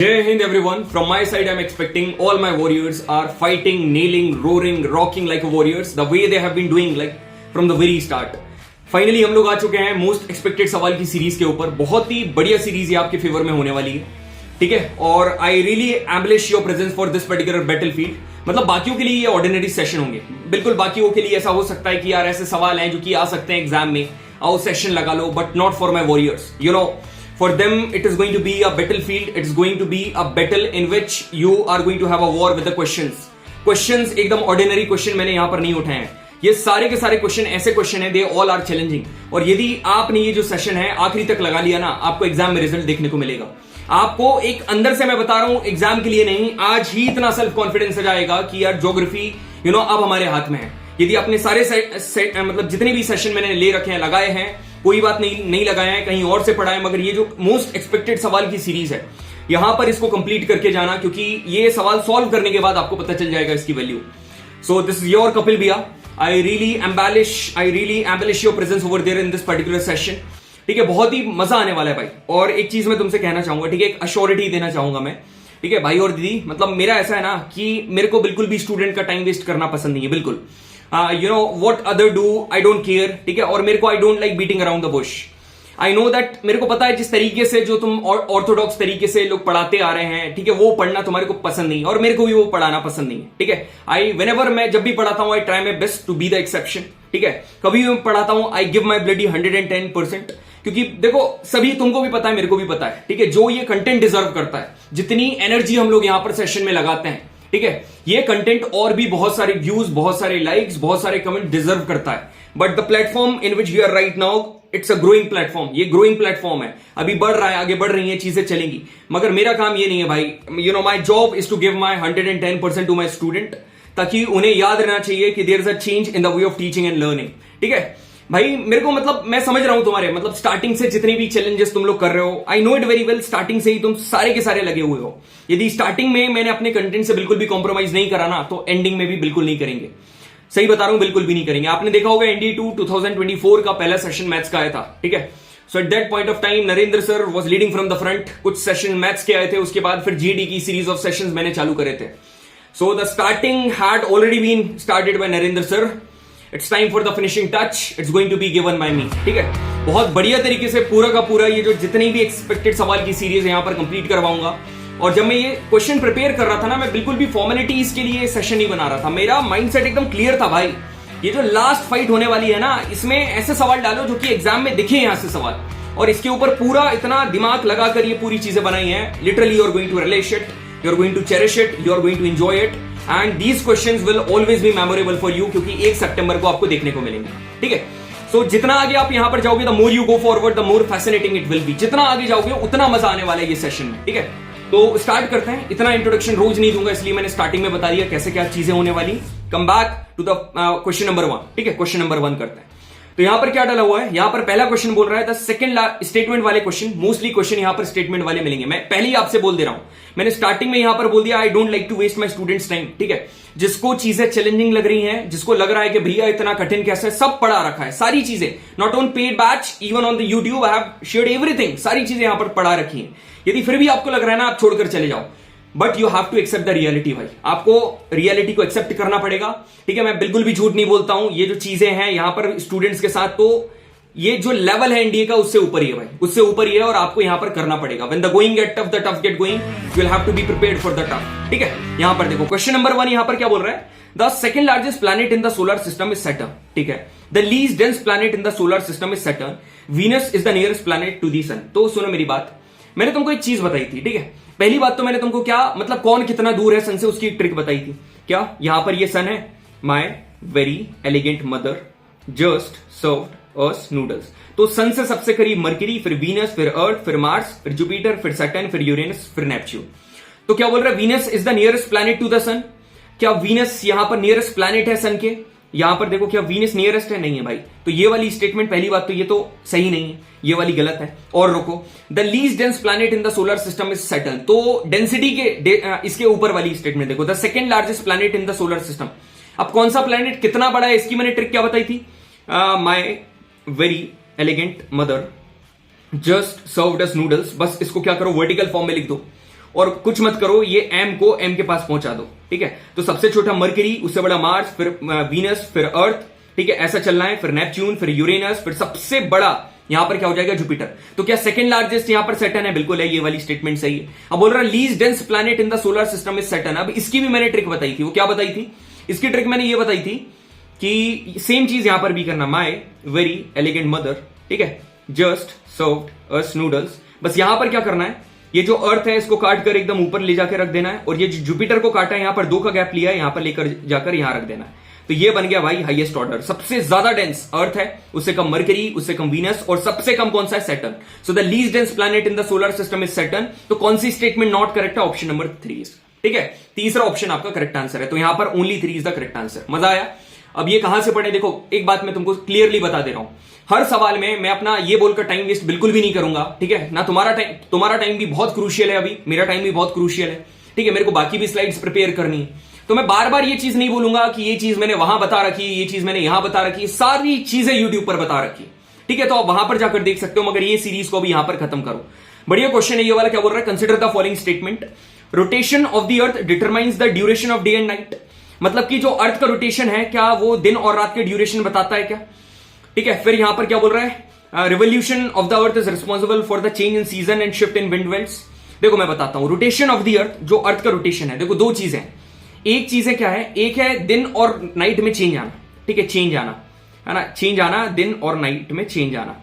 Jai Hind everyone. From my side, I'm expecting all my warriors are fighting, nailing, roaring, rocking like warriors, the way they have been doing like from the very start. Finally हम लोग आ चुके हैं most expected सवाल की series के ऊपर. बहुत ही बढ़िया सीरीज ये आपके फेवर में होने वाली है, ठीक है. और I really embellish your presence for this particular battlefield. मतलब बाकियों के लिए ये ऑर्डिनरी सेशन होंगे, बिल्कुल बाकियों के लिए ऐसा हो सकता है कि यार ऐसे सवाल हैं जो कि आ सकते हैं एग्जाम में, आओ सेशन लगा लो, but not for my warriors. You know, for them it is going to be a battlefield. It's going to be a battle in which you are going to have a war with the questions एकदम ordinary question मैंने यहां पर नहीं उठाए हैं. ये सारे के सारे क्वेश्चन ऐसे क्वेश्चन है, दे ऑल आर चैलेंजिंग. और यदि आपने ये जो सेशन है आखिरी तक लगा लिया ना, आपको एग्जाम में रिजल्ट देखने को मिलेगा. आपको एक अंदर से मैं बता रहा हूं, एग्जाम के लिए नहीं, आज ही इतना सेल्फ कॉन्फिडेंस आ जाएगा कि यार ज्योग्राफी अब हमारे हाथ में है. यदि आपने सारे मतलब जितने भी सेशन मैंने ले रखे हैं, लगाए हैं, कोई बात नहीं लगाया है, कहीं और से पढ़ा है, मगर ये जो मोस्ट एक्सपेक्टेड सवाल की सीरीज है यहां पर इसको कंप्लीट करके जाना, क्योंकि ये सवाल सॉल्व करने के बाद आपको पता चल जाएगा इसकी value. So this is your Kapil भैया. I really embellish your presence over there in this particular session. ठीक है, बहुत ही मजा आने वाला है भाई. और एक चीज मैं तुमसे कहना चाहूंगा, ठीक है, एक अश्योरिटी देना चाहूंगा मैं, ठीक है भाई और दीदी. मतलब मेरा ऐसा है ना कि मेरे को बिल्कुल भी स्टूडेंट का टाइम वेस्ट करना पसंद नहीं है, बिल्कुल. You know what other do, I don't care, ठीक है. और मेरे को आई don't like beating around the Bush. I know that, मेरे को पता है जिस तरीके से जो तुम ऑर्थोडॉक्स तरीके से लोग पढ़ाते आ रहे हैं, ठीक है, वो पढ़ना तुम्हारे को पसंद नहीं, और मेरे को भी वो पढ़ाना पसंद नहीं है, ठीक है. आई व्हेनेवर मैं जब भी पढ़ाता हूं, I try my best to be the exception, ठीक है. कभी भी मैं पढ़ाता हूं, आई गिव माय ब्लडी 110%. क्योंकि देखो, सभी तुमको भी पता है, मेरे को भी पता है, ठीक है, जो ये कंटेंट डिजर्व करता है, जितनी एनर्जी हम लोग यहां पर सेशन में लगाते हैं, ठीक है, ये कंटेंट और भी बहुत सारे व्यूज, बहुत सारे लाइक्स, बहुत सारे कमेंट डिजर्व करता है. But the platform in which we are right now, it's a growing platform. ये ग्रोइंग प्लेटफॉर्म है, अभी बढ़ रहा है, आगे बढ़ रही है चीजें, चलेंगी. मगर मेरा काम ये नहीं है भाई. You know, my job is to give my 110% to my student, ताकि उन्हें याद रहना चाहिए कि there is a change in the way of teaching and learning. ठीक है भाई, मेरे को मतलब मैं समझ रहा हूं तुम्हारे, मतलब स्टार्टिंग से जितने भी चैलेंजेस तुम लोग कर रहे हो, I know it very well. Starting से ही तुम सारे के सारे लगे हुए हो. यदि स्टार्टिंग में मैंने अपने कंटेंट से बिल्कुल भी कॉम्प्रोमाइज नहीं करा ना, तो एंडिंग में भी बिल्कुल नहीं करेंगे. सही बता रहा हूं, बिल्कुल भी नहीं करेंगे. आपने देखा होगा ND2 2024 का पहला सेशन मैथ्स का आया था, ठीक है. So at that point of time Narendra sir was leading from the front. कुछ सेशन मैथ्स के आए थे, उसके बाद फिर GD की सीरीज ऑफ सेशंस मैंने चालू करे थे. So the starting had already been started by Narendra sir. It's time for the finishing touch. It's going to be given by me, ठीक है. बहुत बढ़िया तरीके से पूरा का पूरा ये जो जितनी भी एक्सपेक्टेड सवाल की सीरीज यहां पर कंप्लीट करवाऊंगा. और जब मैं ये क्वेश्चन प्रिपेयर कर रहा था ना, मैं बिल्कुल भी फॉर्मेलिटीज के लिए सेशन नहीं बना रहा था. मेरा माइंडसेट एकदम क्लियर था भाई. ये जो लास्ट फाइट होने वाली है ना, इसमें ऐसे सवाल डालो जो कि एग्जाम में दिखे यहां से सवाल, और इसके ऊपर पूरा इतना दिमाग लगाकर ये पूरी चीजें बनाई हैं. Literally you are going to relish it, you are going to cherish it, you are going to enjoy it, and these questions will always be memorable for you, क्योंकि 1 सितंबर को आपको देखने को मिलेंगे, ठीक है. सो जितना आगे आप यहां पर जाओगे, the more you go forward, the more fascinating it will be. जितना आगे जाओगे उतना मजा आने वाला है ये सेशन में, ठीक है. तो स्टार्ट करते हैं. इतना इंट्रोडक्शन रोज नहीं दूंगा, इसलिए मैंने स्टार्टिंग में बता दिया कैसे क्या चीजें होने वाली. Come back to the question number 1, ठीक है. क्वेश्चन नंबर 1 करते हैं. तो यहां पर क्या डाला हुआ है, यहां पर पहला क्वेश्चन बोल रहा है द सेकंड स्टेटमेंट वाले क्वेश्चन. मोस्टली क्वेश्चन यहां पर स्टेटमेंट वाले मिलेंगे. मैं पहले ही आपसे बोल दे रहा हूं, मैंने स्टार्टिंग में यहां पर बोल दिया, I don't like to waste my students time, ठीक है. जिसको चीजें चैलेंजिंग लग रही हैं, जिसको लग रहा है कि भैया इतना कठिन कैसे, सब पढ़ा रखा है, सारी चीजें. Not on paid batch, even on the YouTube I have shared everything. सारी चीजें यहां पर पढ़ा रखी हैं. यदि फिर भी आपको लग रहा है ना, आप छोड़कर चले जाओ, but you have to accept the reality. भाई आपको रियलिटी को एक्सेप्ट करना पड़ेगा, ठीक है. मैं बिल्कुल भी झूठ नहीं बोलता हूं. ये जो चीजें हैं यहां पर स्टूडेंट्स के साथ, तो ये जो लेवल है एनडीए का, उससे ऊपर ही है भाई, उससे ऊपर ही है, और आपको यहां पर करना पड़ेगा. When the going get tough, the tough get going. You will have to be prepared for the tough, ठीक है. यहां पर देखो क्वेश्चन नंबर 1 यहां पर क्या बोल रहा है, the second largest planet in the solar system is Saturn, ठीक है. The least dense planet in the solar system is Saturn. Venus is the nearest planet to the sun. तो सुनो मेरी बात, मैंने तुमको एक चीज बताई थी, ठीक है. पहली बात तो मैंने तुमको क्या मतलब कौन कितना दूर है सन से, उसकी एक ट्रिक बताई थी. क्या यहां पर ये सन है, my very elegant mother just served us noodles. तो सन से सबसे करीब मरकरी, फिर वीनस, फिर अर्थ, फिर मार्स, फिर जुपिटर, फिर सैटर्न, फिर यूरेनस, फिर नेपच्यून. तो क्या बोल रहा है, Venus is the nearest planet to the sun. क्या वीनस यहां पर नियरेस्ट प्लैनेट है सन के? यहां पर देखो, क्या वीनस नियरेस्ट है? नहीं है भाई. तो ये वाली स्टेटमेंट, पहली बात तो ये तो सही नहीं है, ये वाली गलत है. और रुको, the least dense planet in the solar system is Saturn. तो डेंसिटी के इसके ऊपर वाली स्टेटमेंट देखो, the second largest planet in the solar system. अब कौन सा प्लैनेट कितना बड़ा है, इसकी मैंने ट्रिक क्या बताई थी, my very elegant mother just served us noodles. बस इसको क्या करो, वर्टिकल फॉर्म में लिख दो. और कुछ मत करो, ये एम को एम के पास पहुंचा दो, ठीक है। तो सबसे छोटा मरकरी, उससे बड़ा मार्स, फिर वीनस, फिर अर्थ, ठीक है, ऐसा चलना है, फिर नेपच्यून, फिर यूरेनस, फिर सबसे बड़ा यहां पर क्या हो जाएगा, जुपिटर। तो क्या सेकंड लार्जेस्ट यहां पर सैटर्न है? बिल्कुल है, ये वाली स्टेटमेंट सही है। अब बोल रहा है least dense planet in the solar system is Saturn. अब इसकी भी मैंने ट्रिक बताई थी, वो क्या बताई थी? इसकी ट्रिक मैंने ये बताई थी कि सेम चीज यहां पर भी करना, माई वेरी एलिगेंट मदर, ठीक है, जस्ट सर्व्ड अस नूडल्स। बस यहां पर क्या करना है, ये जो अर्थ है इसको काट कर एकदम ऊपर ले जाकर रख देना है, और ये जो जुपिटर को काटा है यहां पर 2 का गैप लिया है, यहां पर लेकर जाकर यहां रख देना है। तो ये बन गया भाई हाईएस्ट ऑर्डर। सबसे ज्यादा डेंस अर्थ है, उससे कम मरकरी, उससे कम वीनस, और सबसे कम कौन सा है? Saturn. So the least dense planet in the solar system is Saturn. तो कौन सी स्टेटमेंट नॉट करेक्ट है? ऑप्शन नंबर 3, ठीक है। तीसरा ऑप्शन आपका करेक्ट आंसर है, तो यहां पर only 3 is the correct answer. मजा आया? अब ये कहां से पढ़े? देखो एक बात मैं तुमको क्लियरली बता दे रहा हूं, हर सवाल में मैं अपना ये बोलकर टाइम वेस्ट बिल्कुल भी नहीं करूंगा, ठीक है ना। तुम्हारा टाइम भी बहुत क्रूशियल है, अभी मेरा टाइम भी बहुत क्रूशियल है, ठीक है। मेरे को बाकी भी स्लाइड्स प्रिपेयर करनी है, तो मैं बार बार ये चीज नहीं बोलूंगा कि ये चीज मैंने वहां बता रखी, ये चीज मैंने यहां बता रखी, सारी चीजें यूट्यूब पर बता रखी, ठीक है। तो आप वहां पर जाकर देख सकते हो, मगर ये सीरीज को भी यहां पर खत्म करो। बढ़िया क्वेश्चन है ये वाला। क्या बोल रहा है? Consider the following statement, rotation of the earth determines the duration of day and night. मतलब कि जो अर्थ का रोटेशन है, क्या वो दिन और रात के ड्यूरेशन बताता है क्या? ठीक है। फिर यहां पर क्या बोल रहा है? Revolution of the earth is responsible for the change in season and shift in wind belts. देखो मैं बताता हूं, रोटेशन ऑफ द अर्थ, जो अर्थ का रोटेशन है, देखो 2 चीजें, एक चीज है क्या है, एक है दिन और नाइट में चेंज आना, ठीक है, चेंज आना है ना, चेंज आना, दिन और नाइट में चेंज आना।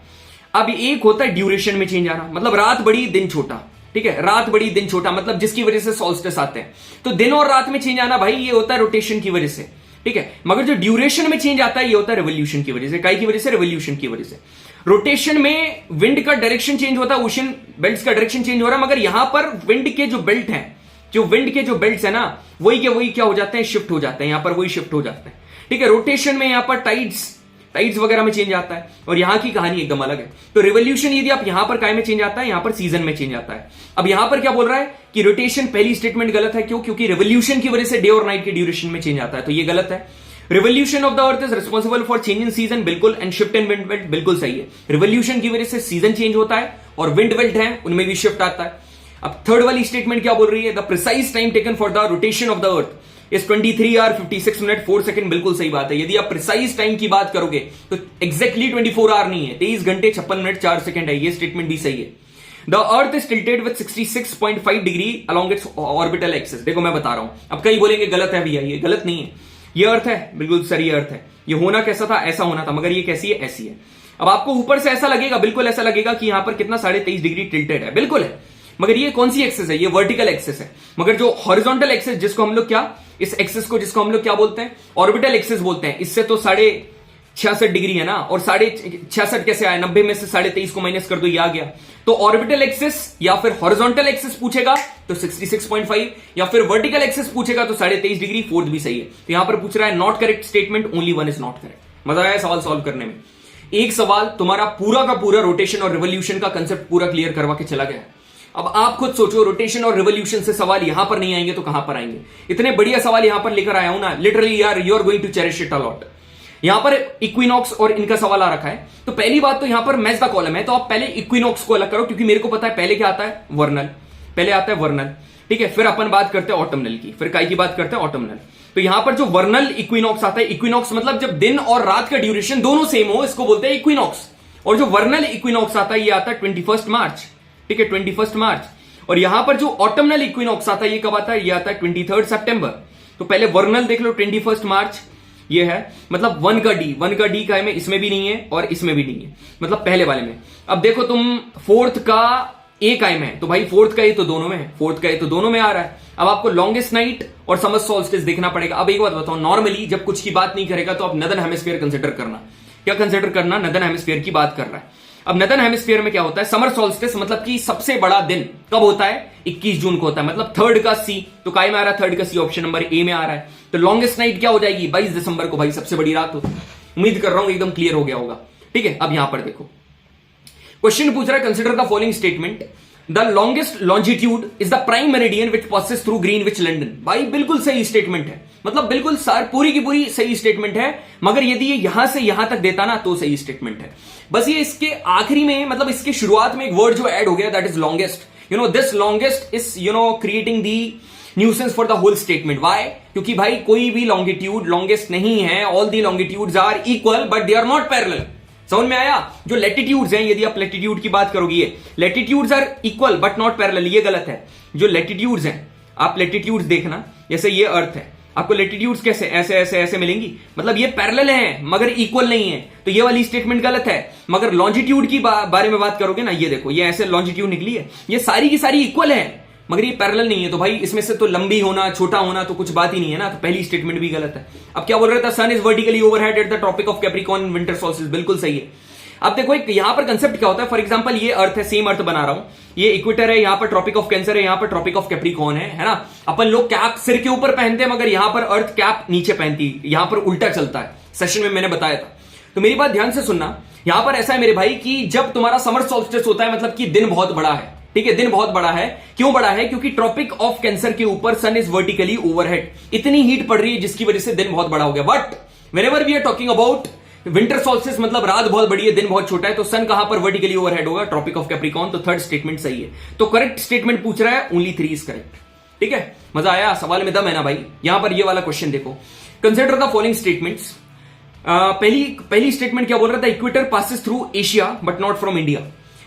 अब एक होता है ड्यूरेशन में चेंज आना, मतलब रात बड़ी दिन छोटा, ठीक है, रात बड़ी दिन छोटा, मतलब जिसकी वजह से सॉल्स्टिस आते हैं। तो दिन और रात में चेंज आना भाई, ये होता है रोटेशन की वजह से, ठीक है। मगर जो ड्यूरेशन में चेंज आता है, ये होता है रिवोल्यूशन की वजह से। काई की वजह से? रिवोल्यूशन की वजह से। रोटेशन में विंड का डायरेक्शन चेंज होता है, ओशन बेल्ट्स का डायरेक्शन चेंज हो रहा है, मगर यहां पर विंड के जो बेल्ट हैं, जो विंड के जो बेल्ट्स है ना, वही के वही क्या हो जाते हैं, शिफ्ट हो जाते हैं, यहां पर वही शिफ्ट हो जाते हैं, ठीक है। रोटेशन में यहां पर टाइड्स वगैरह में चेंज आता है, और यहां की कहानी एकदम अलग है। तो रिवोल्यूशन यदि आप यहां पर काय में चेंज आता है, यहां पर सीजन में चेंज आता है। अब यहां पर क्या बोल रहा है कि रोटेशन, पहली स्टेटमेंट गलत है। क्यों? क्योंकि रिवोल्यूशन की वजह से डे और नाइट के ड्यूरेशन में चेंज आता है, तो ये गलत है। Revolution of the earth is responsible for change in season, बिल्कुल, and shift in wind belt, बिल्कुल सही है। रिवोल्यूशन की वजह से सीजन चेंज होता है, और विंड बेल्ट है उनमें भी शिफ्ट आता है। अब थर्ड वाली स्टेटमेंट क्या बोल रही है? The precise time taken for the rotation of the earth is 23 hour 56 minute 4 second, बिल्कुल सही बात है। यदि आप प्रिसाइज टाइम की बात करोगे तो एग्जैक्टली 24 आवर नहीं है, 23 घंटे 56 मिनट 4 सेकंड है, ये स्टेटमेंट भी सही है। The earth is tilted with 66.5 degree along its orbital axis. देखो मैं बता रहा हूं, अब कई बोलेंगे गलत है भैया, ये गलत नहीं है, ये अर्थ है, बिल्कुल सही अर्थ है। ये होना कैसा था? ऐसा होना था, मगर ये कैसी है? ऐसी है। अब आपको ऊपर से ऐसा लगेगा, बिल्कुल ऐसा लगेगा कि यहां पर कितना 23.5 डिग्री टिल्टेड है, बिल्कुल है, मगर ये कौन सी एक्सेस है? ये वर्टिकल एक्सेस है। मगर जो हॉरिजॉन्टल एक्सेस, जिसको हम लोग क्या, इस एक्सेस को जिसको हम लोग क्या बोलते हैं? ऑर्बिटल एक्सेस बोलते हैं। इससे तो 66.5 डिग्री है ना, और 66.5 कैसे आया? 90 में से 23.5 को माइनस कर दो, ये आ गया। तो ऑर्बिटल एक्सेस या फिर हॉरिजॉन्टल एक्सेस पूछेगा तो 66.5, या फिर वर्टिकल एक्सेस पूछेगा तो 23.5 डिग्री, फोर्थ भी सही है। तो यहां पर पूछ रहा है not correct statement, only one is not correct. मजा आया सवाल सॉल्व करने में? एक सवाल तुम्हारा पूरा का पूरा रोटेशन और रिवोल्यूशन का कंसेप्ट पूरा क्लियर करवा के चला गया। अब आप खुद सोचो, रोटेशन और रिवोल्यूशन से सवाल यहां पर नहीं आएंगे तो कहां पर आएंगे? इतने बढ़िया सवाल यहां पर लेकर आया हूं ना, लिटरली यार, you are going to cherish it a lot. यहां पर इक्विनॉक्स और इनका सवाल आ रखा है, तो पहली बात तो यहां पर मैच द कॉलम है, तो आप पहले इक्विनॉक्स को अलग करो, क्योंकि मेरे को पता है पहले क्या आता है, वर्नल, पहले आता है वर्नल, ठीक है। फिर अपन बात करते हैं ऑटमनल की, फिर काय की बात करते हैं ऑटमनल। तो यहां पर जो वर्नल इक्विनॉक्स आता है, इक्विनॉक्स मतलब जब दिन और रात का ड्यूरेशन दोनों सेम हो, इसको बोलते हैं इक्विनॉक्स। और जो वर्नल इक्विनॉक्स आता है, ये आता है 21 मार्च, ठीक है, 21 मार्च। और यहां पर जो ऑटमनल इक्विनॉक्स आता है, ये कब आता है? ये आता है 23 सितंबर। तो पहले वर्नल देख लो, 21 मार्च ये है, मतलब 1 का डी का में इसमें भी नहीं है और इसमें भी नहीं है, मतलब पहले वाले में। अब देखो तुम 4th का ए कायम है, तो भाई 4th का ए तो दोनों में है, 4th का ए तो दोनों में आ रहा है। अब आपको लॉन्गेस्ट नाइट और समर सॉल्स्टिस देखना पड़ेगा। अब एक बात बताओ, नॉर्मली जब कुछ की बात नहीं करेगा तो आप नदर्न हेमिस्फीयर कंसिडर करना। क्या कंसिडर करना? नदर्न हेमिस्फीयर की बात कर रहा है। अब नदर्न हेमिस्फीयर में क्या होता है? समर सॉल्स्टिस, मतलब कि सबसे बड़ा दिन कब होता है? 21 जून को होता है, मतलब 3rd का सी। तो काय में आ रहा है? 3rd का सी, ऑप्शन नंबर ए में आ रहा है। तो लॉन्गेस्ट नाइट क्या हो जाएगी? 22 दिसंबर को, भाई सबसे बड़ी रात हो। उम्मीद कर रहा हूं एकदम क्लियर हो गया होगा, ठीक है। अब यहां पर देखो क्वेश्चन पूछ रहा है, consider the following statement, the longest longitude is the prime meridian which passes through Greenwich London. भाई बिल्कुल सही स्टेटमेंट है, मतलब बिल्कुल पूरी की पूरी सही स्टेटमेंट है, मगर यदि ये यहां से यहां तक देता ना तो सही स्टेटमेंट है। बस ये इसके आखिरी में, मतलब इसके शुरुआत में एक वर्ड जो ऐड हो गया, that is longest. This longest is creating the nuisance for the whole statement. Why? क्योंकि भाई कोई भी लॉन्गिट्यूड लॉन्गेस्ट नहीं है, all the longitudes are equal but they are not parallel. समझ में आया? जो लैटिट्यूड्स हैं, यदि आप लैटिट्यूड की बात करोगे, ये latitudes are equal but not parallel, ये गलत है। जो लैटिट्यूड्स हैं, आप लैटिट्यूड्स देखना, जैसे ये अर्थ है, आपको लैटिट्यूड्स कैसे ऐसे ऐसे ऐसे मिलेंगी, मतलब ये पैरेलल हैं मगर इक्वल नहीं है, तो ये वाली स्टेटमेंट गलत है। मगर लॉन्जिट्यूड की बारे में बात करोगे ना, ये देखो, ये ऐसे लॉन्जिट्यूड निकली है, ये सारी की सारी इक्वल है मगर ये पैरेलल नहीं है, तो भाई इसमें से तो लंबी होना छोटा होना तो कुछ बात ही नहीं है ना, तो पहली स्टेटमेंट भी गलत है। अब क्या बोल रहा था? Sun is vertically overhead at the tropic of Capricorn in winter solstice, बिल्कुल सही है। अब देखो एक यहां पर कंसेप्ट क्या होता है, फॉर एग्जांपल ये अर्थ है, सेम अर्थ बना रहा हूं, ये इक्वेटर है, यहां पर ट्रॉपिक ऑफ कैंसर है, यहां पर ट्रॉपिक ऑफ कैप्रिकॉर्न है ना। अपन लोग कैप सिर के ऊपर पहनते हैं मगर यहां पर अर्थ कैप नीचे पहनती है, यहां पर उल्टा चलता है, सेशन में मैंने बताया था। तो मेरी बात ध्यान से सुनना, यहां पर ऐसा है मेरे भाई कि जब तुम्हारा समर सोल्स्टिस होता है, मतलब कि दिन बहुत बड़ा है, ठीक है, दिन बहुत बड़ा है। क्यों बड़ा है? क्योंकि ट्रॉपिक ऑफ कैंसर के ऊपर सन इज वर्टिकली ओवरहेड, इतनी हीट पड़ रही है जिसकी वजह से दिन बहुत बड़ा हो गया। But whenever we are talking about winter solstice, मतलब रात बहुत बड़ी है, दिन बहुत छोटा है, तो सन कहां पर वर्टिकली ओवरहेड होगा? Tropic of Capricorn. तो थर्ड स्टेटमेंट सही है। तो करेक्ट स्टेटमेंट पूछ रहा है, ओनली 3 इज करेक्ट। ठीक है, मजा आया? सवाल में दम है ना भाई। यहां पर ये वाला क्वेश्चन देखो, कंसिडर द फॉलोइंग स्टेटमेंट्स। पहली स्टेटमेंट क्या बोल रहा था? Equator passes through Asia but not from India,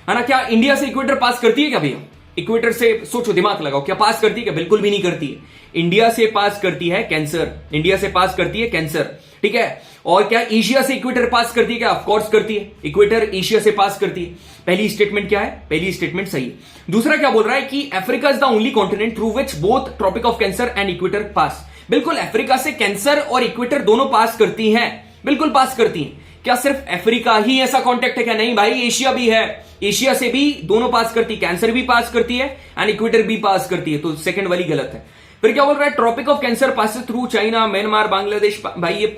है ना। क्या इंडिया से इक्वेटर पास करती है क्या भैया? इक्वेटर से सोचो, दिमाग लगाओ, क्या पास करती है क्या? बिल्कुल भी नहीं करती है। इंडिया से पास करती है कैंसर, इंडिया से पास करती है कैंसर, ठीक है। और क्या एशिया से इक्वेटर पास करती है क्या? ऑफ कोर्स करती है, इक्वेटर एशिया से पास करती है। पहली स्टेटमेंट क्या है? पहली स्टेटमेंट सही है। दूसरा क्या बोल रहा है कि Africa is the only continent through which both tropic of cancer and equator pass. बिल्कुल, अफ्रीका से कैंसर और इक्वेटर दोनों पास करती हैं, बिल्कुल पास करती हैं। क्या सिर्फ अफ्रीका ही ऐसा कॉन्टेक्ट है क्या? नहीं भाई, एशिया भी है, एशिया से भी दोनों पास करती है, कैंसर भी पास करती है एंड इक्वेटर भी पास करती है, तो सेकंड वाली गलत है। फिर क्या बोल रहा है? Tropic of Cancer pass through China, Myanmar, Bangladesh. भाई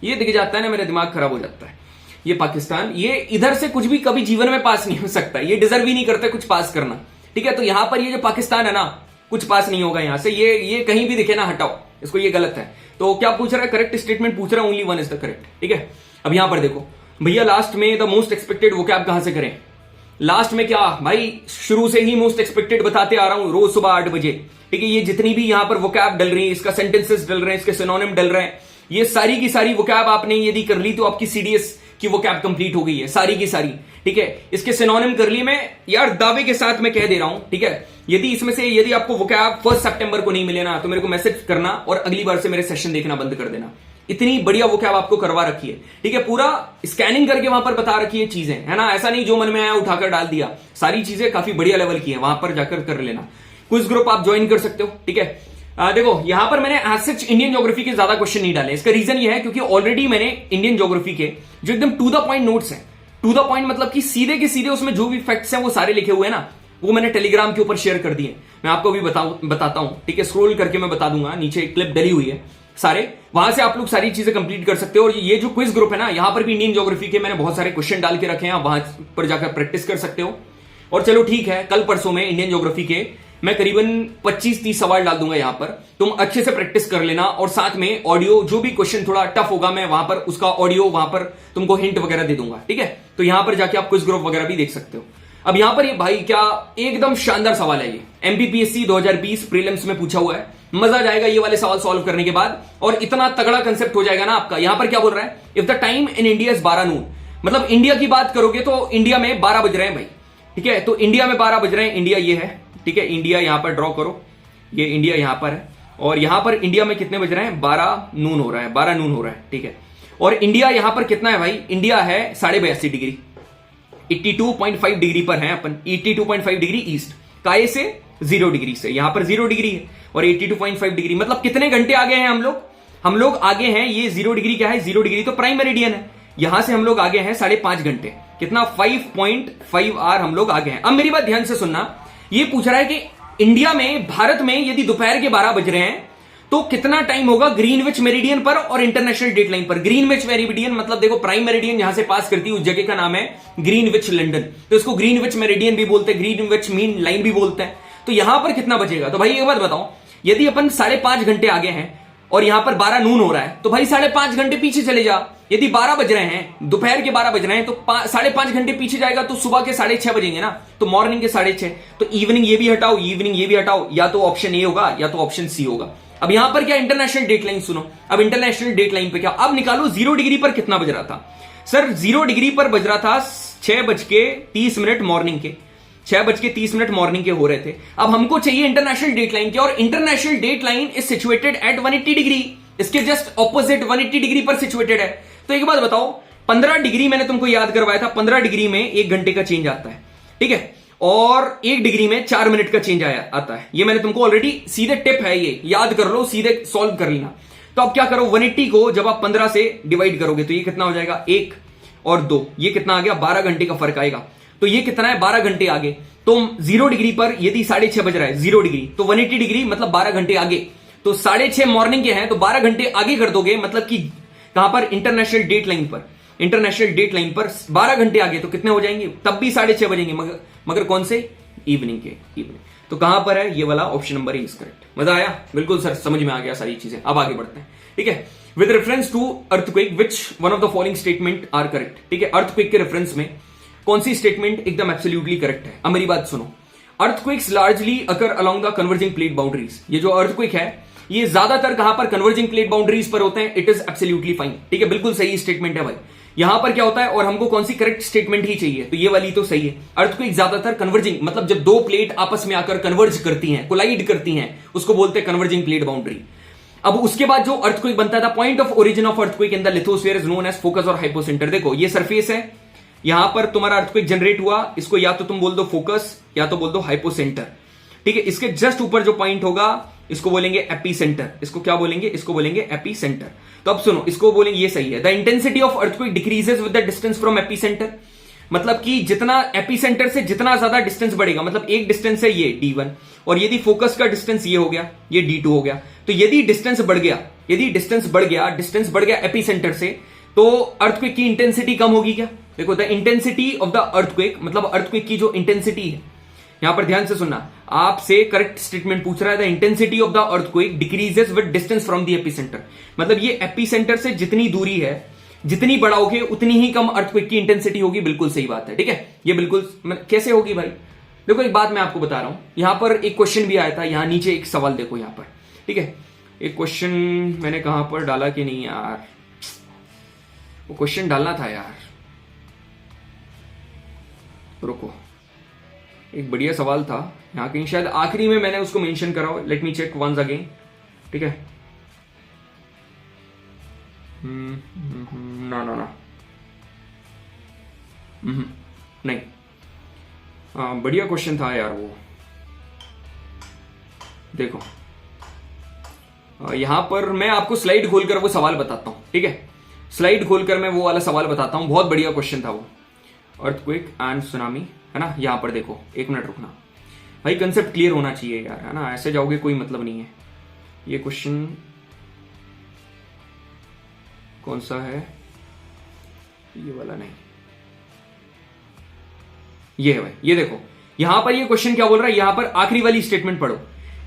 ये दिख जाता है ना, मेरा दिमाग खराब हो जाता है। ये पाकिस्तान, ये इधर से कुछ भी कभी जीवन में पास नहीं हो सकता, ये डिजर्व ही नहीं करते कुछ पास करना, ठीक है। तो यहां पर ये जो पाकिस्तान है ना, कुछ पास नहीं होगा यहां से, ये कहीं भी दिखे ना, हटाओ इसको, ये गलत है। तो क्या पूछ रहा है? करेक्ट स्टेटमेंट पूछ रहा है, ओनली 1 इज द करेक्ट, ठीक है। अब यहां पर देखो भैया, लास्ट में द मोस्ट एक्सपेक्टेड वोकैब कहां से करें? लास्ट में क्या भाई, शुरू से ही मोस्ट एक्सपेक्टेड बताते आ रहा हूं, रोज सुबह 8 बजे, ठीक है। ये जितनी भी यहां पर वोकैब डल रही है, इसका सेंटेंसेस डल रहे हैं, इसके सिनोनिम डल रहे हैं, ये सारी की सारी वोकैब आपने यदि कर ली तो आपकी सीडीएस की वोकैब कंप्लीट हो गई है, सारी की सारी, ठीक है। इसके सिनोनिम कर ली मैं, यार दावे के साथ मैं कह दे रहा हूं, ठीक है। यदि इसमें से यदि आपको वोकैब 1 सितंबर को नहीं मिले ना, तो मेरे को मैसेज करना और अगली बार से मेरे सेशन देखना बंद कर देना। इतनी बढ़िया वोकैब आपको करवा रखी है, ठीक है। पूरा स्कैनिंग करके वहां पर बता रखी है चीजें, है ना। ऐसा नहीं जो मन में आया उठाकर डाल दिया, सारी चीजें काफी बढ़िया लेवल की है, वहां पर जाकर कर लेना। क्विज ग्रुप आप ज्वाइन कर सकते हो, ठीक है। देखो यहां पर मैंने एज सच इंडियन ज्योग्राफी के ज्यादा क्वेश्चन नहीं डाले, इसका रीजन ये है क्योंकि ऑलरेडी मैंने इंडियन ज्योग्राफी के जो एकदम टू द पॉइंट नोट्स हैं, टू द पॉइंट मतलब कि सीधे के सीधे उसमें जो भी फैक्ट्स हैं वो सारे लिखे हुए हैं ना, वो मैंने टेलीग्राम के ऊपर शेयर कर दिए। मैं आपको भी बताता हूं, ठीक है। स्क्रॉल करके मैं बता दूंगा, नीचे क्लिप डली हुई है सारे, वहां से आप लोग सारी चीजें कंप्लीट कर सकते हो। और ये जो क्विज ग्रुप है ना, यहां पर भी इंडियन ज्योग्राफी के मैंने बहुत सारे क्वेश्चन डाल के रखे हैं, आप वहां पर जाकर प्रैक्टिस कर सकते हो। और चलो ठीक है, कल परसों में इंडियन ज्योग्राफी के मैं करीबन 25-30 सवाल डाल दूंगा यहां पर, तुम अच्छे से प्रैक्टिस कर लेना। और साथ में ऑडियो, जो भी क्वेश्चन थोड़ा टफ होगा मैं वहां पर उसका ऑडियो वहां पर तुमको हिंट वगैरह दे दूंगा, ठीक है। तो यहां पर जाके आप क्विज ग्रुप वगैरह भी देख सकते हो। अब यहां पर ये भाई क्या एकदम शानदार सवाल है, ये एमपीपीएससी 2020 प्रीलिम्स में पूछा हुआ है, मजा जाएगा ये वाले सवाल सॉल्व करने के बाद, और इतना तगड़ा कंसेप्ट हो जाएगा ना आपका। यहां पर क्या बोल रहा है? If the time in India is 12 नून, मतलब इंडिया की बात करोगे तो इंडिया में 12 बज रहे हैं भाई, ठीक है। तो इंडिया में 12 बज रहे हैं, इंडिया ये है, ठीक है। इंडिया यहां पर ड्रॉ करो, ये इंडिया यहां पर है, और यहां पर इंडिया में कितने बज रहे हैं? 12 नून हो रहा है, 12 नून हो रहा है, ठीक है। और इंडिया यहां पर कितना है भाई? इंडिया है 82.5 डिग्री, 82.5 डिग्री पर है अपन, 82.5 डिग्री ईस्ट, काय से 0 डिग्री से, यहां पर 0 डिग्री है और 82.5 डिग्री, मतलब कितने घंटे आगे हैं हम लोग? हम लोग आगे हैं, ये 0 डिग्री क्या है? 0 डिग्री तो प्राइम मेरिडियन है, यहां से हम लोग आगे हैं 5.5 घंटे, कितना? 5.5 आवर हम लोग आगे हैं। अब मेरी बात ध्यान से सुनना, ये पूछ रहा है कि इंडिया में, भारत में यदि दोपहर के 12 बज रहे हैं तो कितना टाइम होगा ग्रीनविच मेरिडियन पर और इंटरनेशनल डेट लाइन पर। ग्रीनविच मेरिडियन मतलब देखो, प्राइम मेरिडियन यहां से पास करती है, उस जगह का नाम है ग्रीनविच लंदन, तो इसको ग्रीनविच मेरिडियन भी बोलते हैं, ग्रीनविच मीन लाइन भी बोलते हैं। तो यहां पर कितना बचेगा? तो भाई एक बात बताओ, यदि अपन 5.5 घंटे आगे हैं और यहां पर 12 नून हो रहा है, तो भाई 5.5 घंटे पीछे चले जा। यदि 12 बज रहे हैं, दोपहर के 12 बज रहे हैं, तो 5.5 घंटे पीछे जाएगा तो सुबह के 6:30 बजेंगे ना, तो मॉर्निंग के 6:30। तो इवनिंग ये भी हटाओ, इवनिंग ये भी हटाओ, या तो ऑप्शन ए होगा या तो ऑप्शन सी होगा। अब यहां पर क्या इंटरनेशनल डेट लाइन सुनो। अब इंटरनेशनल डेट लाइन पे क्या, अब निकालो 0 डिग्री पर कितना बज रहा था। सर 0 डिग्री पर बज रहा था 6:30 मॉर्निंग के, 6:30 मॉर्निंग के हो रहे थे। अब हमको चाहिए इंटरनेशनल डेट लाइन के, और International Date Line is situated at 180 degree, इसके जस्ट ऑपोजिट 180 डिग्री पर सिचुएटेड है। तो एक बात बताओ, 15 डिग्री मैंने तुमको याद करवाया था, 15 डिग्री में 1 घंटे का चेंज आता है, ठीक है, और 1 डिग्री में 4 मिनट का चेंज आता है। ये मैंने तुमको ऑलरेडी, सीधे टिप है ये, याद कर लो, सीधे सॉल्व कर लेना। तो अब क्या करो, 180 को जब आप 15 से डिवाइड करोगे तो ये कितना हो जाएगा, 1 और 2, ये कितना आ गया, 12 घंटे का फर्क आएगा। तो ये कितना है, 12 घंटे आगे। तो 0 डिग्री पर यदि 6:30 बज रहा है 0 डिग्री, तो 180 डिग्री मतलब 12 घंटे आगे। तो 6:30 मॉर्निंग के हैं, तो 12 घंटे आगे कर दोगे, मतलब कि कहां पर, इंटरनेशनल डेट लाइन पर, इंटरनेशनल डेट लाइन पर 12 घंटे आगे, तो कितने हो जाएंगे, तब भी 6:30 बजेंगे, मगर कौन से, इवनिंग के, इवनिंग। तो कहां पर है, ये वाला ऑप्शन नंबर इज करेक्ट। मजा आया, बिल्कुल सर, समझ में आ गया सारी चीजें। अब आगे बढ़ते हैं, ठीक है। With reference to earthquake which one of the following statement are correct, ठीक है। अर्थक्वेक के रेफरेंस में कौन सी स्टेटमेंट एकदम एब्सोल्युटली करेक्ट है। अब मेरी बात सुनो, earthquakes largely occur along the converging plate boundaries. ये जो अर्थक्वेक है ये ज्यादातर कहां पर, कन्वर्जिंग प्लेट बाउंड्रीज पर होते हैं। इट इज एब्सोल्युटली फाइन, ठीक है, बिल्कुल सही स्टेटमेंट है भाई। यहां पर क्या होता है, और हमको कौन सी करेक्ट स्टेटमेंट ही चाहिए, तो ये वाली तो सही है। अर्थक्वेक ज्यादातर कन्वर्जिंग, मतलब जब दो प्लेट आपस में आकर कन्वर्ज करती हैं, कोलाइड करती हैं, उसको बोलते हैं कन्वर्जिंग प्लेट बाउंड्री। अब उसके बाद जो अर्थक्वेक बनता है, point of origin of earthquake in the lithosphere is known as focus और हाइपोसेंटर। देखो ये सरफेस है, यहां पर तुम्हारा अर्थक्वेक जनरेट हुआ, इसको या तो तुम बोल दो फोकस या तो बोल दो हाइपोसेंटर, ठीक है। इसके जस्ट ऊपर जो पॉइंट होगा इसको बोलेंगे एपीसेंटर। इसको क्या बोलेंगे, इसको बोलेंगे एपीसेंटर। तो अब सुनो, इसको बोलेंगे, ये सही है, the intensity of earthquake decreases with the distance from epicentre. मतलब कि जितना एपीसेंटर से जितना ज्यादा डिस्टेंस बढ़ेगा, मतलब एक डिस्टेंस है ये D1, और यदि फोकस का डिस्टेंस ये हो गया, ये D2 हो गया, तो यदि डिस्टेंस बढ़ गया, डिस्टेंस बढ़ गया एपीसेंटर से, तो अर्थक्वेक की इंटेंसिटी कम होगी क्या। देखो, the intensity of the earthquake, मतलब अर्थक्वेक की जो इंटेंसिटी है, यहां पर ध्यान से सुनना, आपसे करेक्ट स्टेटमेंट पूछ रहा है, the intensity of the earthquake decreases with distance from the epicentre. मतलब ये एपीसेंटर से जितनी दूरी है, जितनी बढ़ाओगे उतनी ही कम अर्थक्वेक की इंटेंसिटी होगी। बिल्कुल सही बात है, ठीक है। ये बिल्कुल कैसे होगी भाई, देखो एक बात मैं आपको बता रहा हूं, यहां पर एक क्वेश्चन भी आया था, यहां नीचे एक सवाल देखो यहां पर, ठीक है। एक क्वेश्चन मैंने कहां पर डाला कि नहीं यार, वो क्वेश्चन डालना था यार, रुको, एक बढ़िया सवाल था यहां कहीं, शायद आखिरी में मैंने उसको मेंशन करा हो। Let me check once again, ठीक है। ना नहीं, बढ़िया क्वेश्चन था यार वो। देखो यहां पर मैं आपको स्लाइड खोलकर वो सवाल बताता हूं, ठीक है। स्लाइड खोलकर मैं वो वाला सवाल बताता हूं, बहुत बढ़िया क्वेश्चन था वो, अर्थक्वेक एंड सुनामी, है ना। यहां पर देखो, एक मिनट रुकना भाई, कंसेप्ट क्लियर होना चाहिए यार, है ना, ऐसे जाओगे कोई मतलब नहीं है। ये क्वेश्चन कौन सा है, ये वाला नहीं, ये है भाई, ये देखो यहां पर ये क्वेश्चन क्या बोल रहा है, यहां पर आखिरी वाली स्टेटमेंट पढ़ो,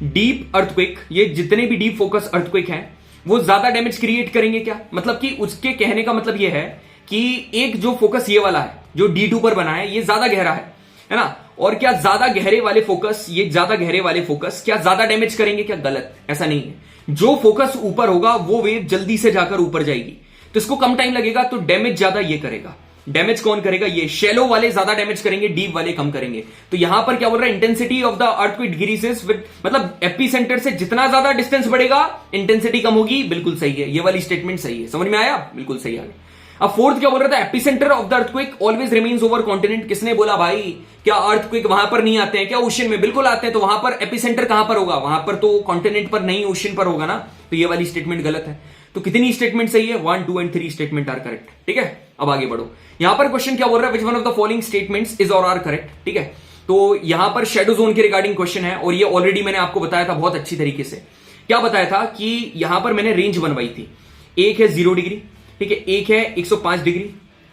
डीप अर्थक्वेक, ये जितने भी डीप फोकस अर्थक्वेक हैं वो ज्यादा डैमेज क्रिएट करेंगे क्या। मतलब कि उसके कहने का मतलब ये है कि एक जो फोकस ये वाला है जो D2 पर बना है, ये ज्यादा गहरा है ना, और क्या ज्यादा गहरे वाले फोकस, ये ज्यादा गहरे वाले फोकस क्या ज्यादा डैमेज करेंगे क्या, गलत, ऐसा नहीं है। जो फोकस ऊपर होगा वो वेव जल्दी से जाकर ऊपर जाएगी, तो इसको कम टाइम लगेगा, तो डैमेज ज्यादा ये करेगा। डैमेज कौन करेगा, ये शैलो वाले ज्यादा डैमेज करेंगे, डीप वाले कम करेंगे। तो यहां पर क्या बोल रहा है, intensity of the earthquake decreases with, मतलब एपीसेंटर से जितना ज्यादा डिस्टेंस बढ़ेगा इंटेंसिटी कम होगी। बिल्कुल सही है, ये वाली स्टेटमेंट सही है, समझ में आया, बिल्कुल सही आ गया। अब फोर्थ क्या बोल रहा था, epicentre of the earthquake always remains over continent. किसने बोला भाई, क्या अर्थक्वेक वहां पर नहीं आते हैं क्या, ओशन में बिल्कुल आते हैं। तो वहां पर एपिसेंटर कहां पर होगा, वहां पर तो कॉन्टिनेंट पर नहीं, ओशन पर होगा ना। तो ये वाली स्टेटमेंट गलत है। तो कितनी स्टेटमेंट सही है, 1, 2 एंड 3 स्टेटमेंट आर करेक्ट, ठीक है। अब आगे बढ़ो, यहां पर क्वेश्चन क्या बोल रहा है, which one of the following statements is और आर करेक्ट, ठीक है। तो यहां पर शेडो जोन के रिगार्डिंग क्वेश्चन है, और ये ऑलरेडी मैंने आपको बताया था बहुत अच्छी तरीके से। क्या बताया था कि यहां पर मैंने रेंज बनवाई थी, एक है 0 डिग्री, ठीक है, एक है 105 डिग्री,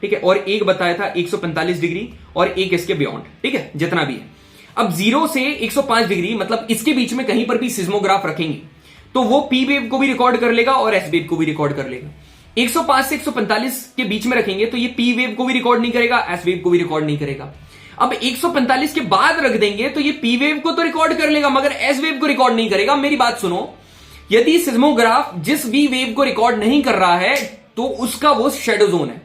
ठीक है, और एक बताया था 145 डिग्री, और एक इसके बियॉन्ड, ठीक है, जितना भी है। अब 0 से 105 डिग्री, मतलब इसके बीच में कहीं पर भी सिस्मोग्राफ रखेंगे तो वो पी वेव को भी रिकॉर्ड कर लेगा और एस वेव को भी रिकॉर्ड कर लेगा। 105 से 145 के बीच में रखेंगे तो ये पी वेव को भी रिकॉर्ड नहीं करेगा, एस वेव को भी रिकॉर्ड नहीं करेगा। अब 145 के बाद रख देंगे तो ये पी वेव को तो रिकॉर्ड कर लेगा मगर एस वेव को रिकॉर्ड नहीं करेगा। मेरी बात सुनो, यदि सिस्मोग्राफ जिस वी वेव को रिकॉर्ड नहीं कर रहा है तो उसका वो शेडो जोन है।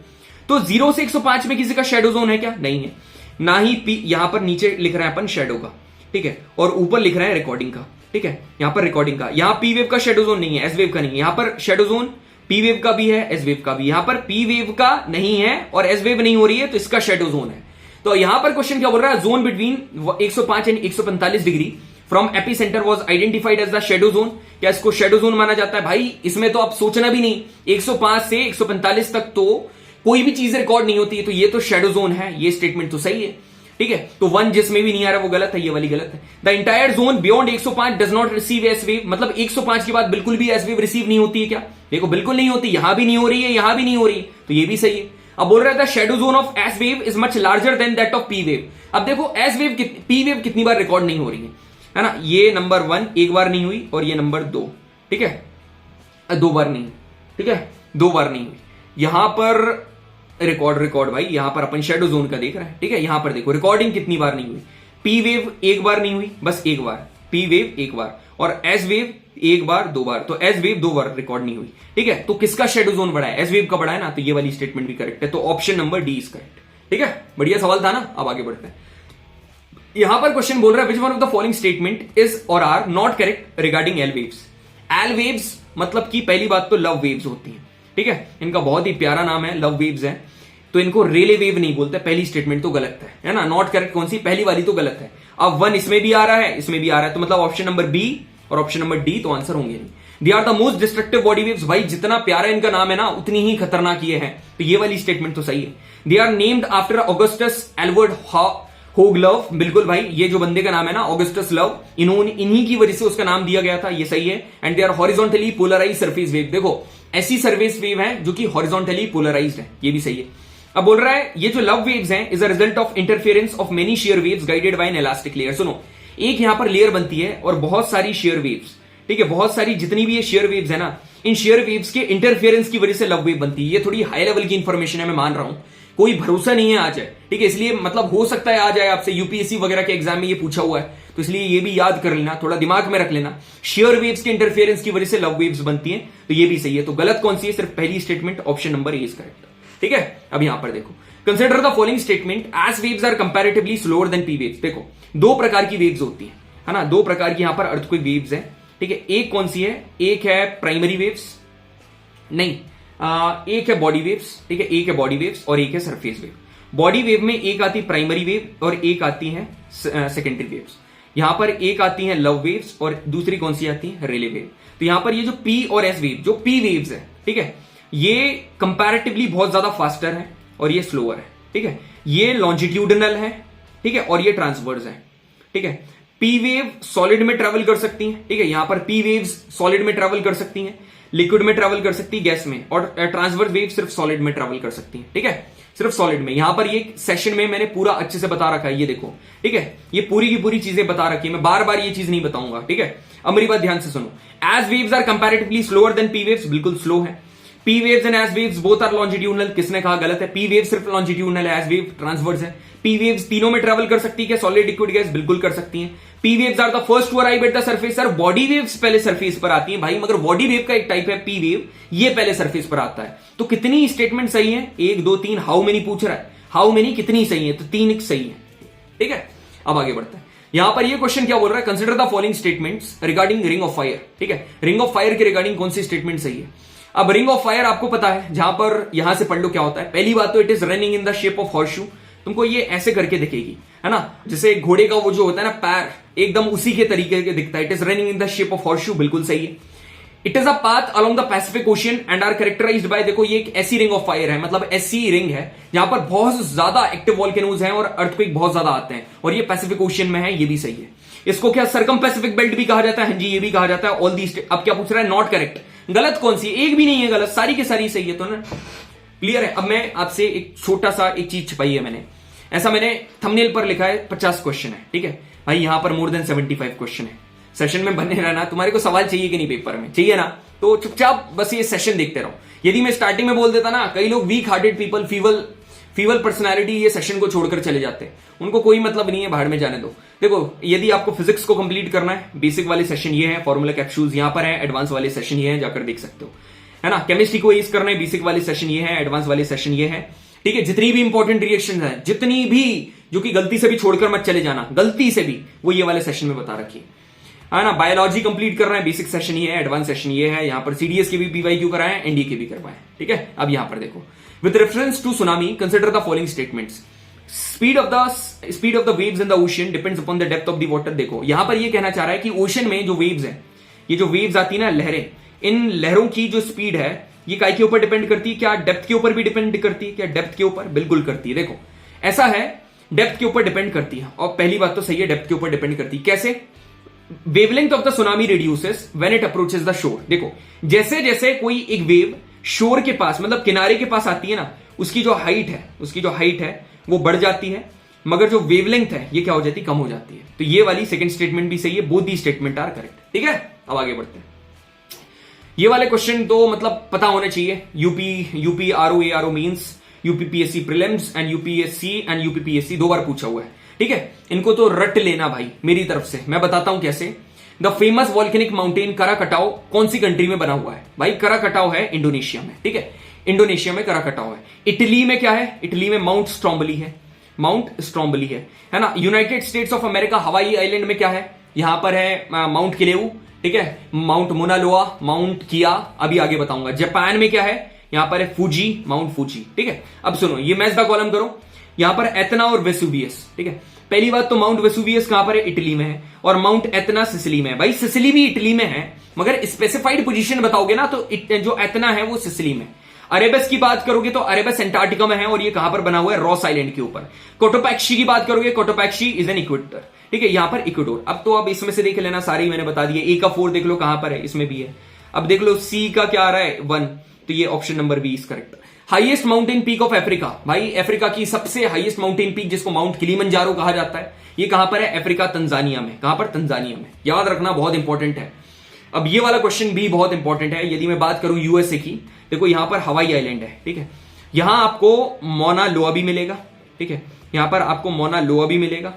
तो 0 से 105 में किसी का शेडो जोन है क्या? नहीं है। ना ही पी, यहां पर नीचे लिख रहे हैं अपन शेडो का, ठीक है, और ऊपर लिख रहे हैं रिकॉर्डिंग का, ठीक है, यहां पर रिकॉर्डिंग का। यहां पी वेव का शेडो जोन नहीं है, एस वेव का नहीं है। यहां पर शेडो जोन पी वेव का भी है, एस वेव का भी। यहां पर पी वेव का नहीं है और एस वेव नहीं हो रही है तो इसका शेडो जोन है। तो यहां पर क्वेश्चन क्या बोल रहा है? Zone between 105 and 145 degree from epicentre was identified as the shadow zone. क्या इसको शेडो जोन माना जाता है? भाई इसमें तो आप सोचना भी नहीं, 105 से 145 तक तो कोई भी चीज रिकॉर्ड नहीं होती है, तो ये तो शेडो जोन है। ये स्टेटमेंट तो सही है, ठीक है। तो 1 जिसमें भी नहीं आ रहा वो गलत है, ये वाली गलत है। The entire zone beyond 105 does not receive S wave, मतलब 105 के बाद बिल्कुल भी एस वेव रिसीव नहीं होती है क्या? देखो बिल्कुल नहीं होती, यहां भी नहीं हो रही है, यहां भी नहीं हो रही, तो ये भी सही है। अब बोल रहा था shadow zone of S wave is much larger than that of P wave. अब देखो एस वेव पी वेव कितनी बार रिकॉर्ड नहीं हो रही है ना? ये नंबर 1 एक बार नहीं हुई और ये नंबर 2, ठीक है, 2 बार नहीं, ठीक है, 2 बार नहीं हुई। यहां पर रिकॉर्ड भाई, यहां पर अपन शेडो जोन का देख रहे हैं, ठीक है। यहां पर देखो रिकॉर्डिंग कितनी बार नहीं हुई, पी वेव एक बार नहीं हुई, बस एक बार, पी वेव एक बार, और एस वेव एक बार 2 बार, तो एस वेव 2 बार रिकॉर्ड नहीं हुई, ठीक है। तो किसका शेडो जोन बड़ा है? एस वेव का बड़ा है ना, तो ये वाली स्टेटमेंट भी करेक्ट है। तो option number D is correct, ठीक है। बढ़िया सवाल था ना। अब आगे बढ़ते हैं। यहां पर क्वेश्चन बोल रहा है which one of the following statement is और are not correct regarding L waves. L waves मतलब कि पहली बात तो लव वेव्स होती है, ठीक है। इनका बहुत ही प्यारा नाम है, लव वेव्स है, तो इनको रेले वेव नहीं बोलते। पहली स्टेटमेंट तो गलत है ना। नॉट करेक्ट कौन सी? पहली वाली तो गलत है। अब 1 इसमें भी आ रहा है, इसमें भी आ रहा है, तो मतलब ऑप्शन नंबर बी और ऑप्शन नंबर डी तो आंसर होंगे नहीं। They are the most destructive body waves, भाई जितना प्यारा इनका नाम है ना उतनी ही खतरनाक ये है, तो ये वाली स्टेटमेंट तो सही है। They are named after Augustus Edward Hough Love, बिल्कुल भाई, ये जो बंदे का नाम है ना ऑगस्टस लव, इन्हीं की वजह से उसका नाम दिया गया था, ये सही है। And they are horizontally polarised surface wave, देखो ऐसी सरफेस वेव है जो कि हॉरिजॉन्टली पोलराइज्ड है, ये भी सही है। अब बोल रहा है ये जो लव वेव्स हैं is a result of interference of many share waves guided by N elastic layer. सुनो, एक यहां पर लेयर बनती है और बहुत सारी शेयर वेव्स, ठीक है, बहुत सारी जितनी भी ये शेयर वेव्स है ना, इन शेयर वेव्स के इंटरफेरेंस की वजह से लव वेव बनती है। ये थोड़ी हाई लेवल की इंफॉर्मेशन है, मैं मान रहा हूं, कोई भरोसा नहीं है आ जाए, ठीक है, इसलिए मतलब हो सकता है आ जाए आपसे यूपीएससी वगैरह के एग्जाम में ये पूछा हुआ है, तो इसलिए ये भी याद कर लेना, थोड़ा दिमाग में रख लेना। शेयर वेव्स के इंटरफेरेंस की वजह से लव वेव्स बनती हैं, तो ये भी सही है। तो गलत कौन सी है? सिर्फ पहली statement, option number A is correct, ठीक है। अब यहां पर देखो, consider the following statement S waves are comparatively slower than P waves. देखो 2 प्रकार की वेव्स होती है ना, 2 प्रकार की यहां पर अर्थक्वेक वेव्स है, ठीक है। एक कौन सी है? एक है प्राइमरी वेव्स, नहीं, एक है बॉडी वेव्स, ठीक है, एक है बॉडी वेव्स और एक है सरफेस वेव। बॉडी वेव में एक आती है प्राइमरी वेव और एक आती है सेकेंडरी वेव्स। यहां पर एक आती है लव वेव्स और दूसरी कौन सी आती है? रेले वेव। तो यहां पर ये जो पी और एस वेव, जो पी वेव्स है, ठीक है, ये कंपैरेटिवली बहुत ज्यादा फास्टर है और ये स्लोअर है, ठीक है। ये लॉन्जिट्यूडनल है, ठीक है, और ये ट्रांसवर्स है, ठीक है। पी वेव सॉलिड में ट्रेवल कर सकती है, ठीक है, यहां पर पी वेव्स सॉलिड में ट्रेवल कर सकती हैं, लिक्विड में ट्रेवल कर सकती है, गैस में, और ट्रांसवर्स वेव सिर्फ सॉलिड में ट्रेवल कर सकती है, ठीक है, सिर्फ सॉलिड में। यहां पर ये सेशन में मैंने पूरा अच्छे से बता रखा है, ये देखो, ठीक है, ये पूरी की पूरी चीजें बता रखी है, मैं बार बार ये चीज नहीं बताऊंगा, ठीक है। अब मेरी बात ध्यान से सुनो, S waves are comparatively slower than P waves, बिल्कुल स्लो है। P waves and S waves both are longitudinal, किसने कहा? गलत है। पी वेव सिर्फ लॉन्जिट्यूडनल है, एज वेव ट्रांसवर्स है। पी वेव्स तीनों में ट्रेवल कर सकती है, सॉलिड, लिक्विड, गैस, बिल्कुल कर सकती हैं। P waves are the first to arrive at the surface, sir body waves पहले सरफेस पर आती हैं भाई, मगर बॉडी वेव का एक टाइप है पी वेव, ये पहले सरफेस पर आता है। तो कितनी स्टेटमेंट सही है? 1 2 3, हाउ मेनी पूछ रहा है, हाउ मेनी कितनी सही है? तो 3 सही है, ठीक है। अब आगे बढ़ते हैं। यहां पर ये क्वेश्चन क्या बोल रहा है? Consider the following statements regarding ring of fire, ठीक है। रिंग ऑफ फायर के रिगार्डिंग कौन सी स्टेटमेंट सही है? अब रिंग ऑफ फायर आपको पता है, जहां पर यहां से पढ़ लो क्या होता है। पहली बात तो it is running in the shape of horse shoe, तुमको ये ऐसे करके दिखेगी, है ना, जैसे घोड़े का वो जो होता है ना पैर, एकदम उसी के तरीके के दिखता है। It is running in the shape of horseshoe, बिल्कुल सही है। It is a path along the Pacific ocean and are characterized by, देखो ये एक ऐसी रिंग ऑफ फायर है, मतलब ऐसी रिंग है जहां पर बहुत ज्यादा एक्टिव वॉल्केनोज हैं और अर्थक्वेक बहुत ज्यादा आते हैं, और ये पैसिफिक ओशियन में है, ये भी सही है। इसको क्या सर्कम पैसिफिक बेल्ट भी कहा जाता है? हाँ जी, ये भी कहा जाता है। ऑल दी, अब क्या पूछ रहा है? नॉट करेक्ट, गलत कौन सी? एक भी नहीं है गलत, सारी की सारी सही है, तो ना क्लियर है। अब मैं आपसे एक छोटा सा एक चीज छिपाई है मैंने, ऐसा मैंने थंबनेल पर लिखा है 50 क्वेश्चन है, ठीक है भाई, यहां पर मोर देन 75 क्वेश्चन है, सेशन में बने रहना। तुम्हारे को सवाल चाहिए कि नहीं पेपर में, चाहिए ना, तो चुपचाप बस ये सेशन देखते रहो। यदि मैं स्टार्टिंग में बोल देता ना, कई लोग वीक हार्टेड पीपल, फीवल पर्सनैलिटी ये सेशन को छोड़कर चले जाते हैं, उनको कोई मतलब नहीं है, भाड़ में जाने दो। देखो, यदि आपको फिजिक्स को कंप्लीट करना है, बेसिक वाले सेशन ये है, फॉर्मूला कैप्सूल्स यहां पर है, एडवांस वाले सेशन ये है, जाकर देख सकते हो, है ना। केमिस्ट्री को एज करना है, बेसिक वाले सेशन ये है, एडवांस वाले सेशन ये है, ठीक है। जितनी भी इंपॉर्टेंट रिएक्शन है, जितनी भी, जो कि गलती से भी छोड़कर मत चले जाना, गलती से भी, वो ये वाले सेशन में बता रखी है ना। बायोलॉजी कंप्लीट कर रहे हैं, बेसिक सेशन ये है, एडवांस सेशन ये है। यहां पर सीडीएस के भी पीवाईक्यू कराए, एनडीए के भी करवाए, ठीक है। अब यहां पर देखो, with reference to tsunami consider the following statements. Speed of the waves in the ocean depends upon the depth of the water. देखो, यहां पर ये कहना चाह रहा है कि ओशन में जो वेव्स है, ये जो वेव्स आती है ना, लहरें, इन लहरों की जो स्पीड है, ये काय के ऊपर डिपेंड करती है? क्या डेप्थ के ऊपर भी डिपेंड करती है? क्या डेप्थ के ऊपर? बिल्कुल करती है। देखो, ऐसा है, डेप्थ के ऊपर डिपेंड करती है, और पहली बात तो सही है, डेप्थ के ऊपर डिपेंड करती है। कैसे? Wavelength of the tsunami reduces when it approaches the shore. देखो, जैसे जैसे कोई एक वेव शोर के पास, मतलब किनारे के पास आती है ना, उसकी जो हाइट है वो बढ़ जाती है, मगर जो वेवलेंथ है ये क्या हो जाती है? कम हो जाती है। तो ये वाली सेकंड स्टेटमेंट भी सही है, both the statement are correct, ठीक है। अब आगे बढ़ते हैं। ये वाले क्वेश्चन तो मतलब पता होने चाहिए। UP RO means UPPSC prelims and UPSC and UPPSC 2 बार पूछा हुआ है, ठीक है। इनको तो रट लेना भाई मेरी तरफ से। मैं बताता हूं कैसे। द फेमस वॉल्केनिक माउंटेन कराकटाओ कौन सी कंट्री में बना हुआ है? भाई कराकटाओ है इंडोनेशिया में, ठीक है। इंडोनेशिया में कराकटाओ है। इटली में क्या है? इटली में माउंट स्ट्रोम्बोली है ना। United states of America Hawaii island में क्या है? यहां पर है माउंट किलेउ, ठीक है, माउंट मोनालोआ, माउंट किया, अभी आगे बताऊंगा। जापान में क्या है? यहां पर है फूजी, माउंट फूजी, ठीक है। अब सुनो, ये मैच द कॉलम करो। यहां पर एतना और वेसुवियस, ठीक है। पहली बात तो माउंट वेसुवियस कहां पर है? इटली में है, और माउंट एतना सिसिली में है। भाई सिसिली भी इटली में है, मगर स्पेसिफाइड पोजीशन बताओगे ना तो जो एतना है वो सिसिली में। अरेबस की बात करोगे तो अरेबस एंटार्क्टिका में है, और ये कहां पर बना हुआ है? रॉस आइलैंड के ऊपर। कोटोपैक्सी की बात करोगे, कोटोपैक्सी इज एन इक्वेटर, ठीक है, यहां पर इक्वेडोर। अब इसमें से देख लेना, सारे मैंने बता दिए। ए का 4 देख लो कहां पर है, इसमें भी है। अब देख लो सी का क्या आ रहा है? 1, तो ये option number B is correct. Highest mountain peak of Africa, भाई अफ्रीका की सबसे हाईएस्ट माउंटेन पीक जिसको माउंट किलिमंजारो कहा जाता है, ये कहां पर है? अफ्रीका, तंजानिया में। कहां पर? तंजानिया में। याद रखना, बहुत इंपॉर्टेंट है। अब ये वाला क्वेश्चन भी बहुत इंपॉर्टेंट है। यदि मैं बात करूं यूएसए की, देखो यहां पर हवाई आइलैंड है, ठीक है। यहां आपको मोना लोआ भी मिलेगा, ठीक है। यहां पर आपको मोना लोआ भी मिलेगा,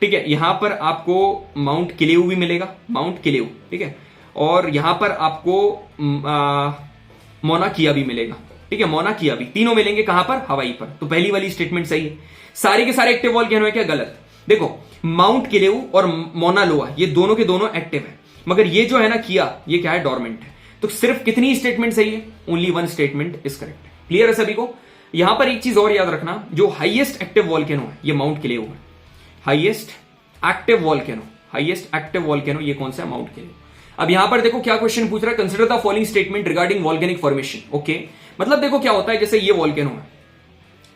ठीक है। यहां पर आपको माउंट किलेउ भी मिलेगा, माउंट किलेउ, ठीक है। और यहां पर आपको मोना किया भी मिलेगा, ठीक है, मोना किया भी। तीनों मिलेंगे कहां पर? हवाई पर। तो पहली वाली स्टेटमेंट सही है। सारे के सारे एक्टिव वॉल्केनो है क्या? गलत। देखो, माउंट किलेउ और मोना लोआ ये दोनों के दोनों एक्टिव है, मगर ये जो है ना किया, ये क्या है? डोरमेंट है। तो सिर्फ कितनी स्टेटमेंट सही है? Only 1 statement is correct. Clear है सभी को? यहां पर एक चीज और याद रखना, जो हाईएस्ट एक्टिव वॉल्केनो है ये माउंट किलेउ है। हाईएस्ट एक्टिव वॉल्केनो ये कौन सा है? माउंट किलेउ। अब यहां पर देखो क्या क्वेश्चन पूछ रहा है, consider the following statement regarding volcanic formation. Okay, मतलब देखो क्या होता है, जैसे ये वॉल्केनो है,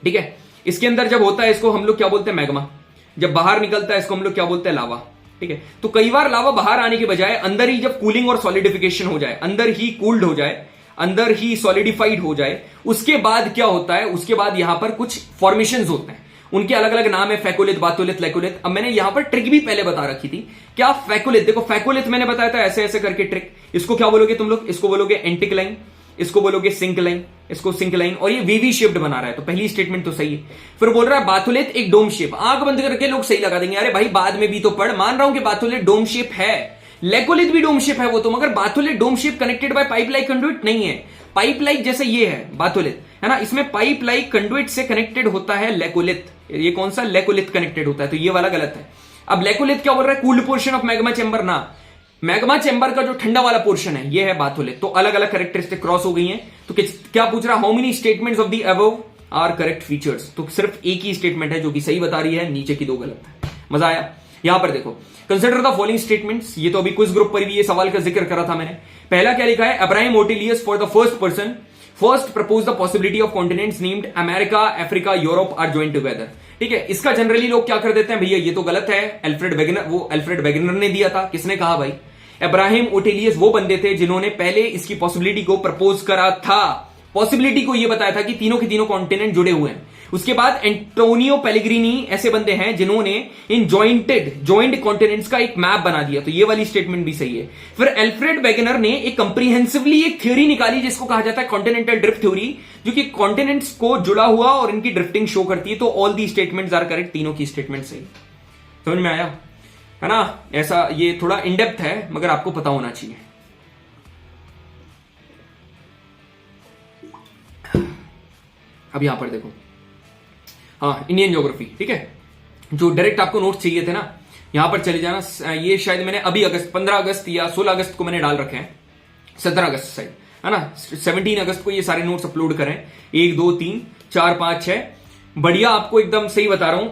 ठीक है, इसके अंदर जब होता है इसको हम लोग क्या बोलते हैं? मैग्मा। जब बाहर निकलता है इसको हम लोग क्या बोलते हैं? लावा, ठीक है। तो कई बार लावा बाहर आने के बजाय अंदर ही जब कूलिंग और सॉलिडिफिकेशन हो जाए, अंदर ही कूल्ड हो जाए, अंदर ही सॉलिडिफाइड हो जाए, उसके बाद क्या होता है? उसके बाद यहां पर कुछ फॉर्मेशंस होते हैं, उनके अलग अलग नाम है, फैकोलिथ, बाथोलिथ, लेकोलिथ। अब मैंने यहां पर ट्रिक भी पहले बता रखी थी। क्या फैकोलिथ? देखो फैकोलिथ मैंने बताया था ऐसे ऐसे करके ट्रिक। इसको क्या बोलोगे तुम लोग? इसको बोलोगे एंटिक्लाइन, इसको बोलोगे सिंक्लाइन, इसको सिंक्लाइन, और ये वीवी शेप्ड बना रहा है। तो पहली स्टेटमेंट तो सही है। फिर बोल रहा है बाथोलिथ एक डोम शेप। आंख बंद करके लोग सही लगा देंगे, अरे भाई बाद में भी तो पढ़। मान रहा हूं कि बाथोलिथ डोम शेप है, लेकोलिथ भी डोम शेप है वो तो, मगर batholith dome shape connected by pipe like conduit नहीं है। पाइप लाइक जैसे ये है बाथोलिथ, है ना, इसमें पाइप लाइक कंडुइट से कनेक्टेड होता है लेकोलिथ। ये कौन सा? लेकोलिथ कनेक्टेड होता है, तो ये वाला गलत है। अब लेकोलिथ क्या बोल रहा है? Cooled portion of magma chamber ना, मैग्मा चेंबर का जो ठंडा वाला पोर्शन है ये है बाथोलिथ। तो अलग अलग कैरेक्टरिस्टिक क्रॉस हो गई हैं। तो क्या पूछ रहा? How many statements of the above are correct features. तो सिर्फ एक ही स्टेटमेंट है जो कि सही बता रही है, नीचे की 2 गलत है। मजा आया? यहां पर देखो, कंसिडर द फॉलोइंग स्टेटमेंट्स। ये तो अभी क्विज ग्रुप पर भी ये सवाल का जिक्र करा था मैंने। पहला क्या लिखा है? Abraham Ortelius for the first person first propose the possibility of continents named America, Africa, Europe are joint together. ठीक है, इसका जनरली लोग क्या कर देते हैं, भैया ये तो गलत है, अल्फ्रेड वेगनर ने दिया था। किसने कहा भाई? अब्राहम ओटिलियस वो बंदे थे जिन्होंने पहले इसकी पॉसिबिलिटी को प्रपोज करा था। पॉसिबिलिटी को ये बताया था कि तीनों के तीनों कॉन्टिनेंट जुड़े हुए हैं। उसके बाद एंटोनियो पेलेग्रिनी ऐसे बंदे हैं जिन्होंने इन जॉइंट कॉन्टिनेंट्स का एक मैप बना दिया, तो ये वाली स्टेटमेंट भी सही है। फिर एल्फ्रेड वेगनर ने एक कंप्रीहेंसिवली एक थ्योरी निकाली जिसको कहा जाता है कॉन्टिनेंटल ड्रिफ्ट थ्योरी, जो कि कॉन्टिनेंट्स को जुड़ा हुआ और इनकी ड्रिफ्टिंग शो करती है। तो all the statements are correct, तीनों की स्टेटमेंट सही। समझ में आया है ना? ऐसा ये थोड़ा इनडेप्थ है मगर आपको पता होना चाहिए। अब यहां पर देखो, हाँ, इंडियन ज्योग्राफी, ठीक है, जो डायरेक्ट आपको नोट्स चाहिए थे ना, यहां पर चले जाना। ये शायद मैंने अभी 15 अगस्त या 16 अगस्त को मैंने डाल रखे हैं, 17 अगस्त शायद, है ना, 17 अगस्त को ये सारे नोट्स अपलोड करें। 1 2 3 4 5 6, बढ़िया, आपको एकदम सही बता रहा हूं,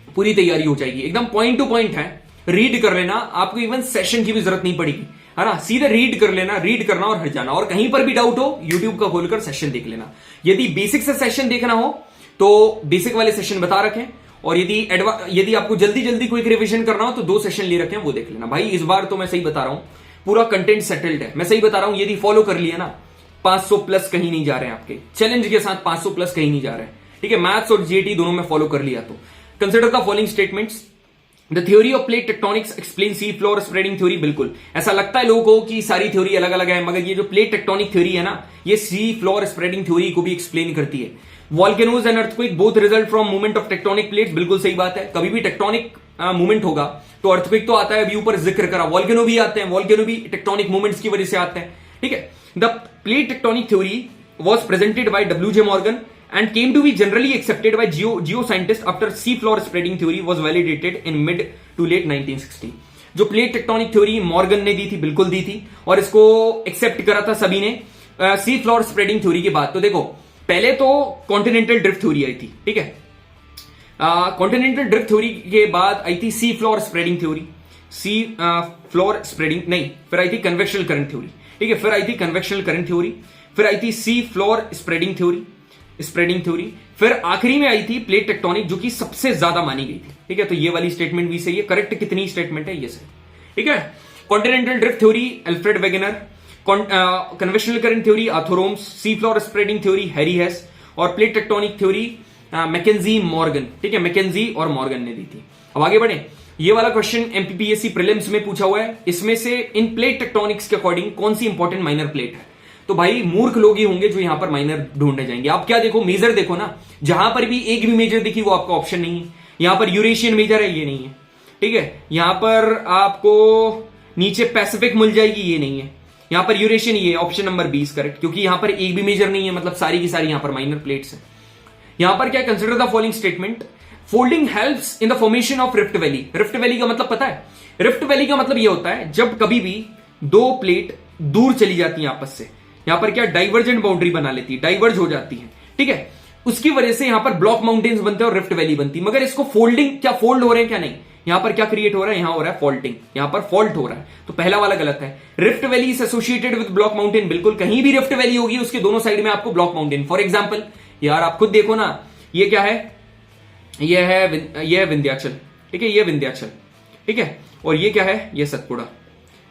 पूरी तैयारी हो जाएगी, एकदम पॉइंट टू पॉइंट है। रीड कर लेना, आपको इवन सेशन की भी जरूरत नहीं पड़ेगी, है ना, सीधे रीड कर लेना, रीड करना और हट जाना। और कहीं पर भी डाउट हो यूट्यूब का खोलकर सेशन देख लेना। यदि बेसिक से सेशन देखना हो तो बेसिक वाले सेशन बता रखें, और यदि आपको जल्दी जल्दी कोई रिवीजन करना हो तो 2 सेशन ले रखे हैं, वो देख लेना। भाई इस बार तो मैं सही बता रहा हूं, पूरा कंटेंट सेटल्ड है, मैं सही बता रहा हूं। यदि फॉलो कर लिया ना, 500 प्लस कहीं नहीं जा रहे हैं आपके चैलेंज के साथ, 500 प्लस कहीं नहीं जा रहे हैं, ठीक है। मैथ्स और जीएटी दोनों में फॉलो कर लिया तो consider the following statements. The theory of plate tectonics explain C floor spreading theory. बिल्कुल ऐसा लगता है लोगों को कि सारी थ्योरी अलग अलग है, मगर ये जो प्लेट टेक्टोनिक थ्योरी है ना, ये सी फ्लोर स्प्रेडिंग थ्योरी को भी एक्सप्लेन करती है। Volcanoes and earthquake both result from movement of tectonic plates. बिल्कुल सही बात है, कभी भी टेक्टोनिक मूवमेंट होगा तो अर्थक्वेक तो आता है, अभी ऊपर जिक्र करा, वॉल्केनो भी आते हैं, वॉल्केनो भी टेक्टोनिक मूवमेंट्स की वजह से आते हैं, ठीक है। The plate tectonic theory was presented by W.J. Morgan and came to be generally accepted by geoscientists after sea floor spreading theory was validated in mid to late 1960। जो plate tectonic theory Morgan ने दी थी, बिल्कुल दी थी, और इसको accept करा था सभी ने सी फ्लोर स्प्रेडिंग थ्योरी के बाद। तो देखो, पहले तो कॉन्टिनेंटल ड्रिफ्ट थ्योरी आई थी, ठीक है, कॉन्टिनेंटल ड्रिफ्ट थ्योरी के बाद आई थी सी फ्लोर स्प्रेडिंग थ्योरी, सी फ्लोर स्प्रेडिंग नहीं, फिर आई थी कन्वेक्शनल करंट थ्योरी, ठीक है, फिर आई थी कन्वेक्शनल करंट थ्योरी, फिर आई थी सी फ्लोर स्प्रेडिंग थ्योरी, फिर आखिरी में आई थी प्लेट टेक्टोनिक, जो कि सबसे ज्यादा मानी गई थी, ठीक है। तो ये वाली स्टेटमेंट भी सही है। करेक्ट कितनी स्टेटमेंट है? ये सही, ठीक है। Continental drift theory Alfred Wegener, convectional current theory Arthur Holmes, sea floor spreading theory Harry Hess, और plate tectonic theory McKenzie Morgan, ठीक है, मैकेंजी और मॉर्गन ने दी थी। अब आगे बढ़े, ये वाला क्वेश्चन एमपीपीएससी प्रीलिम्स में पूछा हुआ है, इसमें से इन प्लेट टेक्टोनिक्स के अकॉर्डिंग कौन सी इंपॉर्टेंट माइनर प्लेट है? तो भाई मूर्ख लोग ही होंगे जो यहां पर माइनर ढूंढने जाएंगे। आप क्या देखो, मेजर देखो ना, जहां पर भी एक भी मेजर दिखी वो आपका ऑप्शन नहीं है। यहां पर यूरेशियन मेजर है, ये नहीं है, ठीक है। यहां पर आपको नीचे पैसिफिक मिल जाएगी, ये नहीं है। यहां पर यूरेशियन, ये ऑप्शन नंबर 20 करेक्ट, क्योंकि यहां पर एक भी मेजर नहीं है, मतलब सारी की सारी यहां पर माइनर प्लेट्स है। यहां पर क्या, consider the following statement. Folding helps in the formation of rift valley. Rift valley का मतलब पता है? रिफ्ट वैली का मतलब ये होता है जब कभी भी 2 प्लेट दूर चली जाती है आपस से, यहां पर क्या डाइवर्जेंट बाउंड्री बना लेती है, डाइवर्ज हो जाती है, ठीक है, उसकी वजह से यहां पर ब्लॉक माउंटेन्स बनते हैं और रिफ्ट वैली बनती है। मगर इसको फोल्डिंग, क्या फोल्ड हो रहे हैं क्या? नहीं, यहां पर क्या क्रिएट हो रहा है? यहां हो रहा है फॉल्टिंग, यहां पर फॉल्ट हो रहा है। तो पहला वाला गलत है। Rift valley is associated with block mountain. बिल्कुल, कहीं भी रिफ्ट वैली होगी उसके दोनों साइड में आपको ब्लॉक माउंटेन। फॉर एग्जाम्पल यार आप खुद देखो ना, ये क्या है? ये है विंध्याचल, ठीक है, ये विंध्याचल, ठीक है, और ये क्या है? ये सतपुड़ा,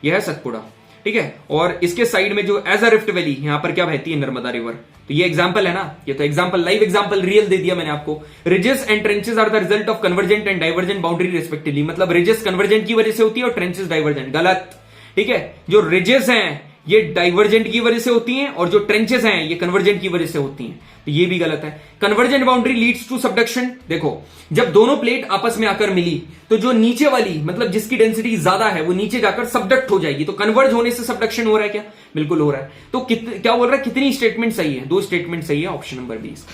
ये है सतपुड़ा, ठीक है। और इसके साइड में जो एज अ रिफ्ट वैली यहां पर क्या बहती है? नर्मदा रिवर। तो ये एग्जांपल है ना, ये तो एग्जांपल, लाइव एग्जांपल, रियल दे दिया मैंने आपको। Ridges and trenches are the result of convergent and divergent boundary respectively. मतलब रिजेस कन्वर्जेंट की वजह से होती है और ट्रेंचेस डाइवर्जेंट। गलत, ठीक है। जो रिजेस हैं ये डाइवर्जेंट की वजह से होती हैं और जो ट्रेंचेस हैं ये कन्वर्जेंट की वजह से होती हैं, तो ये भी गलत है। Convergent boundary leads to subduction. देखो, जब दोनों प्लेट आपस में आकर मिली तो जो नीचे वाली, मतलब जिसकी डेंसिटी ज्यादा है, वो नीचे जाकर सबडक्ट हो जाएगी। तो कन्वर्ज होने से सबडक्शन हो रहा है क्या? बिल्कुल हो रहा है। तो क्या बोल रहा है? कितनी स्टेटमेंट सही है? 2 स्टेटमेंट सही है, ऑप्शन नंबर 20,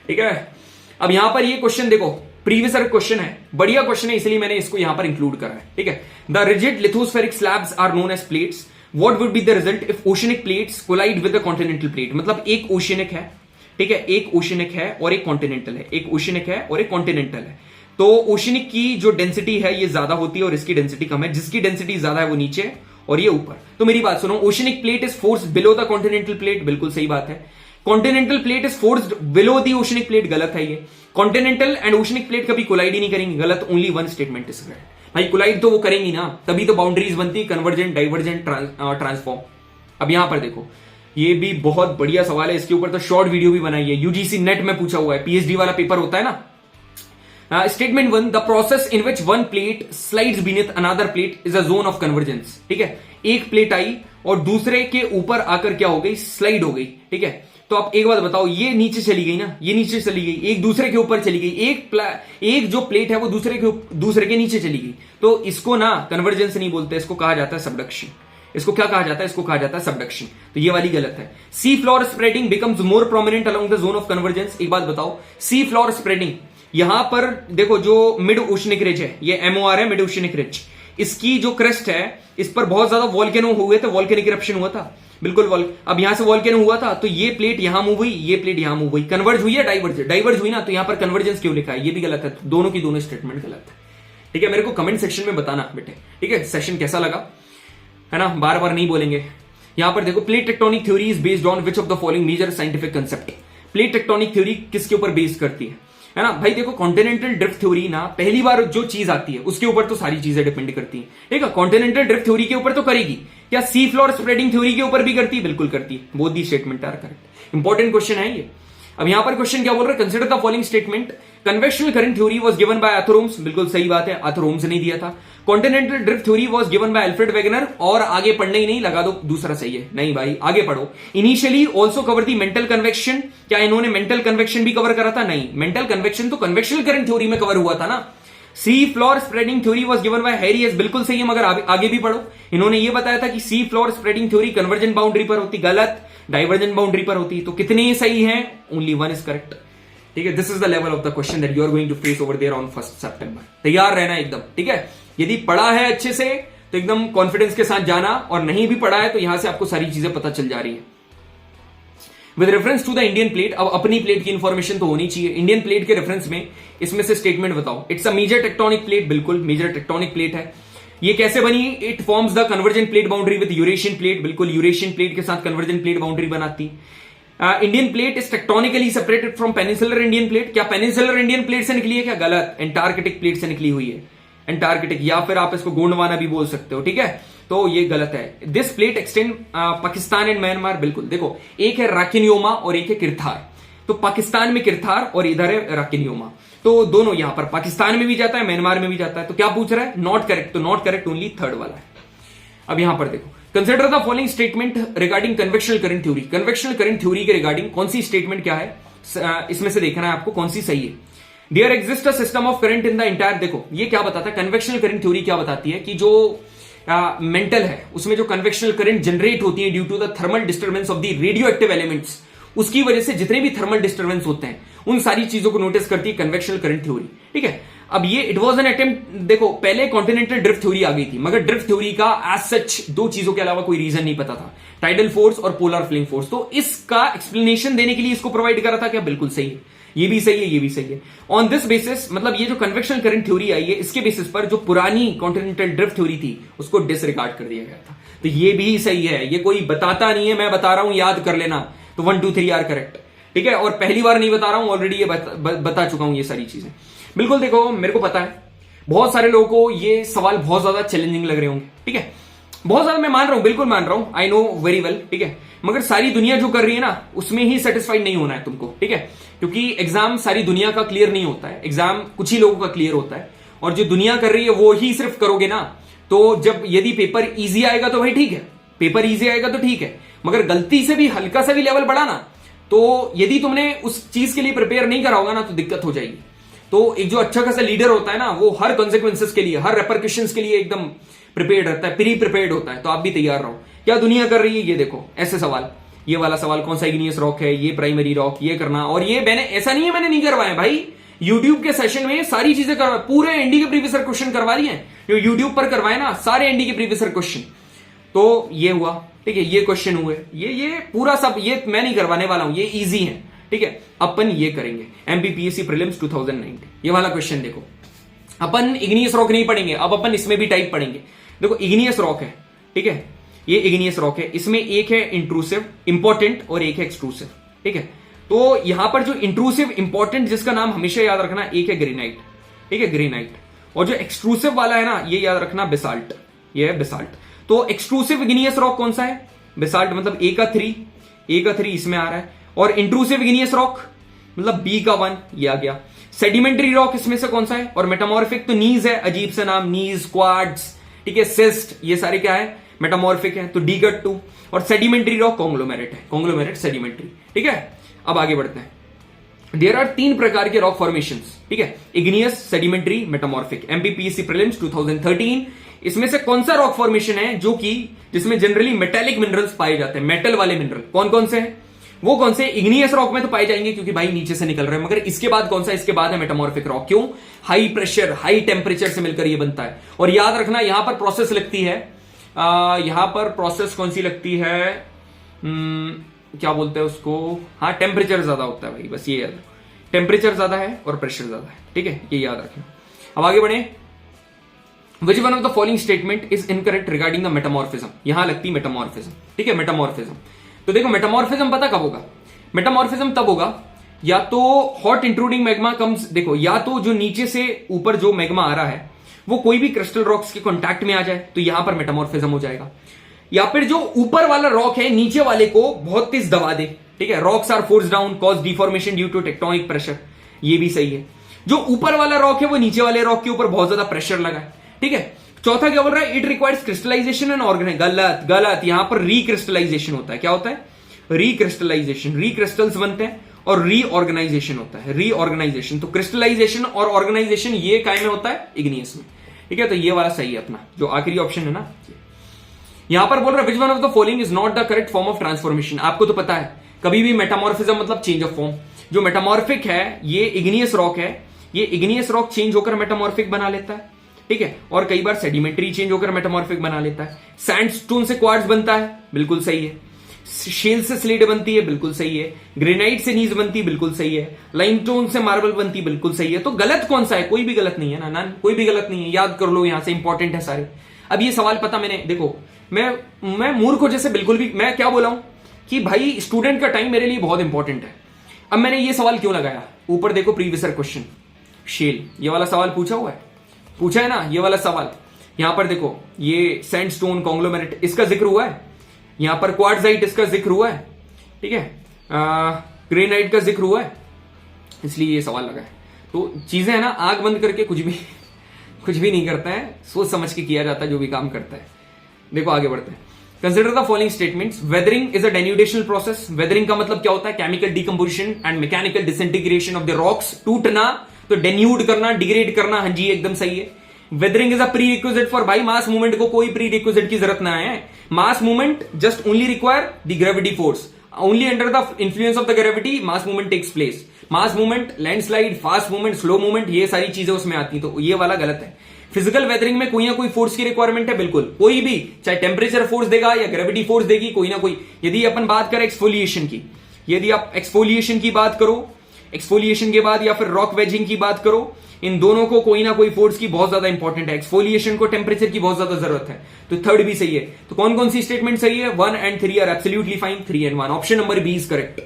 ठीक है। अब यहां पर ये क्वेश्चन देखो, प्रीवियस क्वेश्चन है, बढ़िया क्वेश्चन है, इसलिए मैंने इसको यहां पर इंक्लूड करा है, ठीक है। The rigid lithospheric slabs are known as plates. What would be the result if oceanic plates collide with the continental plate? मतलब एक ओशियनिक है, ठीक है, एक ओशियनिक है और एक कॉन्टिनेंटल है, एक ओशियनिक है और एक कॉन्टिनेंटल है। तो ओशियनिक की जो डेंसिटी है ये ज्यादा होती है और इसकी डेंसिटी कम है। जिसकी डेंसिटी ज्यादा है वो नीचे और ये ऊपर। तो मेरी बात सुनो, oceanic plate is forced below the continental plate. बिल्कुल सही बात है। Continental plate is forced below the oceanic plate. गलत है ये। कॉन्टिनेंटल एंड ओशियनिक प्लेट कभी कोलाइड ही नहीं करेंगे। गलत। Only 1 statement is correct. भाई कोलाइड तो वो करेंगी ना, तभी तो बाउंड्रीज बनती, कन्वर्जेंट, डाइवर्जेंट, ट्रांसफॉर्म। अब यहां पर देखो, ये भी बहुत बढ़िया सवाल है, इसके ऊपर तो शॉर्ट वीडियो भी बनाई है, यूजीसी नेट में पूछा हुआ है, पीएचडी वाला पेपर होता है ना। Statement 1, the process in which one plate slides beneath another plate is a zone of convergence. ठीक है, एक प्लेट आई और दूसरे के ऊपर आकर क्या हो गई, स्लाइड हो गई। ठीक है, तो आप एक बात बताओ, ये नीचे चली गई ना, ये नीचे चली गई, एक दूसरे के ऊपर चली गई, एक जो प्लेट है वो दूसरे के नीचे चली गई, तो इसको ना कन्वर्जेंस नहीं बोलते, इसको कहा जाता है सबडक्शन। इसको क्या कहा जाता है, इसको कहा जाता है सबडक्शन। तो ये वाली गलत है। सी floor spreading becomes more prominent along the zone of convergence. एक बात बताओ, सी फ्लोर स्प्रेडिंग, यहां पर देखो जो मिड ओशनिक रिज है, ये एमओआर है, मिड ओशनिक रिज, इसकी जो क्रेस्ट है इस पर बहुत ज्यादा वॉल्केनो हुए थे, वॉल्केनिक इरप्शन हुआ था, बिल्कुल अब यहां से वॉल्केनो हुआ था, तो ये प्लेट यहां मूव हुई, ये प्लेट यहां मूव हुई, कन्वर्ज हुई है, डाइवर्ज हुई ना, तो यहां पर कन्वर्जेंस क्यों लिखा है, ये भी गलत है। दोनों की दोनों स्टेटमेंट गलत है। ठीक है, मेरे को कमेंट सेक्शन में बताना बेटे। ठीक है, सेशन कैसा लगा, है ना, बार बार नहीं बोलेंगे। यहां पर देखो, plate tectonic theory is based on which of the following major scientific concept. Plate tectonic theory किसके ऊपर बेस करती है ना भाई? देखो, कॉन्टिनेंटल ड्रिफ्ट थ्योरी ना, पहली बार जो चीज आती है उसके ऊपर तो सारी चीजें डिपेंड करती हैं। ठीक है, कॉन्टिनेंटल ड्रिफ्ट थ्योरी के ऊपर तो करेगी, क्या सी फ्लोर स्प्रेडिंग थ्योरी के ऊपर भी करती है? बिल्कुल करती है। Both the statement are correct. Important question है ये। अब यहां पर क्वेश्चन क्या बोल रहा है, consider the following statement, convectional current theory was given by Arthur Holmes. बिल्कुल सही बात है, आर्थर ओम्स ने दिया था। Continental drift theory was given by Alfred Wegener, और आगे पढ़ने ही नहीं, लगा दो दूसरा सही है। नहीं भाई, आगे पढ़ो। Initially also cover the mental convection, क्या इन्होंने मेंटल कन्वेक्शन भी कवर करा था? नहीं, मेंटल कन्वेक्शन तो कन्वेक्शनल करंट थ्योरी में कवर हुआ था ना। सी floor spreading theory was given bye Harry S, बिल्कुल सही है, मगर आगे भी पढ़ो। इन्होंने ये बताया था कि सी floor spreading theory convergent boundary पर होती, गलत, डाइवर्जेंट बाउंड्री पर होती। तो कितने सही हैं? Only one is correct. ठीक है, this is the level of the question that you are going to face over there on 1 सितंबर। तैयार रहना एकदम। ठीक है, यदि पढ़ा है अच्छे से तो एकदम कॉन्फिडेंस के साथ जाना, और नहीं भी पढ़ा है तो यहां से आपको सारी चीजें पता चल जा रही है। With reference to the Indian plate, अब अपनी प्लेट की इंफॉर्मेशन तो होनी चाहिए। इंडियन प्लेट के रेफरेंस में इसमें से स्टेटमेंट बताओ। It's a major tectonic plate, बिल्कुल मेजर टेक्टोनिक प्लेट है। ये कैसे बनी? It forms the convergent plate boundary with Eurasian plate, बिल्कुल यूरेशियन प्लेट के साथ कन्वर्जेंट प्लेट बाउंड्री बनाती। Indian plate is tectonically separated from peninsular Indian plate, क्या पेनिनसुलर इंडियन प्लेट से निकली है? क्या गलत, एंटार्कटिक प्लेट से निकली हुई है, एंटार्कटिक, या फिर आप इसको गोंडवाना भी बोल सकते हो। ठीक है, तो ये गलत है। This plate extend Pakistan and Myanmar, बिल्कुल। देखो, एक है राकिन्योमा और एक है किरथार, तो पाकिस्तान में किरथार और इधर है राकिन्योमा, तो दोनों यहां पर पाकिस्तान में भी जाता है, म्यांमार में भी जाता है। तो क्या पूछ रहा है? नॉट करेक्ट, तो नॉट करेक्ट ओनली थर्ड वाला है। अब यहां पर देखो, consider the following statement regarding convectional current theory. Convectional current theory के रिगार्डिंग कौन सी स्टेटमेंट क्या है, इसमें से देखना है आपको कौन सी सही है। There exist a system of current in the entire, देखो ये क्या बताता है, कन्वेक्शनल करंट थ्योरी क्या बताती है कि जो मेंटल है उसमें जो कन्वेक्शनल करंट जनरेट होती है due to the thermal disturbance of the radioactive elements, उसकी वजह से जितने भी थर्मल डिस्टर्बेंस होते हैं उन सारी चीजों को नोटिस करती है कन्वेक्शनल करंट थ्योरी। ठीक है, अब ये इट वाज एन अटेम्प्ट, देखो पहले कॉन्टिनेंटल ड्रिफ्ट थ्योरी आ गई थी, मगर ड्रिफ्ट थ्योरी का एज सच दो चीजों के अलावा कोई रीजन नहीं पता था, टाइडल फोर्स और पोलर फ्लिंग फोर्स। तो इसका एक्सप्लेनेशन देने के लिए इसको प्रोवाइड करा था, क्या बिल्कुल सही है, ये भी सही है, ये भी सही है। ऑन दिस बेसिस, मतलब ये जो कन्वेक्शनल करंट थ्योरी आई है, इसके बेसिस पर जो पुरानी कॉन्टिनेंटल ड्रिफ्ट थ्योरी थी उसको डिसरिगार्ड कर दिया गया था। तो ये भी सही है, ये कोई बताता नहीं है, मैं बता रहा हूं, याद कर लेना। तो 1 2 3 आर करेक्ट। ठीक है, और पहली बार नहीं बता रहा हूं, ऑलरेडी ये बता चुका हूं ये सारी चीजें। बिल्कुल, देखो मेरे को पता है बहुत सारे लोगों को ये सवाल बहुत ज्यादा चैलेंजिंग लग रहे होंगे। ठीक है, बहुत ज्यादा, मैं मान रहा हूं, बिल्कुल मान रहा हूं, आई नो वेरी वेल। ठीक है, मगर सारी दुनिया जो कर रही है ना उसमें ही सेटिस्फाइड नहीं होना है तुमको। ठीक है, क्योंकि एग्जाम सारी दुनिया का क्लियर नहीं होता है, एग्जाम कुछ ही लोगों का क्लियर होता है, और जो दुनिया कर रही है वो ही सिर्फ करोगे ना, तो जब यदि पेपर इजी आएगा तो भाई ठीक है, पेपर इजी आएगा तो ठीक है, मगर गलती से भी हल्का सा भी लेवल बढ़ा ना, तो यदि तुमने उस चीज के लिए प्रिपेयर नहीं करा होगा ना तो दिक्कत हो जाएगी। तो एक जो अच्छा खासा लीडर होता है ना, वो हर कॉन्सिक्वेंसेस के लिए, हर रेपरकशंस के लिए एकदम प्रिपेयर्ड रहता है, प्री प्रिपेयर्ड होता है। तो आप भी तैयार रहो। क्या दुनिया कर रही है ये देखो, ऐसे सवाल, ये वाला सवाल कौन सा इग्नियस रॉक है, ये प्राइमरी रॉक, ये करना, और ये मैंने, ऐसा नहीं है मैंने नहीं करवाया भाई, यूट्यूब के सेशन में सारी चीजें करवा, पूरे एनडी के प्रीवियस ईयर क्वेश्चन करवा लिए हैं, जो यूट्यूब पर करवाए ना सारे एनडी के प्रीवियस ईयर क्वेश्चन। तो ये हुआ, ठीक है, ये क्वेश्चन हुए, ये पूरा सब ये मैं नहीं करवाने वाला हूं, ये इजी है। ठीक है, अपन ये करेंगे एमपीपीएससी प्रीलिम्स 2019, ये वाला क्वेश्चन देखो। अपन इग्नियस रॉक नहीं पढ़ेंगे, अब अपन इसमें भी टाइप पढ़ेंगे। देखो इग्नियस रॉक है, ठीक है, ये इग्नियस रॉक है, इसमें एक है इंट्रूसिव इंपॉर्टेंट और एक है एक्सट्रूसिव। ठीक है, तो यहां पर जो इंट्रूसिव इंपॉर्टेंट जिसका नाम हमेशा याद रखना, एक है ग्रेनाइट। ठीक है, ग्रेनाइट, और जो एक्सट्रूसिव वाला है ना, ये याद रखना बेसाल्ट, ये है बेसाल्ट। तो एक्सट्रूसिव इग्नियस रॉक कौन सा है? बेसाल्ट, मतलब ए का 3, ए का 3 इसमें आ रहा है, और इंट्रूसिव इग्नियस रॉक मतलब बी का 1 ये आ गया। सेडिमेंट्री रॉक इसमें से कौन सा है, और मेटामॉर्फिक तो नीज है, अजीब सा नाम, नीज, क्वार्ट्ज, ठीक है, सिस्ट, ये सारे क्या है, मेटामॉर्फिक है, तो डी का 2। और सेडिमेंट्री रॉक कॉन्ग्लोमेरेट है, कॉन्ग्लोमेरेट सेडिमेंट्री, ठीक है। अब आगे बढ़ते हैं। देयर आर 3 प्रकार के रॉक फॉर्मेशंस, ठीक है, igneous, sedimentary, metamorphic. MPPSC prelims 2013, इसमें से कौन सा रॉक फॉर्मेशन है जो कि जिसमें जनरली मेटेलिक मिनरल्स पाए जाते हैं, मेटल वाले मिनरल कौन कौन से हैं, वो कौन से, इग्नियस रॉक में तो पाए जाएंगे क्योंकि भाई नीचे से निकल रहे हैं, मगर इसके बाद कौन सा, इसके बाद है मेटामॉर्फिक रॉक। क्यों, हाई प्रेशर हाई टेम्परेचर से मिलकर ये बनता है। और याद रखना यहां पर प्रोसेस लगती है, यहां पर प्रोसेस कौन सी लगती है, क्या बोलते हैं उसको, हाँ टेम्परेचर ज्यादा होता है भाई, बस ये याद, टेम्परेचर ज्यादा है और प्रेशर ज्यादा है, ठीक है, ये याद रखना। अब आगे बढ़े। विच one of the following statement is incorrect regarding the metamorphism, यहां लगती मेटामॉर्फिज्म, ठीक है, मेटामॉर्फिज्म। तो देखो मेटामॉर्फिज्म पता कब होगा, मेटामॉर्फिज्म तब होगा या तो हॉट इंट्रूडिंग मैग्मा कम्स, देखो या तो जो नीचे से ऊपर जो मैग्मा आ रहा है वो कोई भी क्रिस्टल रॉक्स के कांटेक्ट में आ जाए तो यहां पर मेटामॉर्फिज्म हो जाएगा, या फिर जो ऊपर वाला रॉक है नीचे वाले को बहुत तेज दबा दे, ठीक है, rocks are force down cause deformation due to tectonic pressure, ये भी सही है। जो ऊपर वाला रॉक है वो नीचे वाले रॉक के ऊपर बहुत ज्यादा प्रेशर लगा है, ठीक है। चौथा क्या बोल रहा है, it requires crystallization and organize, गलत गलत, यहां पर रिक्रिस्टलाइजेशन होता है, क्या होता है, रिक्रिस्टलाइजेशन, रिक्रिस्टल्स बनते हैं और रीऑर्गेनाइजेशन होता है, रीऑर्गेनाइजेशन। तो क्रिस्टलाइजेशन और ऑर्गेनाइजेशन ये काय में होता है, इग्नियस में, ठीक है। तो ये वाला सही है अपना, जो आखिरी ऑप्शन है ना। यहां पर बोल रहा है which one of the following is not the correct form of transformation, आपको तो पता है कभी भी मेटामॉर्फिज्म मतलब चेंज ऑफ फॉर्म, जो मेटामॉर्फिक है ये इग्नियस रॉक है, ये इग्नियस रॉक चेंज होकर मेटामॉर्फिक बना लेता है, ठीक है, और कई बार सेडिमेंट्री चेंज होकर मेटामॉर्फिक बना लेता है। सैंडस्टोन से क्वार्ट्ज बनता है, बिल्कुल सही है। शेल से स्लेट बनती है, बिल्कुल सही है। ग्रेनाइट से नीज बनती है, बिल्कुल सही है। लाइमस्टोन से मार्बल बनती है, बिल्कुल सही है। तो गलत कौन सा है, कोई भी गलत नहीं है ना, कोई भी गलत नहीं है, याद कर लो, यहां से इंपॉर्टेंट है सारे। अब ये सवाल पता मैंने, देखो मैं मूर्ख हो जैसे बिल्कुल भी, मैं क्या बोला हूं कि भाई स्टूडेंट का टाइम मेरे लिए बहुत इंपॉर्टेंट है। अब मैंने ये सवाल क्यों लगाया, ऊपर देखो प्रीवियस क्वेश्चन, शेल ये वाला सवाल पूछा हुआ है, पूछा है ना ये वाला सवाल। यहां पर देखो ये सैंडस्टोन कॉन्ग्लोमेरेट इसका जिक्र हुआ है, यहां पर क्वार्ट्जाइट इसका जिक्र हुआ है, ठीक है, ग्रेनाइट का जिक्र हुआ है, इसलिए ये सवाल लगा है। तो चीजें है ना, आंख बंद करके कुछ भी नहीं करता है, सोच समझ के किया जाता है जो भी काम करता है। देखो आगे बढ़ते हैं। Consider the following statements, weathering is a denudational process, weathering का मतलब क्या होता है, chemical decomposition and mechanical disintegration of the rocks, टूटना, तो डेन्यूड करना, डिग्रेड करना, हाँ जी एकदम सही है। Weathering is a pre requisite for, भाई मास मूवमेंट को कोई प्री रिक्विजिट की जरूरत ना है, mass movement just only require the gravity force, only under the influence of the gravity mass movement takes place. Mass movement, landslide, fast movement, slow movement, ये सारी चीजें उसमें आती हैं, तो ये वाला गलत है। फिजिकल वेदरिंग में कोई ना कोई फोर्स की रिक्वायरमेंट है, बिल्कुल, कोई भी, चाहे टेम्परेचर फोर्स देगा या ग्रेविटी फोर्स देगी, कोई ना कोई। यदि अपन बात करें एक्सफोलिएशन की, यदि आप एक्सफोलिएशन की बात करो, एक्सफोलिएशन के बाद या फिर रॉक वेजिंग की बात करो, इन दोनों को कोई ना कोई फोर्स की बहुत ज्यादा इंपॉर्टेंट है। एक्सफोलिएशन को टेम्परेचर की बहुत ज्यादा जरूरत है, तो थर्ड भी सही है। तो कौन कौन सी स्टेटमेंट सही है, 1 and 3 are absolutely fine, 3 and 1, option number B is correct.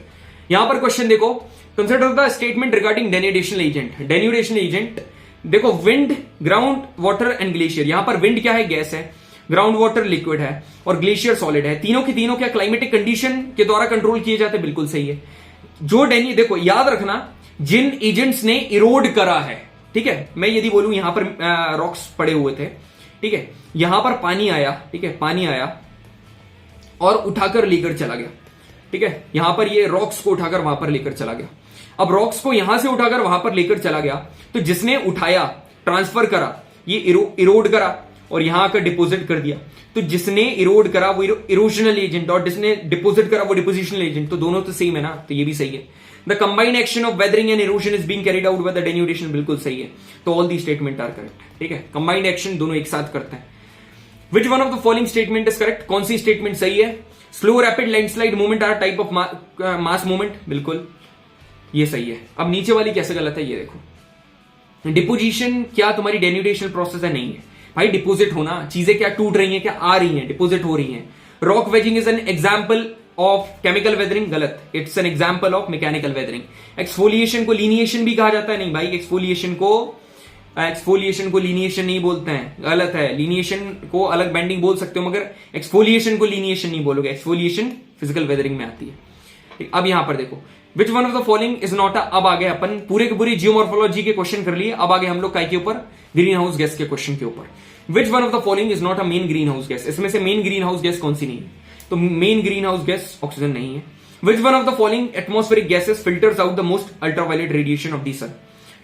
यहां पर क्वेश्चन देखो, consider the statement regarding denudation agent. Denudation agent देखो, wind, ground water and glacier. यहां पर विंड क्या है, गैस है, ग्राउंड वाटर लिक्विड है, और ग्लेशियर सॉलिड है। तीनों के तीनों क्या क्लाइमेटिक कंडीशन के द्वारा कंट्रोल किए जाते हैं, बिल्कुल सही है। जो देखो याद रखना, जिन एजेंट्स ने इरोड करा है, ठीक है, मैं यदि बोलूं यहां पर रॉक्स पड़े हुए थे, ठीक है, यहां पर पानी आया, ठीक है, पानी आया और उठाकर लेकर चला गया, ठीक है, यहां पर ये रॉक्स को उठाकर वहां पर लेकर चला गया। अब रॉक्स को यहां से उठाकर वहां पर लेकर चला गया, तो जिसने उठाया, ट्रांसफर करा, ये इरोड करा और यहां आकर डिपोजिट कर दिया। तो जिसने इरोड करा वो इरोजनल एजेंट, और जिसने डिपोजिट करा वो डिपोजिशनल एजेंट, तो दोनों तो सेम है ना, तो ये भी सही है। The combined action of weathering and erosion is being carried out by the denudation, बिल्कुल सही है। तो all the statement are correct, ठीक है, कंबाइंड एक्शन दोनों एक साथ करते हैं। Which one of the following statement is correct, कौन सी स्टेटमेंट सही है, slow rapid landslide movement are type of mass movement, बिल्कुल ये सही है। अब नीचे वाली कैसे गलत है, ये देखो, डिपोजिशन क्या तुम्हारी डेन्यूडेशनल प्रोसेस है, नहीं है भाई, डिपोजिट होना, चीजें क्या टूट रही हैं, क्या आ रही हैं, डिपोजिट हो रही हैं। Rock wedging is an example of chemical weathering, गलत, it's an example of mechanical weathering. Exfoliation को लीनिएशन भी कहा जाता है, नहीं भाई, एक्सफोलिएशन को लीनिएशन नहीं बोलते हैं, गलत है। लीनिएशन को अलग बेंडिंग बोल सकते हो, मगर एक्सफोलिएशन को लीनिएशन नहीं बोलोगे, एक्सफोलिएशन फिजिकल वेदरिंग में आती है। अब यहां पर देखो, which one of the following is not अब आ गए अपन पूरे के पूरी जियोमॉर्फोलॉजी के क्वेश्चन कर लिए। अब आगे हम लोग काय के ऊपर, ग्रीन हाउस गैस के क्वेश्चन के ऊपर। विच one of the following is not a main greenhouse gas, इसमें से मेन ग्रीन हाउस गैस कौन सी नहीं है? तो main greenhouse gas oxygen नहीं है। Which one of the following atmospheric gases filters out the most ultraviolet radiation of the sun.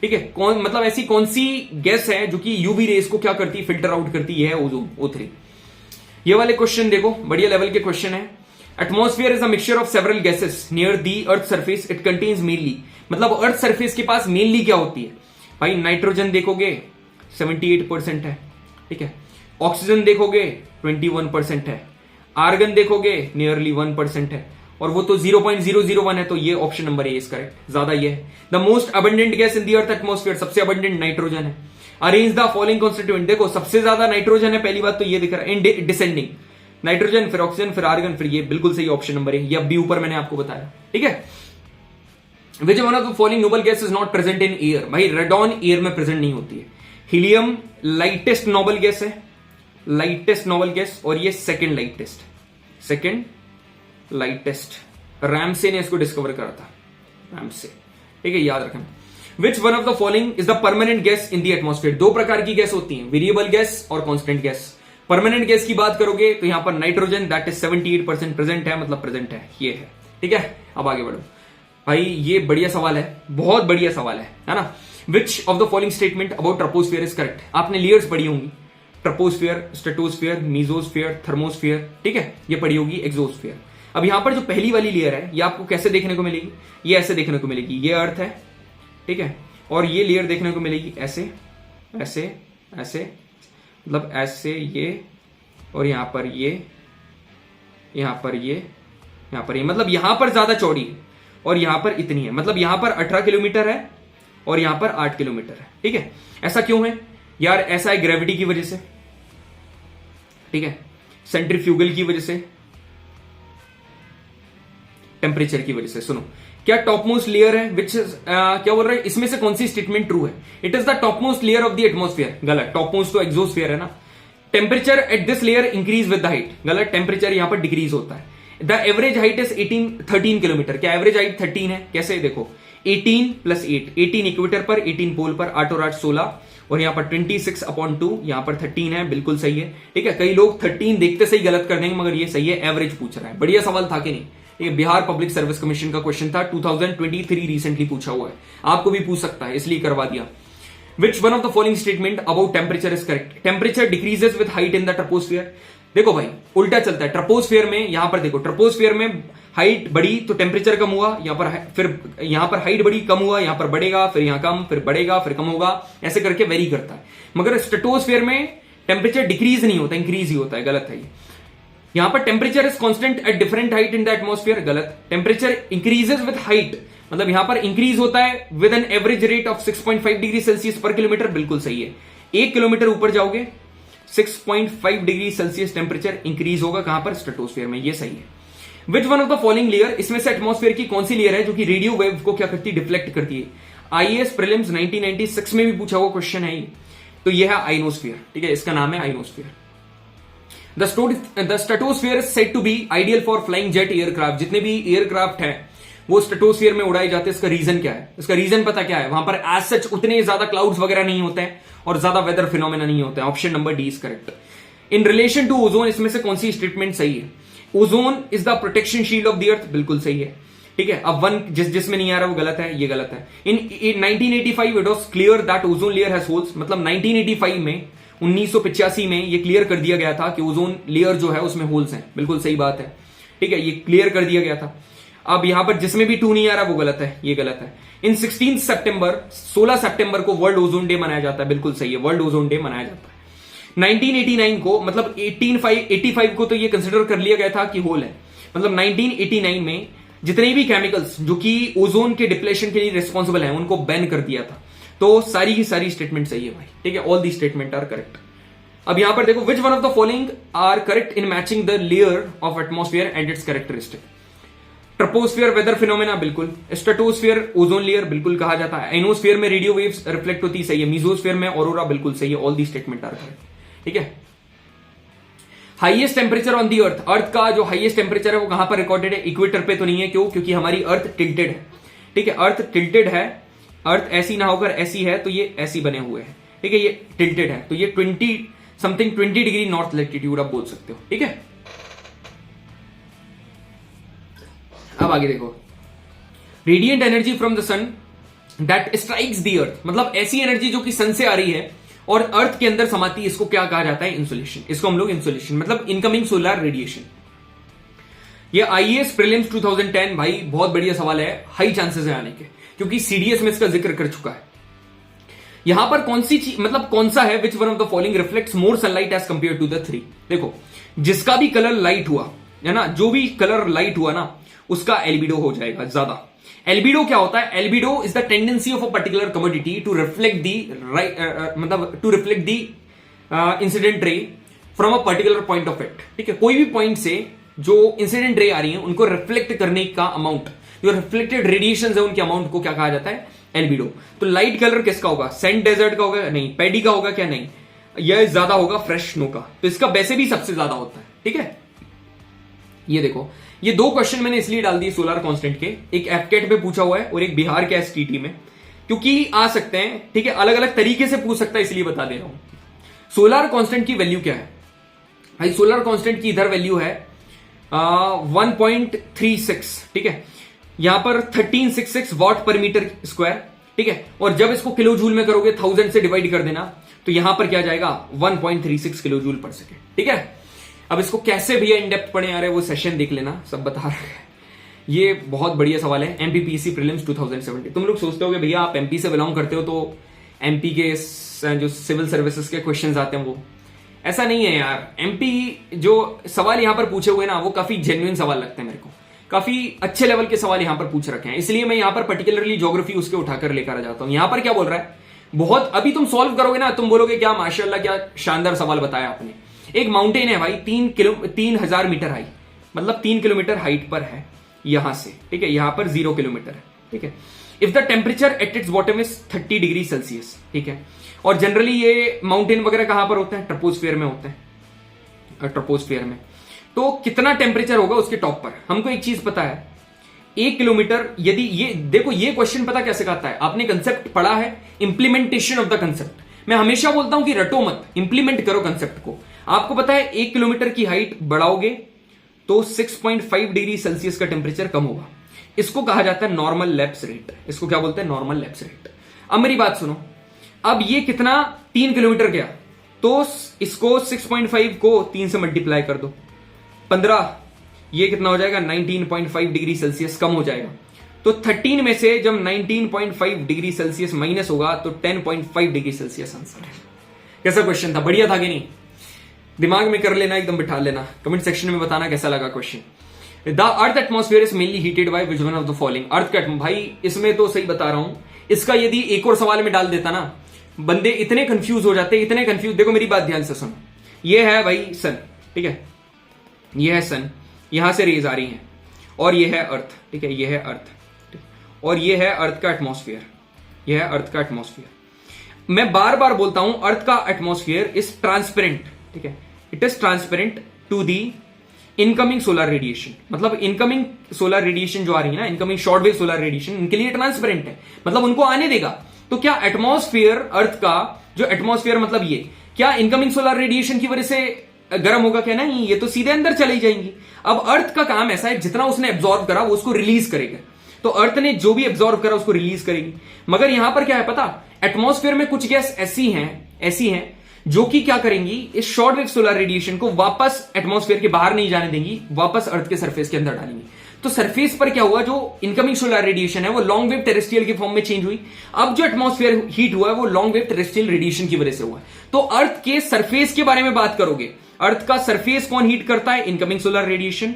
ठीक है, कौन मतलब ऐसी कौन सी गैस है जो कि यूवी रेस को क्या करती है, फिल्टर आउट करती है? Ozone, O3। ये वाले क्वेश्चन देखो, बढ़िया लेवल के क्वेश्चन है। Atmosphere is a mixture of several gases near the earth surface, it contains mainly, मतलब अर्थ सरफेस के पास मेनली क्या होती है भाई? नाइट्रोजन देखोगे 78% है, ठीक है। ऑक्सीजन देखोगे 21% है। आर्गन देखोगे नियरली 1% है, और वो तो 0.001 है, तो ये option number A is correct, ज्यादा ये है। The most abundant gas in the earth atmosphere, सबसे अबंडेंट नाइट्रोजन है। अरेंज द फॉलोइंग कॉन्स्टिट्यूएंट, देखो सबसे ज्यादा नाइट्रोजन है, पहली बात तो ये दिख रहा है इन डिसेंडिंग, नाइट्रोजन फिर ऑक्सीजन फिर आर्गन, फिर ये बिल्कुल सही ऑप्शन नंबर है, ये अब भी ऊपर मैंने आपको बताया, ठीक है। Which one of the following noble gas is not present in air, भाई रेडॉन एयर में प्रेजेंट नहीं होती है। हीलियम लाइटेस्ट नोबल गैस है, लाइटेस्ट नोबल गैस, और ये सेकंड लाइटेस्ट, रैमसे ने इसको डिस्कवर करा था, रैमसे, ठीक है, याद रखना। विच one of the following is the permanent gas in the atmosphere, दो प्रकार की गैस होती हैं, वेरिएबल गैस और कांस्टेंट गैस। परमानेंट गैस की बात करोगे तो यहां पर नाइट्रोजन दैट इज 78% प्रेजेंट है, मतलब प्रेजेंट है, ये है, ठीक है। अब आगे बढ़ो भाई, ये बढ़िया सवाल है, बहुत बढ़िया सवाल है ना। विच of the following statement about troposphere is correct, आपने लेयर्स पढ़ी होंगी, ट्रोपोस्फियर, स्ट्रेटोस्फियर, मीजोस्फियर, थर्मोस्फियर, ठीक है, ये पढ़ी होगी, एक्सोस्फियर। अब यहां पर जो पहली वाली लेयर है, ये आपको कैसे देखने को मिलेगी? ये ऐसे देखने को मिलेगी, ये अर्थ है, ठीक है, और ये लेयर देखने को मिलेगी ऐसे ऐसे ऐसे, मतलब ऐसे ये, और यहां पर ये, यहां पर ये, यहां पर ये, मतलब यहां पर ज्यादा चौड़ी है और यहां पर इतनी है, मतलब यहां पर 18 किलोमीटर है और यहां पर 8 किलोमीटर है, ठीक है। ऐसा क्यों है यार? ऐसा है ग्रेविटी की वजह से, ठीक है, सेंट्रीफ्यूगल की वजह से, टेम्परेचर की वजह से। सुनो, क्या टॉपमोस्ट लेयर है विच क्या बोल रहे हैं, इसमें से कौन सी स्टेटमेंट ट्रू है? It is the topmost layer of the atmosphere, गलत। टॉपमोस्ट तो एक्सोस्फेयर है ना। Temperature at this layer increase with the height, गलत। टेम्परेचर यहां पर डिक्रीज होता है। The average height is 13 kilometre, क्या एवरेज हाइट 13 है? कैसे देखो, 18 + 8, 18 इक्वेटर पर, 18 पोल पर, 8 और 8 16, और यहां पर 26/2, यहां पर 13 है, बिल्कुल सही है, ठीक है। कई लोग 13 देखते सही गलत कर देंगे, मगर ये सही है, एवरेज पूछ रहा है। बढ़िया सवाल था कि नहीं? ये बिहार पब्लिक सर्विस कमीशन का क्वेश्चन था, 2023 रिसेंटली पूछा हुआ है, आपको भी पूछ सकता है, इसलिए करवा दिया। विच one of the following statement about temperature is correct? Temperature decreases with height in the troposphere. देखो भाई, उल्टा चलता है। ट्रोपोस्फियर में, यहां पर देखो, ट्रोपोस्फियर में हाइट बढ़ी तो टेम्परेचर कम हुआ, यहां पर फिर यहां पर हाइट बढ़ी, कम हुआ, यहां पर बढ़ेगा, फिर यहां कम, फिर बढ़ेगा, फिर कम होगा, ऐसे करके वेरी करता है। मगर स्ट्रेटोस्फियर में टेम्परेचर डिक्रीज नहीं होता, इंक्रीज ही होता है, गलत है ये। यहां पर temperature is constant at different height in the atmosphere, गलत। टेम्परेचर इंक्रीजेस विद हाइट, मतलब यहां पर इंक्रीज होता है with an average rate of 6.5 degree Celsius पर किलोमीटर, बिल्कुल सही है। 1 किलोमीटर ऊपर जाओगे 6.5 डिग्री सेल्सियस टेम्परेचर इंक्रीज होगा, कहां पर? स्ट्रेटोस्फियर में, ये सही है। Which one of the following layer, इसमें से एटमॉस्फेयर की कौन सी लेयर है जो कि रेडियो वेव को क्या करती है? डिफ्लेक्ट करती है। आईएएस प्रीलिम्स 1996 में भी पूछा हुआ क्वेश्चन है ये, तो यह है आइनोस्फीयर, ठीक है, इसका नाम है ionosphere. The stratosphere said to be ideal for flying jet aircraft, जितने भी एयरक्राफ्ट हैं वो स्ट्रेटोस्फीयर में उड़ाए जाते हैं। इसका रीजन क्या है? इसका रीजन पता क्या है? वहां पर एज सच उतने ज्यादा क्लाउड्स वगैरह नहीं होते हैं और ज्यादा वेदर फिनोमेना नहीं होता है। Option number D is correct. In relation to ozone, इसमें से कौन सी स्टेटमेंट सही है? Ozone is the protection shield of the earth, बिल्कुल सही है, ठीक है। अब वन जिसमें नहीं आ रहा वो गलत है, ये गलत है। इन 1985 it was clear that ozone layer has holes, मतलब 1985 में, 1985 में ये क्लियर कर दिया गया था कि ओजोन लेयर जो है उसमें होल्स हैं, बिल्कुल सही बात है, ठीक है, ये क्लियर कर दिया गया था। अब यहां पर जिसमें भी 2 नहीं आ रहा वो गलत है, ये गलत है। इन 16 सितंबर को वर्ल्ड ओजोन डे मनाया जाता है, बिल्कुल सही है, वर्ल्ड ओजोन डे मनाया जाता है। 1989 को, मतलब 85 को तो ये कंसिडर कर लिया गया था कि होल है, मतलब 1989 में जितने भी केमिकल्स जो कि ओजोन के डिप्लेशन के लिए रिस्पॉन्सिबल हैं उनको बैन कर दिया था। तो सारी की सारी स्टेटमेंट सही है भाई, ठीक है, all the statement are correct. अब यहां पर देखो, which one of the following are correct in matching the layer of atmosphere and its characteristic? Troposphere weather phenomena, बिल्कुल। स्ट्रेटोस्फियर ओजोन लेयर, बिल्कुल कहा जाता है। आइनोस्फियर में रेडियो वेव्स रिफ्लेक्ट होती, सही है। मीजोस्फियर में ऑरोरा, बिल्कुल सही है, all the statement are correct, ठीक है। Highest temperature on the earth, earth का जो हाईएस्ट टेम्परेचर है वो कहां पर रिकॉर्डेड है? इक्वेटर पे तो नहीं है, क्यों? क्योंकि हमारी अर्थ टिल्टेड है, ठीक है, अर्थ टिल्टेड है, अर्थ ऐसी ना होकर ऐसी है, तो ये ऐसी बने हुए हैं, ठीक है, ये टिल्टेड है, तो ये 20 डिग्री नॉर्थ लैटिट्यूड आप बोल सकते हो, ठीक है। अब आगे देखो, radiant energy from the sun that strikes the earth, मतलब ऐसी एनर्जी जो कि सन से आ रही है और अर्थ के अंदर समाती है, इसको क्या कहा जाता है? इंसोलेशन। इसको हम लोग इंसोलेशन मतलब इनकमिंग सोलर रेडिएशन। ये आईएएस प्रीलिम्स 2010, भाई बहुत बढ़िया सवाल है, हाई चांसेस है आने के, क्योंकि सीडीएस में इसका जिक्र कर चुका है। यहां पर कौन सी चीज, मतलब कौन सा है? Which one of the following reflects more sunlight as compare to the three. देखो, जिसका भी कलर लाइट हुआ है ना, जो भी कलर लाइट हुआ ना, उसका एल्बिडो हो जाएगा ज्यादा। एल्बिडो क्या होता है? Albedo is the tendency of a particular commodity to reflect the मतलब to reflect the incident ray from a particular point of it, ठीक है। कोई भी पॉइंट से जो इंसिडेंट रे आ रही है उनको रिफ्लेक्ट करने का अमाउंट, जो रिफ्लेक्टेड रेडिएशन है उनके अमाउंट को क्या कहा जाता है? एल्बिडो। तो लाइट कलर किसका होगा? सैंड डेजर्ट का होगा? नहीं। पैडी का होगा क्या? नहीं। यह ज्यादा होगा फ्रेश स्नो का, तो इसका वैसे भी सबसे ज्यादा होता है, ठीक है। ये देखो, ये दो क्वेश्चन मैंने इसलिए डाल दिए सोलर कांस्टेंट के, एक एफकेट पे पूछा हुआ है और एक बिहार के एसटीटी में, क्योंकि आ सकते हैं, ठीक है, अलग अलग तरीके से पूछ सकता है, इसलिए बता दे रहा हूं। सोलर कांस्टेंट की वैल्यू क्या है भाई? सोलर कांस्टेंट की इधर वैल्यू है 1.36, ठीक है, यहां पर 1366 वॉट पर मीटर स्क्वायर, ठीक है। और जब इसको किलो जूल में करोगे 1000 से डिवाइड कर देना, तो यहां पर क्या जाएगा? 1.36 किलो जूल पर सेकेंड, ठीक है। अब इसको कैसे भैया इनडेप्थ पढ़े आ रहे, वो सेशन देख लेना, सब बता रहा है। ये बहुत बढ़िया सवाल है, एमपीपीएससी प्रीलिम्स 2017। तुम लोग सोचते हो कि भैया आप एमपी से बिलोंग करते हो तो एमपी के जो सिविल सर्विसेज के क्वेश्चंस आते हैं वो, ऐसा नहीं है यार। एमपी जो सवाल यहां पर पूछे हुए ना, वो काफी जेन्युइन सवाल लगते हैं मेरे को, काफी अच्छे लेवल के सवाल यहां पर पूछ रखे हैं, इसलिए मैं यहां पर पर्टिकुलरली ज्योग्राफी उसके उठाकर लेकर आ जाता हूं। यहां पर क्या बोल रहा है, बहुत अभी तुम सॉल्व करोगे ना, तुम बोलोगे क्या माशाल्लाह, क्या शानदार सवाल बताया आपने। एक माउंटेन है भाई 3000 मीटर हाई, मतलब 3 किलोमीटर हाइट पर है यहां से, ठीक है, यहां पर 0 किलोमीटर है, ठीक है। If the temperature at its bottom is 30 degree Celsius, ठीक है। और जनरली ये माउंटेन वगैरह कहां पर होते हैं? ट्रोपोस्फियर में होते हैं, ट्रोपोस्फियर में। तो कितना टेम्परेचर होगा उसके टॉप पर? हमको एक चीज पता है, 1 किलोमीटर, यदि ये देखो, ये क्वेश्चन पता कैसे आता है? आपने कंसेप्ट पढ़ा है, इंप्लीमेंटेशन ऑफ द कंसेप्ट। मैं हमेशा बोलता हूं कि रटो मत, इंप्लीमेंट करो कंसेप्ट को। आपको पता है 1 किलोमीटर की हाइट बढ़ाओगे तो 6.5 डिग्री सेल्सियस का टेम्परेचर कम होगा। इसको कहा जाता है नॉर्मल लैप्स रेट। इसको क्या बोलते हैं? Normal lapse rate. अब मेरी बात सुनो, अब ये कितना 3 किलोमीटर गया, तो इसको 6.5 को 3 से मल्टीप्लाई कर दो, 15, ये कितना हो जाएगा? 19.5 डिग्री सेल्सियस कम हो जाएगा। तो 13 में से जब 19.5 डिग्री सेल्सियस माइनस होगा तो 10.5 डिग्री सेल्सियस आंसर है। कैसा क्वेश्चन था? बढ़िया था कि नहीं? दिमाग में कर लेना, एकदम बिठा लेना। कमेंट सेक्शन में बताना कैसा लगा question. The earth atmosphere is mainly heated by which one of the following. Earth का भाई इसमें तो सही बता रहा हूं, इसका यदि एक और सवाल में डाल देता ना, बंदे इतने कंफ्यूज हो जाते, इतने कंफ्यूज। देखो मेरी बात ध्यान से सुनो, ये है भाई सन, ठीक है, ये है सन, यहां से रेज आ रही हैं, और ये है अर्थ, ठीक है, ये है अर्थ, और ये है अर्थ का एटमॉस्फेयर, ये है अर्थ का एटमॉस्फेयर। मैं बार बार बोलता हूं अर्थ का एटमॉस्फेयर इज ट्रांसपेरेंट, ठीक है, it is transparent to the incoming solar radiation. मतलब इनकमिंग सोलर रेडिएशन जो आ रही है ना, incoming short wave solar radiation, इनके लिए ट्रांसपेरेंट है, मतलब उनको आने देगा। तो क्या एटमॉस्फेयर, अर्थ का जो एटमॉस्फेयर, मतलब ये क्या इनकमिंग सोलर रेडिएशन की वजह से गर्म होगा? क्या नहीं, ये तो सीधे अंदर चली जाएंगी। अब अर्थ का काम ऐसा है, जितना उसने एब्जॉर्ब करा वो उसको रिलीज करेगा। तो अर्थ ने जो भी एब्जॉर्ब करा उसको रिलीज करेगी। मगर यहां पर क्या है पता, एटमॉस्फेयर में कुछ गैस ऐसी हैं जो कि क्या करेंगी, इस शॉर्ट वेव सोलर रेडिएशन को वापस एटमॉस्फेयर के बाहर नहीं जाने देंगी, वापस अर्थ के सरफेस के अंदर डालेंगी। तो सरफेस पर क्या हुआ, जो इनकमिंग सोलर रेडिएशन है वो लॉन्ग वेव टेरेस्ट्रियल के फॉर्म में चेंज हुई। अब जो एटमॉस्फेयर हीट हुआ है वो लॉन्ग वेव टेरेस्ट्रियल रेडिएशन की वजह से हुआ है। तो अर्थ के सरफेस के बारे में बात करोगे, अर्थ का सरफेस कौन हीट करता है? Incoming solar radiation.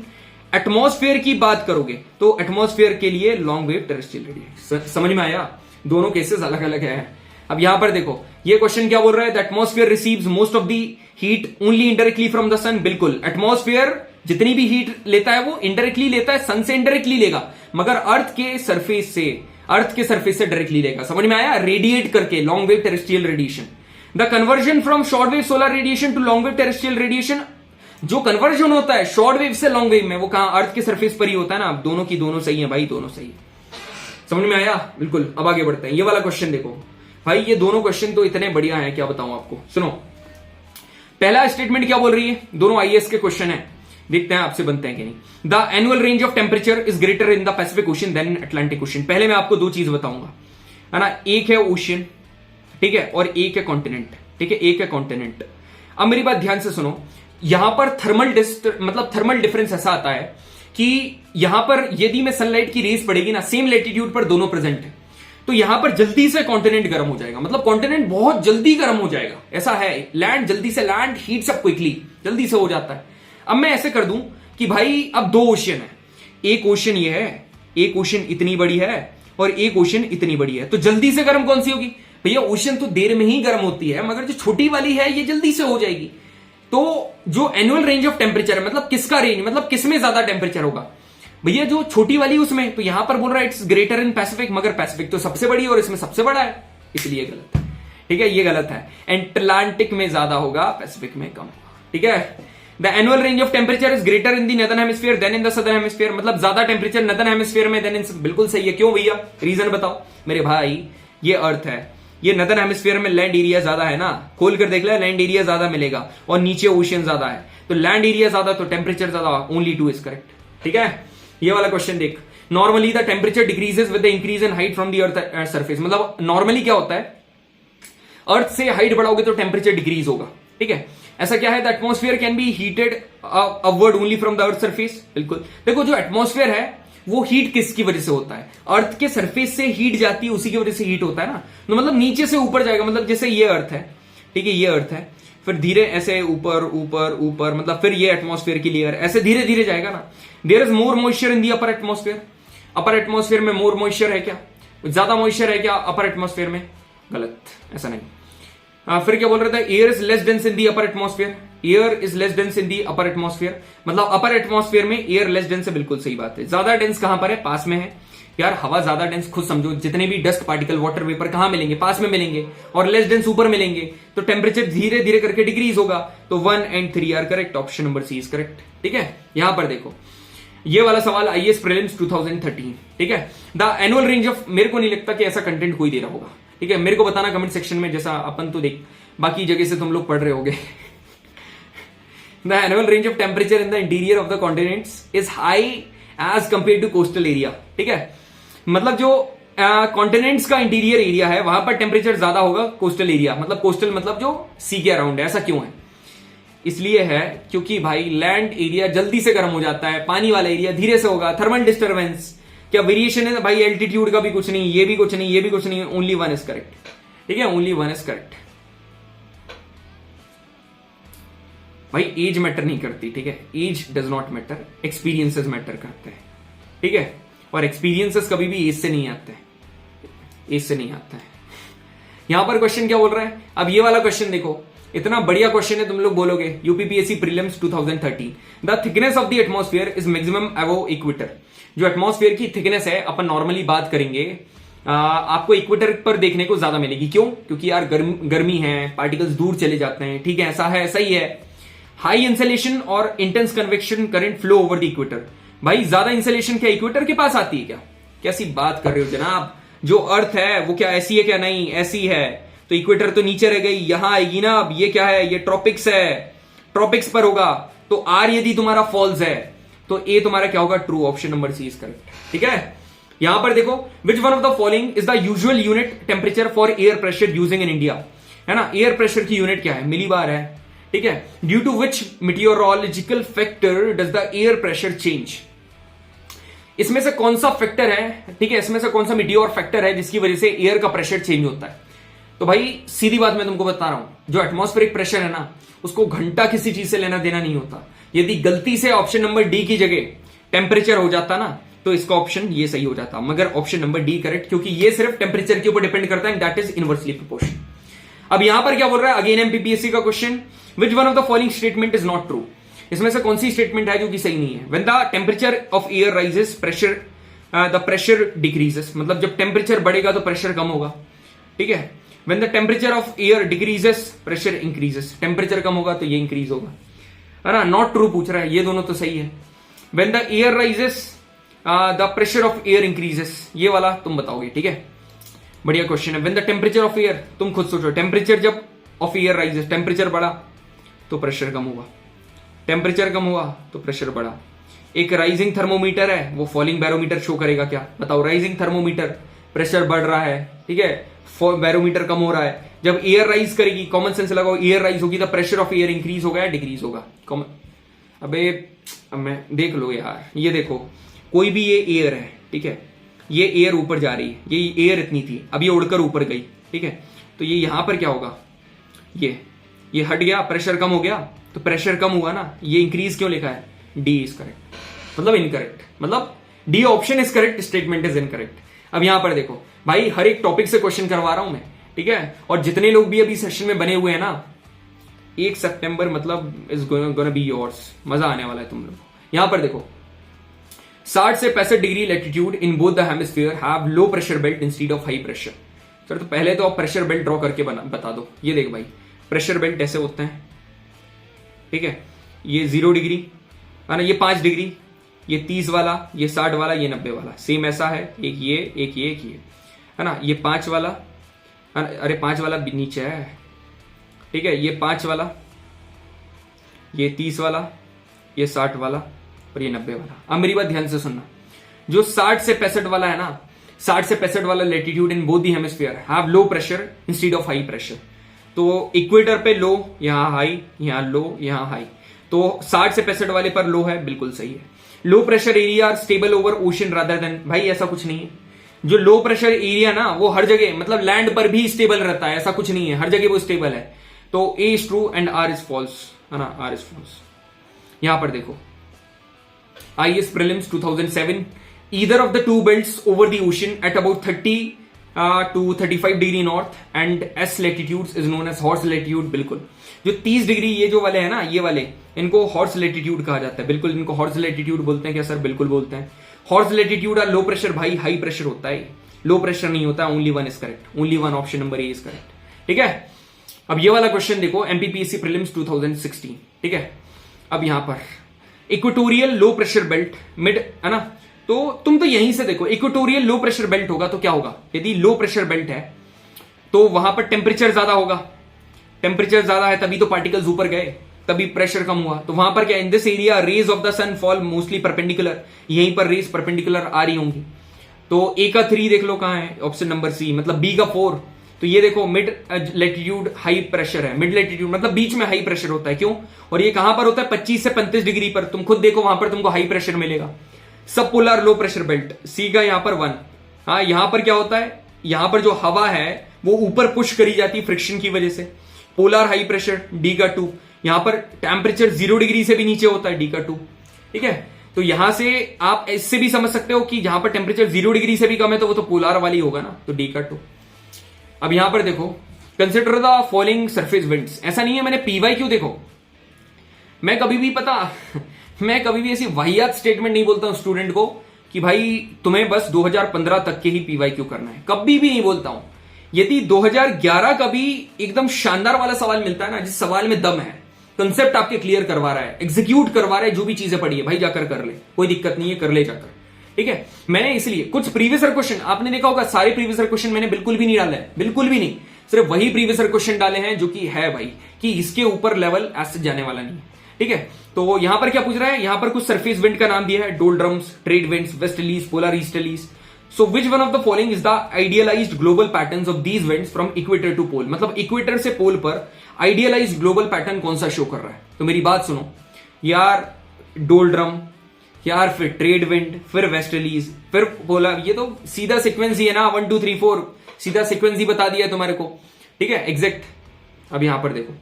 एटमॉस्फेयर की बात करोगे तो एटमॉस्फेयर के लिए लॉन्ग वेव टेरेस्ट्रियल रेडिएशन। समझ में आया? दोनों केसेस अलग अलग है। अब यहां पर देखो, ये क्वेश्चन क्या बोल रहा है, the atmosphere receives most of the heat only indirectly from the sun. बिल्कुल, एटमॉस्फेयर जितनी भी हीट लेता है वो इनडायरेक्टली लेता है, सन से इनडायरेक्टली लेगा, मगर अर्थ के सरफेस से डायरेक्टली लेगा। समझ में आया? रेडिएट करके, long wave terrestrial radiation. The conversion from short wave solar radiation to long wave terrestrial radiation, जो कन्वर्जन होता है शॉर्ट वेव से लॉन्ग वेव में वो कहां अर्थ के सरफेस पर ही होता है ना। दोनों की दोनों सही है भाई, दोनों सही है। समझ में आया? बिल्कुल। अब आगे बढ़ते हैं। ये वाला क्वेश्चन देखो भाई, ये दोनों क्वेश्चन तो इतने बढ़िया हैं, क्या बताऊं आपको। सुनो, पहला स्टेटमेंट क्या बोल रही है, दोनों आईएएस के क्वेश्चन है, देखते हैं आपसे बनते हैं कि नहीं। The annual range of temperature is greater in the Pacific ocean than in Atlantic ocean. पहले मैं आपको दो चीज बताऊंगा, है ना। एक है ओशन, ठीक है, और एक है कॉन्टिनेंट, ठीक है, एक है कॉन्टिनेंट। अब मेरी बात ध्यान से सुनो, यहां पर थर्मल डिफरेंस ऐसा आता है कि यहां पर यदि में सनलाइट की रेस पड़ेगी ना, सेम लेटीट्यूड पर दोनों प्रेजेंट है, तो यहां पर जल्दी से कॉन्टिनेंट गर्म हो जाएगा, मतलब कॉन्टिनेंट बहुत जल्दी गर्म हो जाएगा। ऐसा है, लैंड जल्दी से, लैंड हीट्स अप क्विकली, जल्दी से हो जाता है। अब मैं ऐसे कर दूं कि भाई अब दो ओशन है, एक ओशन ये है, एक ओशन इतनी बड़ी है और एक ओशन इतनी बड़ी है, तो जल्दी से गर्म कौन सी होगी भैया? ओशन तो देर में ही गर्म होती है, मगर जो छोटी वाली है ये जल्दी से हो जाएगी। तो जो एनुअल रेंज ऑफ टेम्परेचर है, मतलब किसका रेंज, मतलब किसमें ज्यादा टेम्परेचर होगा भैया? जो छोटी वाली उसमें, तो यहां पर बोल रहा है इट्स ग्रेटर इन पैसिफिक, मगर पैसिफिक तो सबसे बड़ी और इसमें सबसे बड़ा है, इसलिए गलत है, ठीक है, ये गलत है। एटलांटिक में ज्यादा होगा, पैसिफिक में कम होगा, ठीक है। The annual range of temperature is greater in the northern hemisphere than in the southern hemisphere, मतलब ज्यादा टेम्परेचर नॉर्दर्न हेमिस्फीयर में देन इन, बिल्कुल सही है। क्यों भैया, रीजन बताओ मेरे भाई। ये अर्थ है, ये नॉर्दर्न हेमिस्फीयर में लैंड एरिया ज्यादा है ना, खोल कर देख ले, लैंड एरिया ज्यादा मिलेगा और नीचे ओशन ज्यादा है, तो लैंड एरिया ज्यादा तो टेम्परेचर ज्यादा, ओनली 2 इज करेक्ट, ठीक है। ये वाला क्वेश्चन देख, normally the temperature decreases with the increase in height from the earth surface, मतलब नॉर्मली क्या होता है, अर्थ से हाइट बढ़ाओगे तो टेम्परेचर डिक्रीज होगा, ठीक है। ऐसा क्या है, the atmosphere can be heated upward only from the earth surface, बिल्कुल। देखो जो एटमॉस्फेयर है वो हीट किसकी वजह से होता है, अर्थ के सरफेस से हीट जाती है, उसी की वजह से हीट होता है ना, तो मतलब नीचे से ऊपर जाएगा, मतलब जैसे ये अर्थ है, ठीक है, ये अर्थ है, फिर धीरे ऐसे ऊपर ऊपर ऊपर, मतलब फिर ये एटमॉस्फेयर की लेयर ऐसे धीरे धीरे जाएगा ना। There is more moisture in the upper atmosphere, upper atmosphere में मोर मॉइस्चर है क्या, ज्यादा मॉइस्चर है क्या अपर एटमॉस्फेयर में? गलत, ऐसा नहीं। फिर क्या बोल रहा था, air is less dense in the upper atmosphere, air is less dense in the upper atmosphere, मतलब अपर एटमॉस्फेयर में एयर लेस डेंस है, बिल्कुल सही बात है। ज्यादा डेंस कहां पर है, पास में है यार, हवा ज्यादा डेंस खुद समझो, जितने भी डस्ट पार्टिकल वाटर वेपर कहां मिलेंगे, पास में मिलेंगे, और लेस डेंस ऊपर मिलेंगे, तो टेम्परेचर धीरे धीरे करके डिक्रीज होगा, तो 1 and 3 are correct, option number C is correct, ठीक है। यहां पर देखो ये वाला सवाल आईएएस प्रीलिम्स 2013, ठीक है। द एनुअल रेंज ऑफ, मेरे को नहीं लगता कि ऐसा कंटेंट कोई दे रहा होगा, ठीक है, मेरे को बताना कमेंट सेक्शन में, जैसा अपन तो देख बाकी जगह से तुम लोग पढ़ रहे होगे। The annual range of temperature in the interior of the continents is high as compare to coastal area, ठीक है, मतलब जो कॉन्टिनेंट्स का इंटीरियर एरिया है वहां पर टेम्परेचर ज्यादा होगा कोस्टल एरिया, मतलब कोस्टल मतलब जो सी के अराउंड है। ऐसा क्यों है, इसलिए है क्योंकि भाई लैंड एरिया जल्दी से गर्म हो जाता है, पानी वाला एरिया धीरे से होगा। थर्मल डिस्टर्बेंस क्या वेरिएशन है भाई, एल्टीट्यूड का भी कुछ नहीं, ये भी कुछ नहीं, ये भी कुछ नहीं, ओनली 1 इज करेक्ट, ठीक है, ओनली 1 इज करेक्ट। भाई एज मैटर नहीं करती, ठीक है, age does not matter, experiences matter करते हैं, ठीक है, और एक्सपीरियंसेस कभी भी एज से नहीं आते, एज से नहीं आता है। यहां पर क्वेश्चन क्या बोल रहा है, अब ये वाला क्वेश्चन देखो, इतना बढ़िया क्वेश्चन है, तुम लोग बोलोगे UPPSC prelims 2013, the thickness of the atmosphere is maximum above equator. जो एटमॉस्फेयर की थिकनेस है, अपन नॉर्मली बात करेंगे, आपको इक्वेटर पर देखने को ज्यादा मिलेगी। क्यों? क्योंकि यार गर्मी है, पार्टिकल्स दूर चले जाते हैं, ठीक है, ऐसा है, सही है। हाई इंसुलेशन और intense convection current flow over the equator, भाई ज्यादा इंसुलेशन क्या इक्वेटर के पास आती है क्या? कैसी बात कर रहे हो जनाब, जो अर्थ है वो क्या ऐसी है क्या? नहीं ऐसी है, तो इक्वेटर तो नीचे रह गई, यहां आएगी ना। अब ये क्या है, ये ट्रॉपिक्स है, ट्रॉपिक्स पर होगा, तो आर यदि तुम्हारा फॉल्स है तो ए तुम्हारा क्या होगा, true, option number C is correct, ठीक है। यहां पर देखो, which one of the following is the usual unit temperature for air pressure using in India, है ना। एयर प्रेशर की यूनिट क्या है, मिलीबार है, ठीक है। Due to which meteorological factor does the air pressure change, इसमें से कौन सा फैक्टर है, ठीक है, इसमें से कौन सा मीटियोर फैक्टर है जिसकी वजह से एयर का प्रेशर चेंज होता है? तो भाई सीधी बात मैं तुमको बता रहा हूं, जो एटमॉस्फेरिक प्रेशर है ना, उसको घंटा किसी चीज से लेना देना नहीं होता। यदि गलती से ऑप्शन नंबर डी की जगह टेम्परेचर हो जाता ना, तो इसका ऑप्शन ये सही हो जाता, मगर ऑप्शन नंबर डी करेक्ट, क्योंकि ये सिर्फ टेम्परेचर के ऊपर डिपेंड करता है, दैट इज इनवर्सली प्रोपोर्शनल। अब यहां पर क्या बोल रहा है, अगेन एमपीपीएससी का question, which one of the following statement is not true, इसमें से कौन सी स्टेटमेंट है जो कि सही नहीं है? When the temperature of air rises pressure the pressure decreases, मतलब जब टेम्परेचर बढ़ेगा तो प्रेशर कम होगा, ठीक है। When the temperature of air decreases pressure increases, temperature कम होगा तो ये इंक्रीज होगा। है ना, नॉट ट्रू पूछ रहा है, ये दोनों तो सही है। When the air rises the pressure of air increases, ये वाला तुम बताओगे, ठीक है, बढ़िया क्वेश्चन है। When the temperature of air, तुम खुद सोचो, टेम्परेचर जब ऑफ एयर राइजेस, टेम्परेचर बढ़ा तो प्रेशर कम हुआ, टेम्परेचर कम हुआ तो प्रेशर बढ़ा। एक राइजिंग थर्मोमीटर है, वो फॉलिंग बैरोमीटर शो करेगा क्या, बताओ। राइजिंग थर्मोमीटर, प्रेशर बढ़ रहा है, ठीक है, बैरोमीटर कम हो रहा है। जब एयर राइज करेगी, कॉमन सेंस लगाओ, एयर राइज होगी तो प्रेशर ऑफ एयर इंक्रीज होगा या डिक्रीज होगा। अबे अब मैं देख लो यार, ये देखो, कोई भी ये एयर है, ठीक है, ये एयर ऊपर जा रही है, ये एयर इतनी थी, अब ये उड़कर ऊपर गई, ठीक है, तो ये यहां पर क्या होगा, ये हट गया, प्रेशर कम हो गया, तो प्रेशर कम हुआ ना, ये इंक्रीज क्यों लिखा है, डी इज करेक्ट, मतलब इनकरेक्ट, मतलब D option is correct, statement is incorrect. अब यहां पर देखो भाई, हर एक टॉपिक से क्वेश्चन करवा रहा हूं मैं, ठीक है, और जितने लोग भी अभी सेशन में बने हुए हैं ना, 1 सितंबर मतलब इज गोना बी योर्स, मजा आने वाला है तुम लोग। यहां पर देखो, 60 से 65 degree latitude in both the hemisphere have low pressure belt instead of high pressure. Sir तो पहले तो आप प्रेशर बेल्ट ड्रॉ करके बता दो। ये देख भाई, प्रेशर बेल्ट ऐसे होते हैं, ठीक है, ये 0 डिग्री है ना, ये 5 डिग्री, ये 30 वाला, ये 60 वाला, ये 90 वाला, सेम ऐसा है, एक ये एक ये एक ये, है ना, ये 5 वाला, अरे 5 वाला नीचे है, ठीक है, ये 5 वाला, ये 30 वाला, ये 60 वाला और ये 90 वाला। अब मेरी बात ध्यान से सुनना, जो 60 से 65 वाला है ना, 60 से 65 वाला latitude in both the hemisphere have low pressure instead of high pressure. तो इक्वेटर पे लो, यहां हाई, यहां लो, यहां हाई, तो 60 से 65 वाले पर लो है, बिल्कुल सही है। Low pressure area are stable over ocean rather than, भाई ऐसा कुछ नहीं है। जो लो प्रेशर एरिया ना, वो हर जगह, मतलब लैंड पर भी स्टेबल रहता है, ऐसा कुछ नहीं है, हर जगह वो स्टेबल है। तो A is true and R is false, है ना, आर इज फॉल्स। यहां पर देखो, IAS prelims 2007, either of the two belts over the ocean at about 30 to 35 degree north and S latitudes is known as horse latitude। बिल्कुल, जो 30 degree ये जो वाले हैं ना, ये वाले, इनको हॉर्स लेटीट्यूड कहा जाता है। बिल्कुल, इनको हॉर्स लेटीट्यूड बोलते हैं क्या सर? बिल्कुल बोलते हैं। हॉर्स लेटीट्यूड और लो प्रेशर, भाई हाई प्रेशर होता है, लो प्रेशर नहीं होता। Only one is correct, only one, option number A is correct, ठीक है। अब ये वाला क्वेश्चन देखो, एमपीपीएससी प्रीलिम्स 2016, ठीक है। अब यहां पर equatorial low pressure belt mid, है ना, तो तुम तो यहीं से देखो, इक्वेटोरियल लो प्रेशर बेल्ट होगा तो क्या होगा, यदि लो प्रेशर बेल्ट है तो वहां पर टेम्परेचर ज्यादा होगा, टेम्परेचर ज्यादा है तभी तो पार्टिकल्स ऊपर गए, तभी प्रेशर कम हुआ। तो वहां पर क्या, in this area rays of the sun fall mostly perpendicular, यहीं पर रेज परपेंडिकुलर आ रही होंगी। तो ए का 3 देख लो कहां है, ऑप्शन नंबर सी, मतलब बी का 4। तो ये देखो मिड लेटीट्यूड हाई प्रेशर है, मिड लेटीट्यूड मतलब बीच में हाई प्रेशर होता है, क्यों? और ये कहां पर होता है, 25 से 35 डिग्री पर, तुम खुद देखो वहां पर तुमको हाई प्रेशर मिलेगा। सब पोलर लो प्रेशर बेल्ट, सी का यहां पर 1। हाँ, यहां पर क्या होता है, यहां पर जो हवा है वो ऊपर पुश करी जाती है फ्रिक्शन की वजह से, पोलर हाई प्रेशर, डी का 2। यहां पर टेम्परेचर 0 डिग्री से भी नीचे होता है, डी का 2, ठीक है। तो यहां से आप इससे भी समझ सकते हो कि जहां पर टेम्परेचर 0 डिग्री से भी कम है तो वो तो पोलर वाली होगा ना, तो डी का 2। अब यहां पर देखो, consider the following surface winds. ऐसा नहीं है मैंने पीवाई क्यों, देखो मैं कभी भी मैं कभी भी ऐसी वाहियात स्टेटमेंट नहीं बोलता हूं स्टूडेंट को कि भाई तुम्हें बस 2015 तक के ही पीवाई क्यों करना है, कभी भी नहीं बोलता हूं। यदि 2011 का भी एकदम शानदार वाला सवाल मिलता है ना, जिस सवाल में दम है, कंसेप्ट आपके क्लियर करवा रहा है, एग्जीक्यूट करवा रहा है, जो भी चीजें पड़ी है भाई जाकर कर ले, कोई दिक्कत नहीं है, कर ले जाकर, ठीक है। मैंने इसलिए कुछ प्रीवियस क्वेश्चन आपने देखा होगा, सारे प्रीवियस क्वेश्चन मैंने बिल्कुल भी नहीं डाला है, बिल्कुल भी नहीं, सिर्फ वही प्रीवियस क्वेश्चन डाले हैं जो कि है भाई, कि इसके ऊपर लेवल ऐसे जाने वाला नहीं है, ठीक है। तो यहां पर क्या पूछ रहा है, यहां पर कुछ सरफेस विंड का नाम दिया है, doldrums, trade winds, westerlies, polar easterlies. So which one of the following is the idealized global patterns of these winds from equator to pole, मतलब इक्वेटर से पोल पर आइडियलाइज्ड ग्लोबल पैटर्न कौन सा शो कर रहा है। तो मेरी बात सुनो यार, डोलड्रम यार, फिर ट्रेड विंड, फिर वेस्टर्लीज, फिर पोलर, ये तो सीधा सीक्वेंस ही है ना, 1 2 3 4, सीधा सीक्वेंस ही बता दिया तुम्हारे को, ठीक है, एग्जैक्ट। अब यहां पर देखो,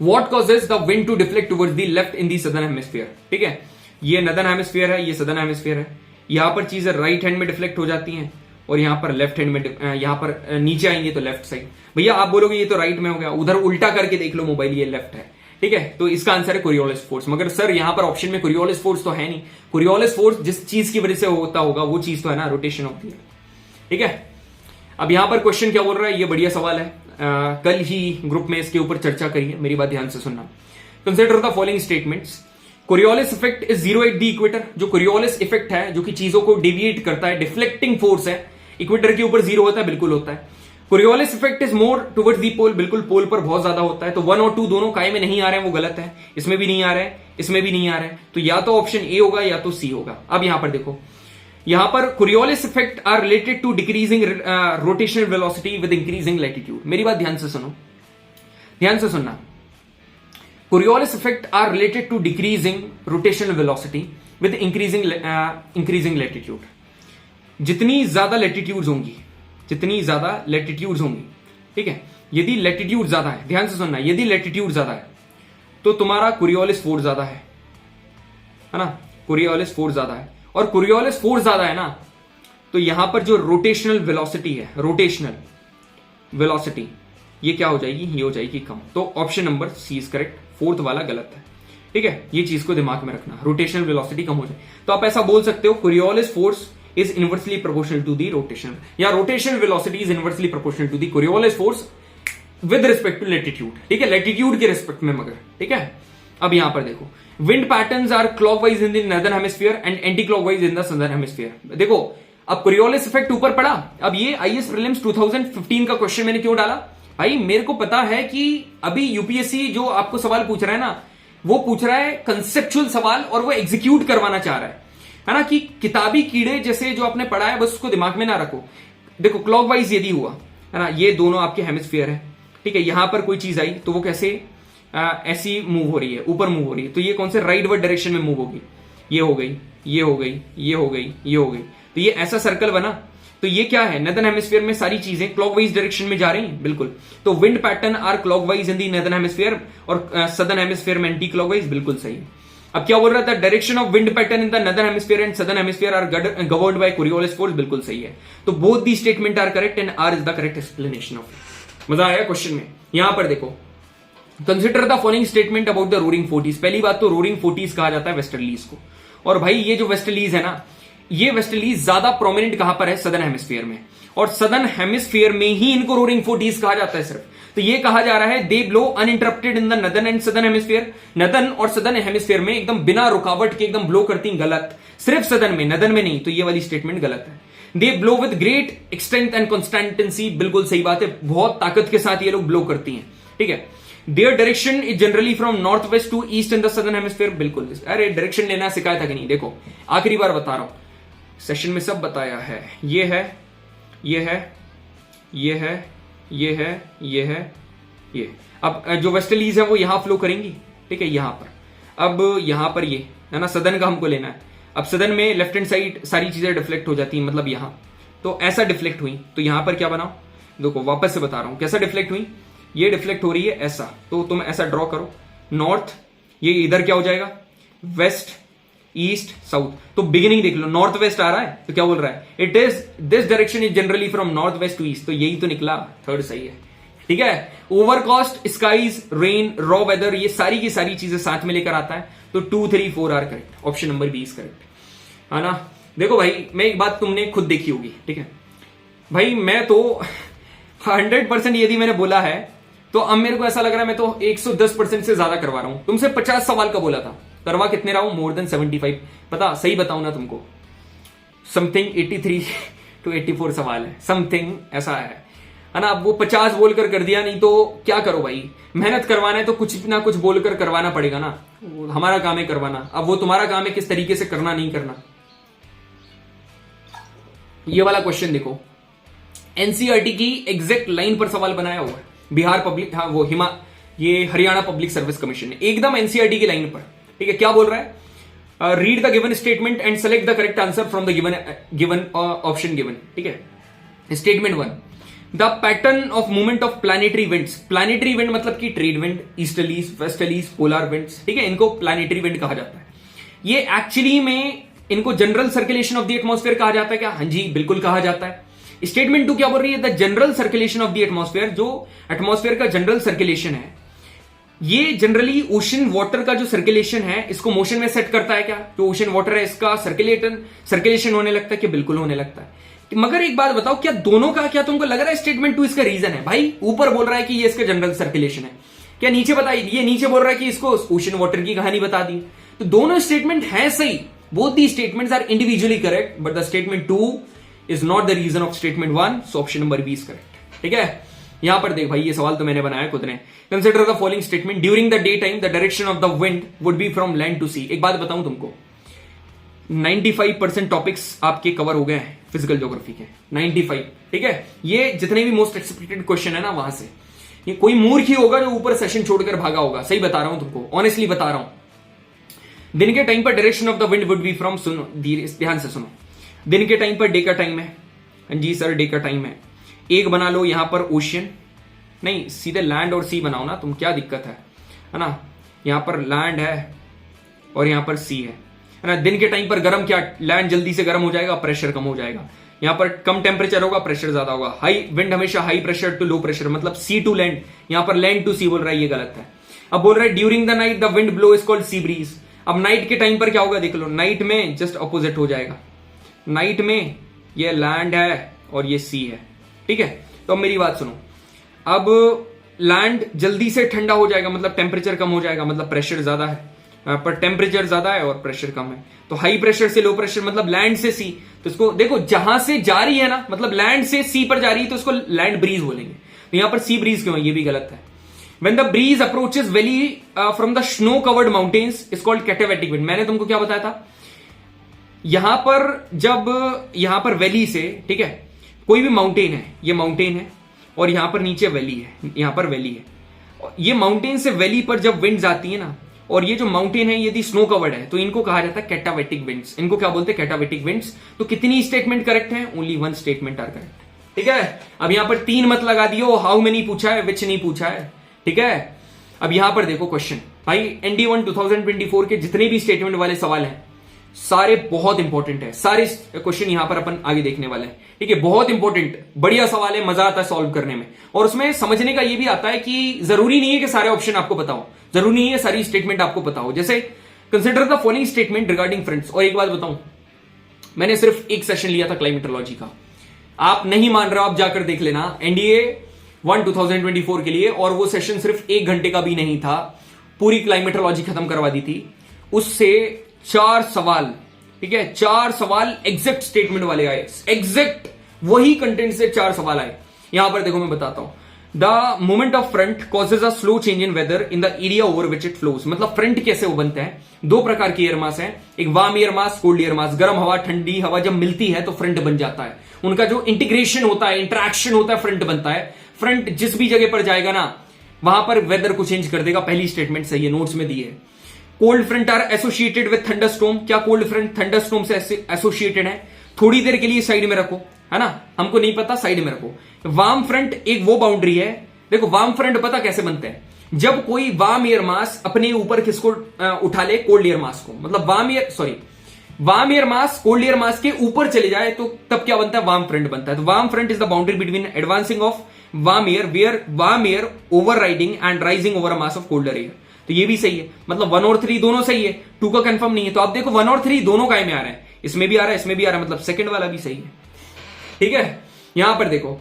What causes the wind to deflect towards the left in the southern hemisphere, ठीक है, ये नदर्न हेमिस्फीयर है, ये सदर्न हेमिस्फीयर है। यहां पर चीजें राइट हैंड में डिफ्लेक्ट हो जाती हैं और यहां पर लेफ्ट हैंड में, यहां पर नीचे आएंगे तो लेफ्ट साइड। भैया आप बोलोगे ये तो राइट में हो गया, उधर उल्टा करके देख लो मोबाइल, ये लेफ्ट है, ठीक है। तो इसका आंसर है कोरियोलिस फोर्स, मगर सर यहां पर ऑप्शन में कोरियोलिस फोर्स तो है नहीं। कोरियोलिस फोर्स जिस चीज की वजह से होता होगा वो चीज तो है ना, रोटेशन ऑफ द अर्थ, ठीक है। अब यहां पर क्वेश्चन क्या बोल रहा है, ये बढ़िया सवाल है, कल ही ग्रुप में इसके ऊपर चर्चा करिए, मेरी बात ध्यान से सुनना। Consider the following statements. Coriolis effect is zero at the equator. जो कोरियोलिस इफेक्ट है, जो कि चीजों को डेविएट करता है, डिफ्लेक्टिंग फोर्स है, इक्वेटर के ऊपर जीरो होता है, बिल्कुल होता है। Coriolis effect is more towards the pole, pole पोल पर बहुत ज्यादा होता है। तो 1 और 2 दोनों काय में नहीं आ रहे हैं, वो गलत है। इसमें भी नहीं आ रहे हैं, इसमें भी नहीं आ रहे हैं, तो या तो ऑप्शन ए होगा या तो सी होगा। अब यहां पर देखो, यहां पर Coriolis effect are related to decreasing rotational velocity with increasing latitude. मेरी बात ध्यान से सुनो, ध्यान से सुनना। Coriolis effect are related to decreasing rotational velocity with increasing latitude. जितनी ज्यादा लैटिट्यूड्स होंगी, जितनी ज्यादा लैटिट्यूड्स होंगी, ठीक है, यदि लैटिट्यूड ज्यादा है, ध्यान से सुनना, यदि लैटिट्यूड ज्यादा है तो तुम्हारा कोरियोलिस फोर्स ज्यादा है ना, कोरियोलिस फोर्स ज्यादा है। और कोरियोलिस फोर्स ज्यादा है ना, तो यहां पर जो रोटेशनल वेलोसिटी है, रोटेशनल वेलोसिटी, ये क्या हो जाएगी, ये हो जाएगी कम। तो option number C is correct, fourth वाला गलत है, ठीक है। ये चीज को दिमाग में रखना, रोटेशनल वेलोसिटी कम हो जाए। तो आप ऐसा बोल सकते हो, Coriolis force is inversely proportional to the rotation, या rotational velocity is inversely proportional to the Coriolis force with respect to latitude, ठीक है, latitude के रिस्पेक्ट में मगर, ठीक है। अब यहां पर देखो, wind patterns are clockwise in the northern hemisphere and anti-clockwise in the southern hemisphere। देखो, अब Coriolis effect ऊपर पड़ा। अब ये IAS prelims 2015 का क्वेश्चन मैंने क्यों डाला भाई, मेरे को पता है कि अभी यूपीएससी जो आपको सवाल पूछ रहा है ना, वो पूछ रहा है कंसेप्चुअल सवाल और वो एग्जीक्यूट करवाना चाह रहा है ना, कि किताबी कीड़े जैसे जो आपने पढ़ा है बस उसको दिमाग में ना रखो। देखो क्लॉकवाइज यदि हुआ है ना, ये दोनों आपके हेमिस्फीयर है, ठीक है, यहां पर कोई चीज आई तो वो कैसे ऐसी मूव हो रही है, ऊपर मूव हो रही है, तो ये कौन से राइटवर्ड डायरेक्शन में मूव होगी, ये हो गई, ये हो गई, ये हो गई, ये हो गई, तो ये ऐसा सर्कल बना। तो ये क्या है, नदर्न हेमिस्फीयर में सारी चीजें क्लॉकवाइज डायरेक्शन में जा रही हैं, बिल्कुल। तो wind pattern are clockwise in the northern hemisphere और सदर्न हेमिस्फीयर में एंटी क्लॉकवाइज, बिल्कुल सही है। अब क्या बोल रहा था, direction of wind pattern in the northern hemisphere and southern hemisphere are governed by Coriolis force, बिल्कुल सही है। तो both the statement are correct and R is the correct explanation of it. मजा आया क्वेश्चन में। यहां पर देखो, consider the following statement about the roaring forties. पहली बात तो रोरिंग फोर्टीज कहा जाता है वेस्टर्लीज को, और भाई ये जो वेस्टर्लीज है ना, ये वेस्टर्लीज ज्यादा प्रोमिनेंट कहां पर है, सदर्न हेमिस्फीयर में, और सदर्न हेमिस्फीयर में ही इनको रोरिंग फोर्टीज कहा जाता है सिर्फ। तो ये कहा जा रहा है they blow uninterrupted in the northern and southern hemisphere, northern और सदर्न हेमिस्फीयर में एकदम बिना रुकावट के एकदम ब्लो करती हैं, गलत। सिर्फ सदर्न में, नदर्न में नहीं, तो ये वाली स्टेटमेंट गलत है। They blow with great strength and constancy, बिल्कुल सही बात है, बहुत ताकत के साथ ये लोग ब्लो करती हैं, ठीक है। Their direction is generally from north west to east in the southern hemisphere, बिल्कुल। अरे डायरेक्शन लेना सिखाया था कि नहीं, देखो आखिरी बार बता रहा हूं, सेशन में सब बताया है, ये है, ये है, ये है, ये है, ये है, ये। अब जो वेस्टर्लीज है वो यहां फ्लो करेंगी, ठीक है, यहां पर। अब यहां पर ये है ना, सदर्न का हमको लेना है। अब सदर्न में लेफ्ट हैंड साइड सारी चीजें डिफ्लेक्ट हो जाती हैं, मतलब यहां तो ऐसा डिफ्लेक्ट हुई, तो यहां पर क्या बनाओ, देखो वापस से बता रहा हूं कैसा डिफ्लेक्ट हुई, ये डिफ्लेक्ट हो रही है ऐसा, तो तुम ऐसा ड्रॉ करो, नॉर्थ, ये इधर क्या हो जाएगा, वेस्ट, ईस्ट, साउथ। तो बिगिनिंग देख लो, नॉर्थ वेस्ट आ रहा है, तो क्या बोल रहा है, it is this direction is generally from north west to east, तो यही तो निकला, थर्ड सही है, ठीक है। Overcast, skies, rain, raw weather, ये सारी की सारी चीजें साथ में लेकर आता है, तो 2, 3, 4 are correct, option number B is correct, है ना। देखो भाई, मैं एक बात तुमने खुद देखी होगी, ठीक है भाई, मैं तो 100% यदि मैंने बोला है तो अब मेरे को ऐसा लग रहा है मैं तो 110% से ज्यादा करवा रहा हूं। तुमसे 50 सवाल का बोला था, करवा कितने रहा हूं, मोर देन 75। पता सही बताऊं ना तुमको, समथिंग 83 to 84 सवाल है, समथिंग ऐसा है ना। अब वो 50 बोलकर कर दिया, नहीं तो क्या करो भाई, मेहनत करवाना है तो कुछ ना कुछ बोलकर करवाना पड़ेगा ना, हमारा काम है करवाना, अब वो तुम्हारा काम है किस तरीके से करना नहीं करना। ये वाला क्वेश्चन देखो, एनसीईआरटी की एग्जैक्ट लाइन पर सवाल बनाया हुआ है, बिहार पब्लिक, हाँ वो ये हरियाणा पब्लिक सर्विस कमीशन ने, एकदम एनसीईआरटी की लाइन पर, ठीक है। क्या बोल रहा है, read the given statement and select the correct answer from the given option given, ठीक है। Statement 1, the pattern of movement of planetary winds, planetary wind मतलब कि trade wind, easterlies, westerlies, polar winds, ठीक है, इनको प्लैनेटरी विंड कहा जाता है। ये एक्चुअली में इनको general circulation of the atmosphere कहा जाता है क्या, हाँ जी बिल्कुल कहा जाता है। स्टेटमेंट 2 क्या बोल रही है, the general circulation of the atmosphere, जो एटमॉस्फेयर का जनरल सर्कुलेशन है, ये जनरली ओशन वाटर का जो सर्कुलेशन है इसको मोशन में सेट करता है क्या, जो ओशन वाटर है इसका सर्कुलेशन होने लगता है कि बिल्कुल होने लगता है। मगर एक बात बताओ, क्या दोनों का, क्या तुमको लग रहा है स्टेटमेंट 2 इसका रीजन है, भाई ऊपर बोल रहा है कि ये इसका जनरल सर्कुलेशन है, क्या नीचे बताई, ये नीचे बोल रहा है कि इसको ओशन वाटर की कहानी बता दी। तो दोनों स्टेटमेंट है सही, both the statements are individually correct, but the statement 2 is not the reason of statement 1, so option number B is correct. ठीक है, यहां पर देख भाई, ये सवाल तो मैंने बनाया खुद ने। Consider the following statement, during the daytime the direction of the wind would be from land to sea. एक बात बताऊं तुमको, 95% टॉपिक्स आपके कवर हो गए हैं फिजिकल ज्योग्राफी के, 95। ठीक है, ये जितने भी मोस्ट एक्सपेक्टेड क्वेश्चन है ना वहां से, ये कोई मूर्ख ही होगा जो ऊपर सेशन छोड़कर भागा होगा। सही बता रहा हूं तुमको, ऑनेस्टली बता रहा हूं। दिन के टाइम पर direction of the wind would be from, सुनो ध्यान से सुनो, दिन के टाइम पर डे का टाइम है, जी सर डे का टाइम है, एक बना लो यहां पर ओशियन, नहीं सीधे लैंड और सी बनाओ ना तुम, क्या दिक्कत है ना। यहां पर लैंड है और यहां पर सी है ना। दिन के टाइम पर गर्म, क्या लैंड जल्दी से गर्म हो जाएगा, प्रेशर कम हो जाएगा। यहां पर कम टेम्परेचर होगा, प्रेशर ज्यादा होगा। हाई विंड हमेशा high pressure to low pressure, मतलब सी टू लैंड, यहां पर लैंड टू सी बोल रहा है, ये गलत है। अब बोल रहा है during the night the wind blow is called sea breeze. अब नाइट के टाइम पर क्या होगा देख लो, नाइट में जस्ट अपोजिट हो जाएगा, नाइट में ये लैंड है और ये सी है। ठीक है, तो अब मेरी बात सुनो, अब लैंड जल्दी से ठंडा हो जाएगा, मतलब टेम्परेचर कम हो जाएगा, मतलब प्रेशर ज्यादा है, पर टेम्परेचर ज्यादा है और प्रेशर कम है। तो हाई प्रेशर से लो प्रेशर मतलब लैंड से सी, तो इसको देखो जहां से जा रही है ना, मतलब लैंड से सी पर जा रही है तो इसको लैंड ब्रीज बोलेंगे। तो यहां पर सी ब्रीज क्यों है, ये भी गलत है। When the breeze approaches valley from the snow covered mountains is called katabatic wind। मैंने तुमको क्या बताया था, यहां पर जब यहां पर वैली से, ठीक है, कोई भी माउंटेन है, ये माउंटेन है और यहां पर नीचे वैली है, यहां पर वैली है, ये माउंटेन से वैली पर जब विंड्स आती है ना, और ये जो माउंटेन है यदि स्नो कवर्ड है तो इनको कहा जाता है कैटावेटिक विंड्स। इनको क्या बोलते हैं, कैटावेटिक विंड्स। तो कितनी स्टेटमेंट करेक्ट है, ओनली 1 स्टेटमेंट आर करेक्ट। ठीक है, अब यहां पर 3 मत लगा दियो, हाउ मेनी पूछा है, विच नहीं पूछा है। ठीक है, अब यहां पर देखो क्वेश्चन, भाई ND1 2024 के जितने भी स्टेटमेंट वाले सवाल हैं सारे बहुत इंपॉर्टेंट है, सारे क्वेश्चन यहां पर अपन आगे देखने वाले हैं। ठीक है, बहुत इंपॉर्टेंट, बढ़िया सवाल है, मजा आता है सॉल्व करने में, और उसमें समझने का ये भी आता है कि जरूरी नहीं है कि सारे ऑप्शन आपको पता हो, जरूरी नहीं है सारी स्टेटमेंट आपको पता हो। जैसे consider the following statement regarding fronts. और एक बात बताऊं, मैंने सिर्फ एक सेशन लिया था क्लाइमेटोलॉजी का, आप नहीं मान रहे हो आप जाकर देख लेना NDA 1 2024 के लिए, और वो सेशन सिर्फ 1 घंटे का भी नहीं था, पूरी क्लाइमेटोलॉजी खत्म करवा दी थी। उससे 4 सवाल, ठीक है, 4 सवाल एग्जैक्ट स्टेटमेंट वाले आए, एग्जैक्ट वही कंटेंट से 4 सवाल आए। यहां पर देखो मैं बताता हूं, the moment of front causes a slow change in weather in the area over which it flows. मतलब फ्रंट कैसे वो बनते हैं, 2 प्रकार की एयर मास है, एक warm air mass, cold air mass. गर्म हवा ठंडी हवा जब मिलती है तो फ्रंट बन जाता है, उनका जो इंटीग्रेशन होता है, इंटरेक्शन होता है, फ्रंट बनता है। फ्रंट जिस भी जगह पर जाएगा ना वहां पर वेदर को चेंज कर देगा, पहली स्टेटमेंट सही है, नोट्स में दी है। Cold front are associated with thunderstorm. क्या कोल्ड फ्रंट थंडरस्टॉर्म से एसोसिएटेड है, थोड़ी देर के लिए साइड में रखो, है ना, हमको नहीं पता, साइड में रखो। वार्म फ्रंट एक वो बाउंड्री है, देखो वार्म फ्रंट पता कैसे बनते हैं, जब कोई वार्म एयर मास अपने ऊपर किसको उठा ले, कोल्ड एयर मास को, मतलब warm air mass cold air mass के ऊपर चले जाए तो तब क्या बनता है, वार्म फ्रंट बनता है। तो warm front is the boundary between advancing of warm air where warm air overriding and rising over a mass of colder air. तो ये भी सही है, मतलब 1 और 3 दोनों सही है, 2 का कंफर्म नहीं है। तो आप देखो 1 और 3 दोनों काय में आ रहा है, इसमें भी आ रहा है, इसमें भी आ रहा है, मतलब सेकंड वाला भी सही है। ठीक है, यहां पर देखो,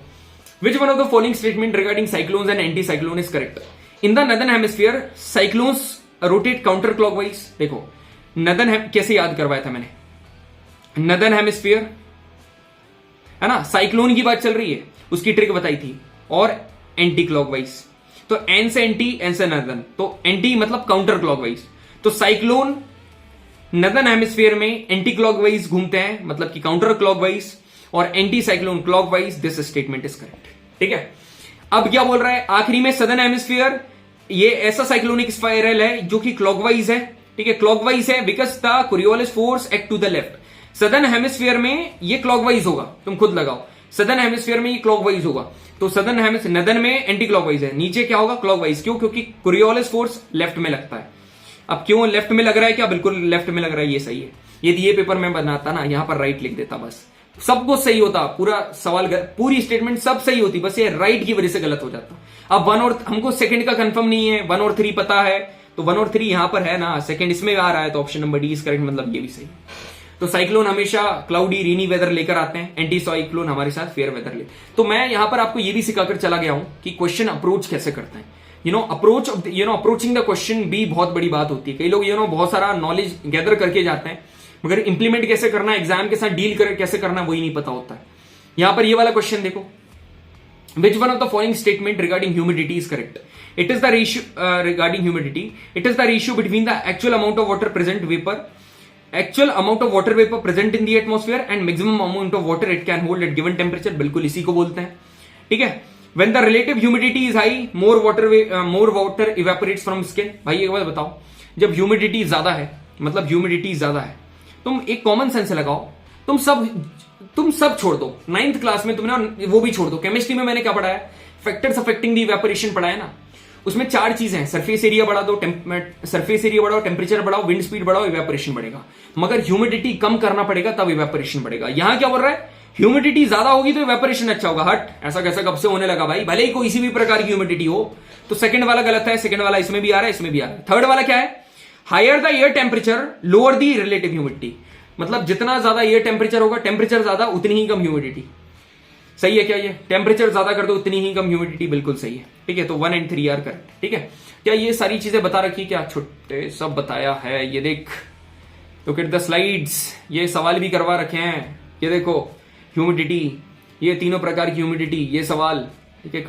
which one of the following statement regarding cyclones and anti cyclone is correct. In the northern hemisphere cyclones rotate counter clockwise. देखो नॉर्दर्न कैसे याद करवाया था मैंने, नॉर्दर्न हेमिस्फीयर है ना, साइक्लोन की बात चल रही है, उसकी ट्रिक बताई थी, और एंटी क्लॉकवाइज। तो एन से एंटी, एन से नॉर्दर्न, तो एंटी मतलब काउंटर क्लॉकवाइज। तो साइक्लोन नॉर्दर्न हेमिस्फीयर में एंटी क्लॉकवाइज घूमते हैं, मतलब कि काउंटर क्लॉकवाइज, और anti cyclone clockwise. This statement is correct. ठीक है, अब क्या बोल रहा है आखिरी में, सदर्न हेमिस्फीयर ये ऐसा साइक्लोनिक स्पाइरल है जो कि क्लॉकवाइज है। ठीक है, क्लॉकवाइज है because the Coriolis force act to the left. Southern hemisphere में ये क्लॉकवाइज होगा, तुम खुद लगाओ, सदर्न हेमिस्फीयर में ये क्लॉकवाइज होगा। तो सदर्न हेमिस्फीयर, नदन में एंटी क्लॉकवाइज है, नीचे क्या होगा, क्लॉकवाइज। क्यों, क्योंकि कोरियोलिस फोर्स लेफ्ट में लगता है। अब क्यों लेफ्ट में लग रहा है, क्या बिल्कुल लेफ्ट में लग रहा है, ये सही है। यदि ये पेपर में बनाता ना, यहां पर राइट लिख देता, बस सब कुछ सही होता, पूरा सवाल पूरी स्टेटमेंट सब सही होती, बस ये राइट की वजह से गलत हो जाता। अब 1 और हमको सेकंड का कंफर्म नहीं है, 1 और 3 पता है, तो 1 और 3 यहां पर है ना, सेकंड इसमें आ रहा है, तो option number D is correct, मतलब ये भी सही। तो साइक्लोन हमेशा क्लाउडी रेनी वेदर लेकर आते हैं, एंटी साइक्लोन हमारे साथ फेयर वेदर ले। तो मैं यहां पर आपको ये भी सिखाकर चला गया हूं कि क्वेश्चन अप्रोच कैसे करते हैं। अप्रोचिंग द क्वेश्चन भी बहुत बड़ी बात होती है। कई लोग बहुत सारा नॉलेज गैदर करके जाते हैं, मगर इंप्लीमेंट कैसे करना, एग्जाम के साथ डील कैसे करना, वही नहीं पता होता है। यहां पर ये वाला क्वेश्चन देखो, which one of the following statement regarding humidity is correct? It is the ratio regarding humidity. It is the ratio between the actual amount of water present present in the atmosphere and maximum amount of water it can hold at given temperature. बिल्कुल इसी को बोलते हैं, ठीक है। When the relative humidity is high, more water evaporates from skin. भाई एक बात बताओ, जब ह्यूमिडिटी ज्यादा है, मतलब ह्यूमिडिटी ज्यादा है, तुम एक कॉमन सेंस लगाओ, तुम सब छोड़ दो। 9th क्लास में तुमने वो भी छोड़ दो, केमिस्ट्री में मैंने क्या पढ़ाया, फैक्टर्स अफेक्टिंग द इवेपोरेशन पढ़ाया ना। उसमें 4 चीजें हैं, सरफेस एरिया बढ़ा दो, टेम्परेचर बढ़ाओ, विंड स्पीड बढ़ाओ, इवेपोरेशन बढ़ेगा। मगर ह्यूमिडिटी कम करना पड़ेगा तब इवेपोरेशन बढ़ेगा। यहां क्या बोल रहा है, ह्यूमिडिटी ज्यादा होगी तो इवेपोरेशन अच्छा होगा। हट, ऐसा कैसा कब से होने लगा भाई, भले ही कोई किसी भी प्रकार की ह्यूमिडिटी हो। तो सेकंड वाला गलत है, सेकंड वाला इसमें भी आ रहा है, इसमें भी आ रहा है। थर्ड वाला क्या है, higher the air temperature lower the relative humidity, मतलब जितना ज्यादा एयर टेम्परेचर होगा, टेम्परेचर ज्यादा उतनी ही कम ह्यूमिडिटी। सही है क्या ये, टेम्परेचर ज्यादा कर दो उतनी ही कम ह्यूमिडिटी, बिल्कुल सही है, ठीक है। तो 1 और 3 आर करेक्ट, ठीक है। क्या ये सारी चीजें बता रखी, क्या छोटे सब बताया है, ये देख, लुक एट द स्लाइड्स, ये सवाल भी करवा रखे हैं, ये देखो ह्यूमिडिटी, ये तीनों प्रकार की ह्यूमिडिटी, ये सवाल, ठीक है।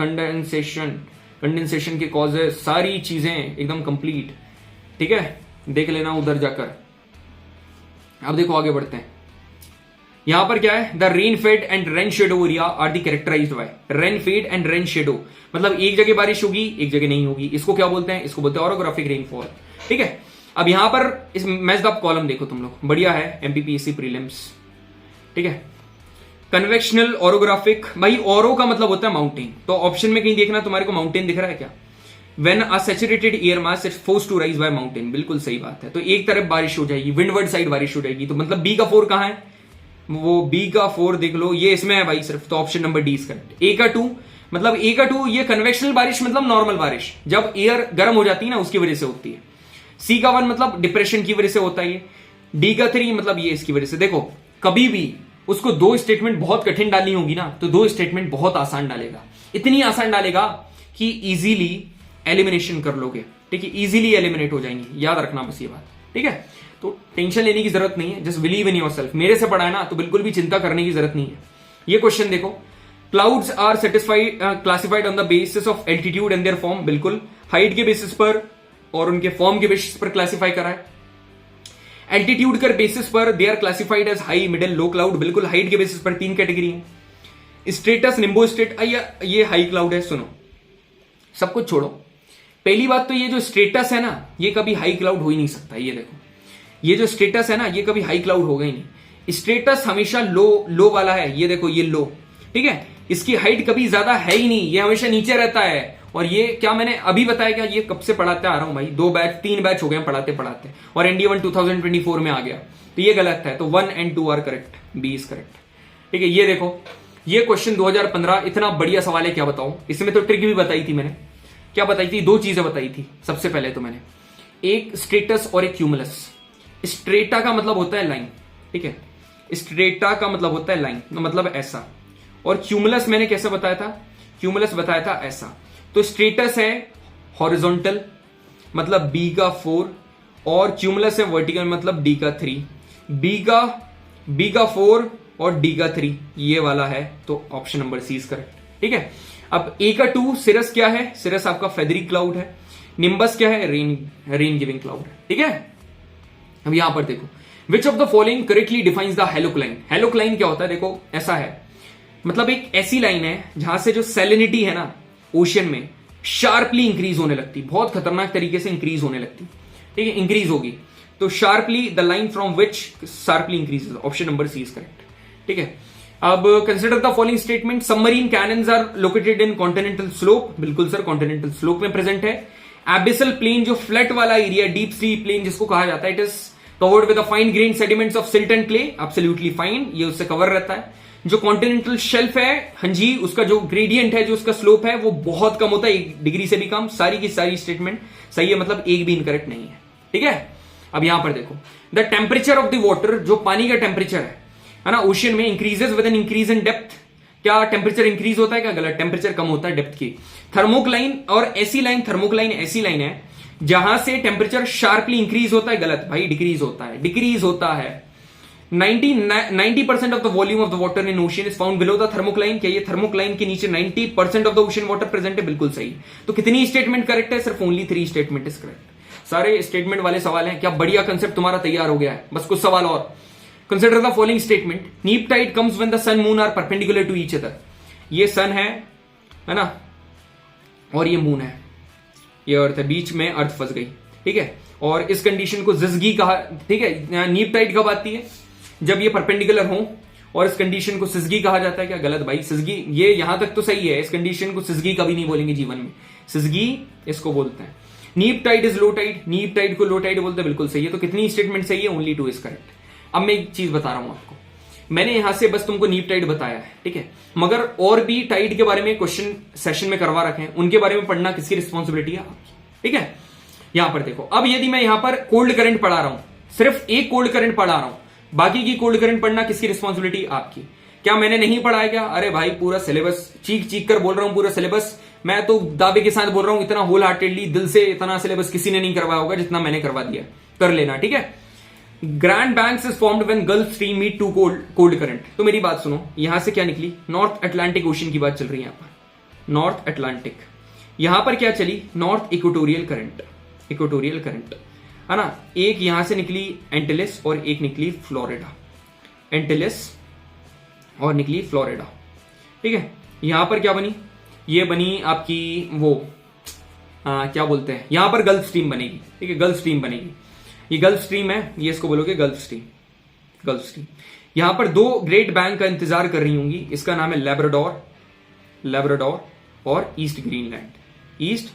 कंडेंसेशन के कॉजेज, सारी चीजें एकदम कंप्लीट, ठीक है, देख लेना उधर जाकर। अब देखो आगे बढ़ते हैं, यहां पर क्या है, the rain fed and rain shadow area are the characterized by. Rain fed and rain shadow मतलब एक जगह बारिश होगी, एक जगह नहीं होगी, इसको क्या बोलते हैं, इसको बोलते हैं ऑरोग्राफिक रेनफॉल, ठीक है। अब यहां पर इस मैच्ड अप कॉलम देखो तुम लोग, बढ़िया है, एमपीपीएससी प्रीलिम्स, ठीक है। कन्वेक्शनल, ऑरोग्राफिक, भाई ऑरो का मतलब होता है माउंटेन, तो ऑप्शन में कहीं देखना तुम्हारे को माउंटेन दिख रहा है क्या, When a saturated air mass is forced to rise by mountain, बिल्कुल सही बात है। तो एक तरफ बारिश हो जाएगी, विंडवर्ड साइड बारिश हो जाएगी, तो मतलब बी का 4 कहां है, वो बी का 4 देख लो, ये इसमें है भाई सिर्फ, तो option number D is correct. A का 2 मतलब ए का 2 ये कन्वेक्शनल बारिश, मतलब नॉर्मल बारिश, जब एयर गर्म हो जाती है ना उसकी वजह से होती है। सी का 1 मतलब डिप्रेशन की वजह से होता है। डी का 3 मतलब ये इसकी वजह से। देखो कभी भी उसको 2 स्टेटमेंट बहुत कठिन डालनी होगी ना, तो 2 स्टेटमेंट बहुत आसान डालेगा, इतनी आसान डालेगा कि इजीली एलिमिनेशन कर लोगे, ठीक है, इजीली एलिमिनेट हो जाएंगे, याद रखना बस ये बात, ठीक है। तो टेंशन लेने की जरूरत नहीं है, जस्ट बिलीव इन योरसेल्फ। मेरे से पढ़ा है ना, तो बिल्कुल भी चिंता करने की जरूरत नहीं है। ये क्वेश्चन देखो, clouds are classified on the basis of altitude and their form, बिल्कुल हाइट के बेसिस पर और उनके फॉर्म के बेसिस पर क्लासिफाई करा है। एल्टीट्यूड के बेसिस पर they are classified as high, middle, low cloud, बिल्कुल हाइट के बेसिस पर 3 कैटेगरी है। स्टेटस, निम्बो स्टेट, ये हाई क्लाउड है। सुनो, सब कुछ छोड़ो, पहली बात तो ये जो स्टेटस है ना, ये कभी हाई क्लाउड हो ही नहीं सकता। ये देखो, ये जो स्टेटस है ना, ये कभी हाई क्लाउड होगा ही नहीं। स्टेटस हमेशा लो वाला है, ये देखो ये लो, ठीक है, इसकी हाइट कभी ज्यादा है ही नहीं, ये हमेशा नीचे रहता है। और ये क्या मैंने अभी बताया क्या, ये कब से पढ़ाते आ रहा हूं भाई, 3 बैच हो गए पढ़ाते पढ़ाते, और एनडीए 1 2024 में आ गया, तो ये गलत है। तो 1 और 2 are correct, B is correct, ठीक है। ये देखो, ये क्वेश्चन 2015, इतना बढ़िया सवाल है, क्या बताऊं, इसमें तो ट्रिक भी बताई थी मैंने। क्या बताई थी, 2 चीजें बताई थी। सबसे पहले तो मैंने एक स्टेटस और एक क्यूमुलस। स्ट्रेटा का मतलब होता है लाइन, ठीक है, स्ट्रेटा का मतलब होता है लाइन, मतलब ऐसा, और क्यूमुलस मैंने कैसे बताया था, क्यूमुलस बताया था ऐसा। तो स्ट्रेटस है हॉरिजॉन्टल, मतलब बी का 4, और क्यूमुलस है वर्टिकल, मतलब डी का 3। बी का 4 और डी का 3 ये वाला है, तो option number C is correct, ठीक है। अब ए का 2 सिरस क्या है, सिरस आपका फेदरी क्लाउड है। निम्बस क्या है, रेन गिविंग क्लाउड है, ठीक है। अब यहां पर देखो, which of the following correctly defines the halocline. Halocline क्या होता है, देखो ऐसा है, मतलब एक ऐसी लाइन है जहां से जो सैलिनिटी है ना ओशियन में शार्पली इंक्रीज होने लगती, बहुत खतरनाक तरीके से इंक्रीज होने लगती, ठीक है, इंक्रीज होगी। तो sharply, the line from which sharply increase, option number C is correct, ठीक है। अब consider the following statement, submarine canyons are located in continental slope, बिल्कुल सर कॉन्टिनेंटल स्लोप में प्रेजेंट है। एबिसल प्लेन जो फ्लैट वाला एरिया, डीप सी प्लेन जिसको कहा जाता है, it is covered with fine grain sediments of silt and clay, absolutely fine, ये उससे कवर रहता है। जो कॉन्टिनेंटल शेल्फ है, हाँ जी, उसका जो ग्रेडियंट है, जो उसका स्लोप है, वो बहुत कम होता है, 1 डिग्री से भी कम। सारी की सारी स्टेटमेंट सही है, मतलब एक भी इनकरेक्ट नहीं है, ठीक है। अब यहां पर देखो, the temperature of the water, जो पानी का टेम्परेचर है ना ओशियन में, increases with an increase in depth, क्या टेम्परेचर इंक्रीज होता है? क्या गलत, टेम्परेचर कम होता है डेप्थ की। थर्मोक्लाइन और ऐसी लाइन, थर्मोक्लाइन ऐसी लाइन है जहां से टेम्परेचर शार्पली इंक्रीज होता है, गलत भाई, डिक्रीज होता है, डिक्रीज होता है। 90% of the volume of the water in ocean is found below the thermocline. क्या ये थर्मोक्लाइन के नीचे 90% of the ocean water present है? बिल्कुल सही। तो कितनी स्टेटमेंट करेक्ट है? सिर्फ ओनली 3 स्टेटमेंट इज करेक्ट। सारे स्टेटमेंट वाले सवाल हैं। क्या बढ़िया कंसेप्ट तुम्हारा तैयार हो गया है। बस कुछ सवाल और। Consider the following statement, neap tide comes when the sun moon are perpendicular to each other. ये सन है ना, और ये मून है, ये अर्थ है, बीच में अर्थ फंस गई, ठीक है। और इस कंडीशन को जिजगी कहा, ठीक है। नीप टाइड कब आती है? जब ये परपेंडिकुलर हो, और इस कंडीशन को सिजगी कहा जाता है। क्या गलत भाई, सिजगी, ये यहां तक तो सही है। इस कंडीशन को सिजगी कभी नहीं बोलेंगे जीवन में, सिजगी इसको बोलते हैं। नीप टाइड इज लो टाइड, नीप टाइड को लो टाइड बोलते हैं, बिल्कुल सही है। तो कितनी स्टेटमेंट सही है? Only 2 is correct. अब मैं एक चीज बता रहा हूं आपको, मैंने यहां से बस तुमको नीप टाइड बताया है, ठीक है, मगर और भी टाइड के बारे में क्वेश्चन सेशन में करवा रखे हैं, उनके बारे में पढ़ना किसकी रिस्पॉन्सिबिलिटी है? आपकी, ठीक है। यहां पर देखो, अब यदि मैं यहां पर कोल्ड करंट पढ़ा रहा हूं, सिर्फ एक कोल्ड करंट पढ़ा रहा हूं, बाकी की कोल्ड करंट पढ़ना किसकी रिस्पॉन्सिबिलिटी? आपकी। क्या मैंने नहीं पढ़ाया क्या? अरे भाई पूरा सिलेबस, चीख चीख कर बोल रहा हूं पूरा सिलेबस, मैं तो दावे के साथ बोल रहा हूं, इतना होल हार्टेडली दिल से इतना सिलेबस किसी ने नहीं करवाया होगा जितना मैंने करवा दिया, कर लेना, ठीक है। Grand Banks is formed when Gulf Stream meet to cold current. तो मेरी बात सुनो, यहां से क्या निकली? नॉर्थ अटलांटिक ओशन की बात चल रही है यहां पर, नॉर्थ अटलांटिक। यहां पर क्या चली? North equatorial current, equatorial current, है ना। एक यहां से निकली एंटिलिस और एक निकली फ्लोरिडा, एंटिलिस और निकली फ्लोरिडा, ठीक है। यहां पर क्या बनी? ये बनी आपकी वो क्या बोलते हैं, यहां पर गल्फ स्ट्रीम बनेगी, ठीक है, गल्फ स्ट्रीम बनेगी। ये गल्फ स्ट्रीम है, ये इसको बोलोगे गल्फ स्ट्रीम, गल्फ स्ट्रीम। यहां पर 2 ग्रेट बैंक का इंतजार कर रही होंगी, इसका नाम है लैब्राडोर, लैब्राडोर और ईस्ट ग्रीनलैंड, ईस्ट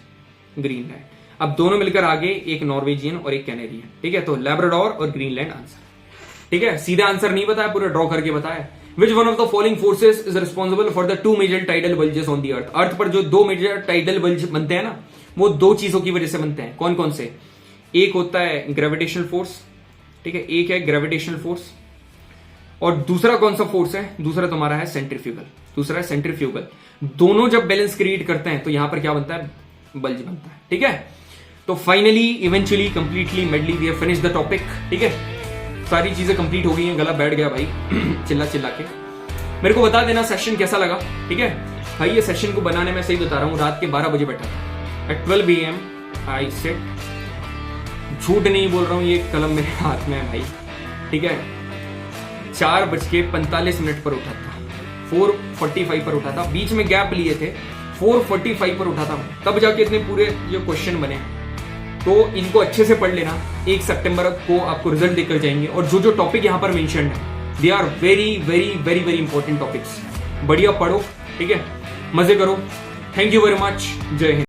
ग्रीनलैंड। अब दोनों मिलकर आगे एक नॉर्वेजियन और एक कैनेडियन, ठीक है। तो लैब्राडोर और ग्रीनलैंड आंसर, ठीक है। सीधा आंसर नहीं बताया, पूरा ड्रॉ करके बताया। Which one of the following forces is responsible for the 2 major tidal bulges on the earth. Earth पर जो 2 मेजर टाइडल बल्ज बनते हैं ना, वो 2 चीजों की वजह से बनते हैं। कौन कौन से? एक होता है ग्रेविटेशनल फोर्स, ठीक है, एक है ग्रेविटेशनल फोर्स, और दूसरा कौन सा फोर्स है? दूसरा तुम्हारा है सेंट्रीफ्यूगल, दूसरा है सेंट्रीफ्यूगल। दोनों जब बैलेंस क्रिएट करते हैं तो यहां पर क्या बनता है? बल्ज बनता है, ठीक है। तो finally, eventually, completely, madly we have finished the topic, ठीक है। सारी चीजें कंप्लीट हो गई हैं, गला बैठ गया भाई चिल्ला चिल्ला के। मेरे को बता देना सेशन कैसा लगा, ठीक है भाई। ये सेशन को बनाने में, सही बता रहा हूं, रात के 12 बजे बैठा था, एट 12 AM आई सेट, झूठ नहीं बोल रहा हूं, ये कलम मेरे हाथ में है भाई, ठीक है। 4:45 पर उठा था, 4:45 पर उठा था, बीच में गैप लिए थे, 4:45 पर उठा था, तब जाके इतने पूरे ये क्वेश्चन बने। तो इनको अच्छे से पढ़ लेना, 1 सितंबर को आपको रिजल्ट देकर जाएंगे। और जो जो टॉपिक यहां पर मेंशन है, they are very very very very important topics. बढ़िया पढ़ो, ठीक है, मजे करो। थैंक यू वेरी मच, जय हिंद।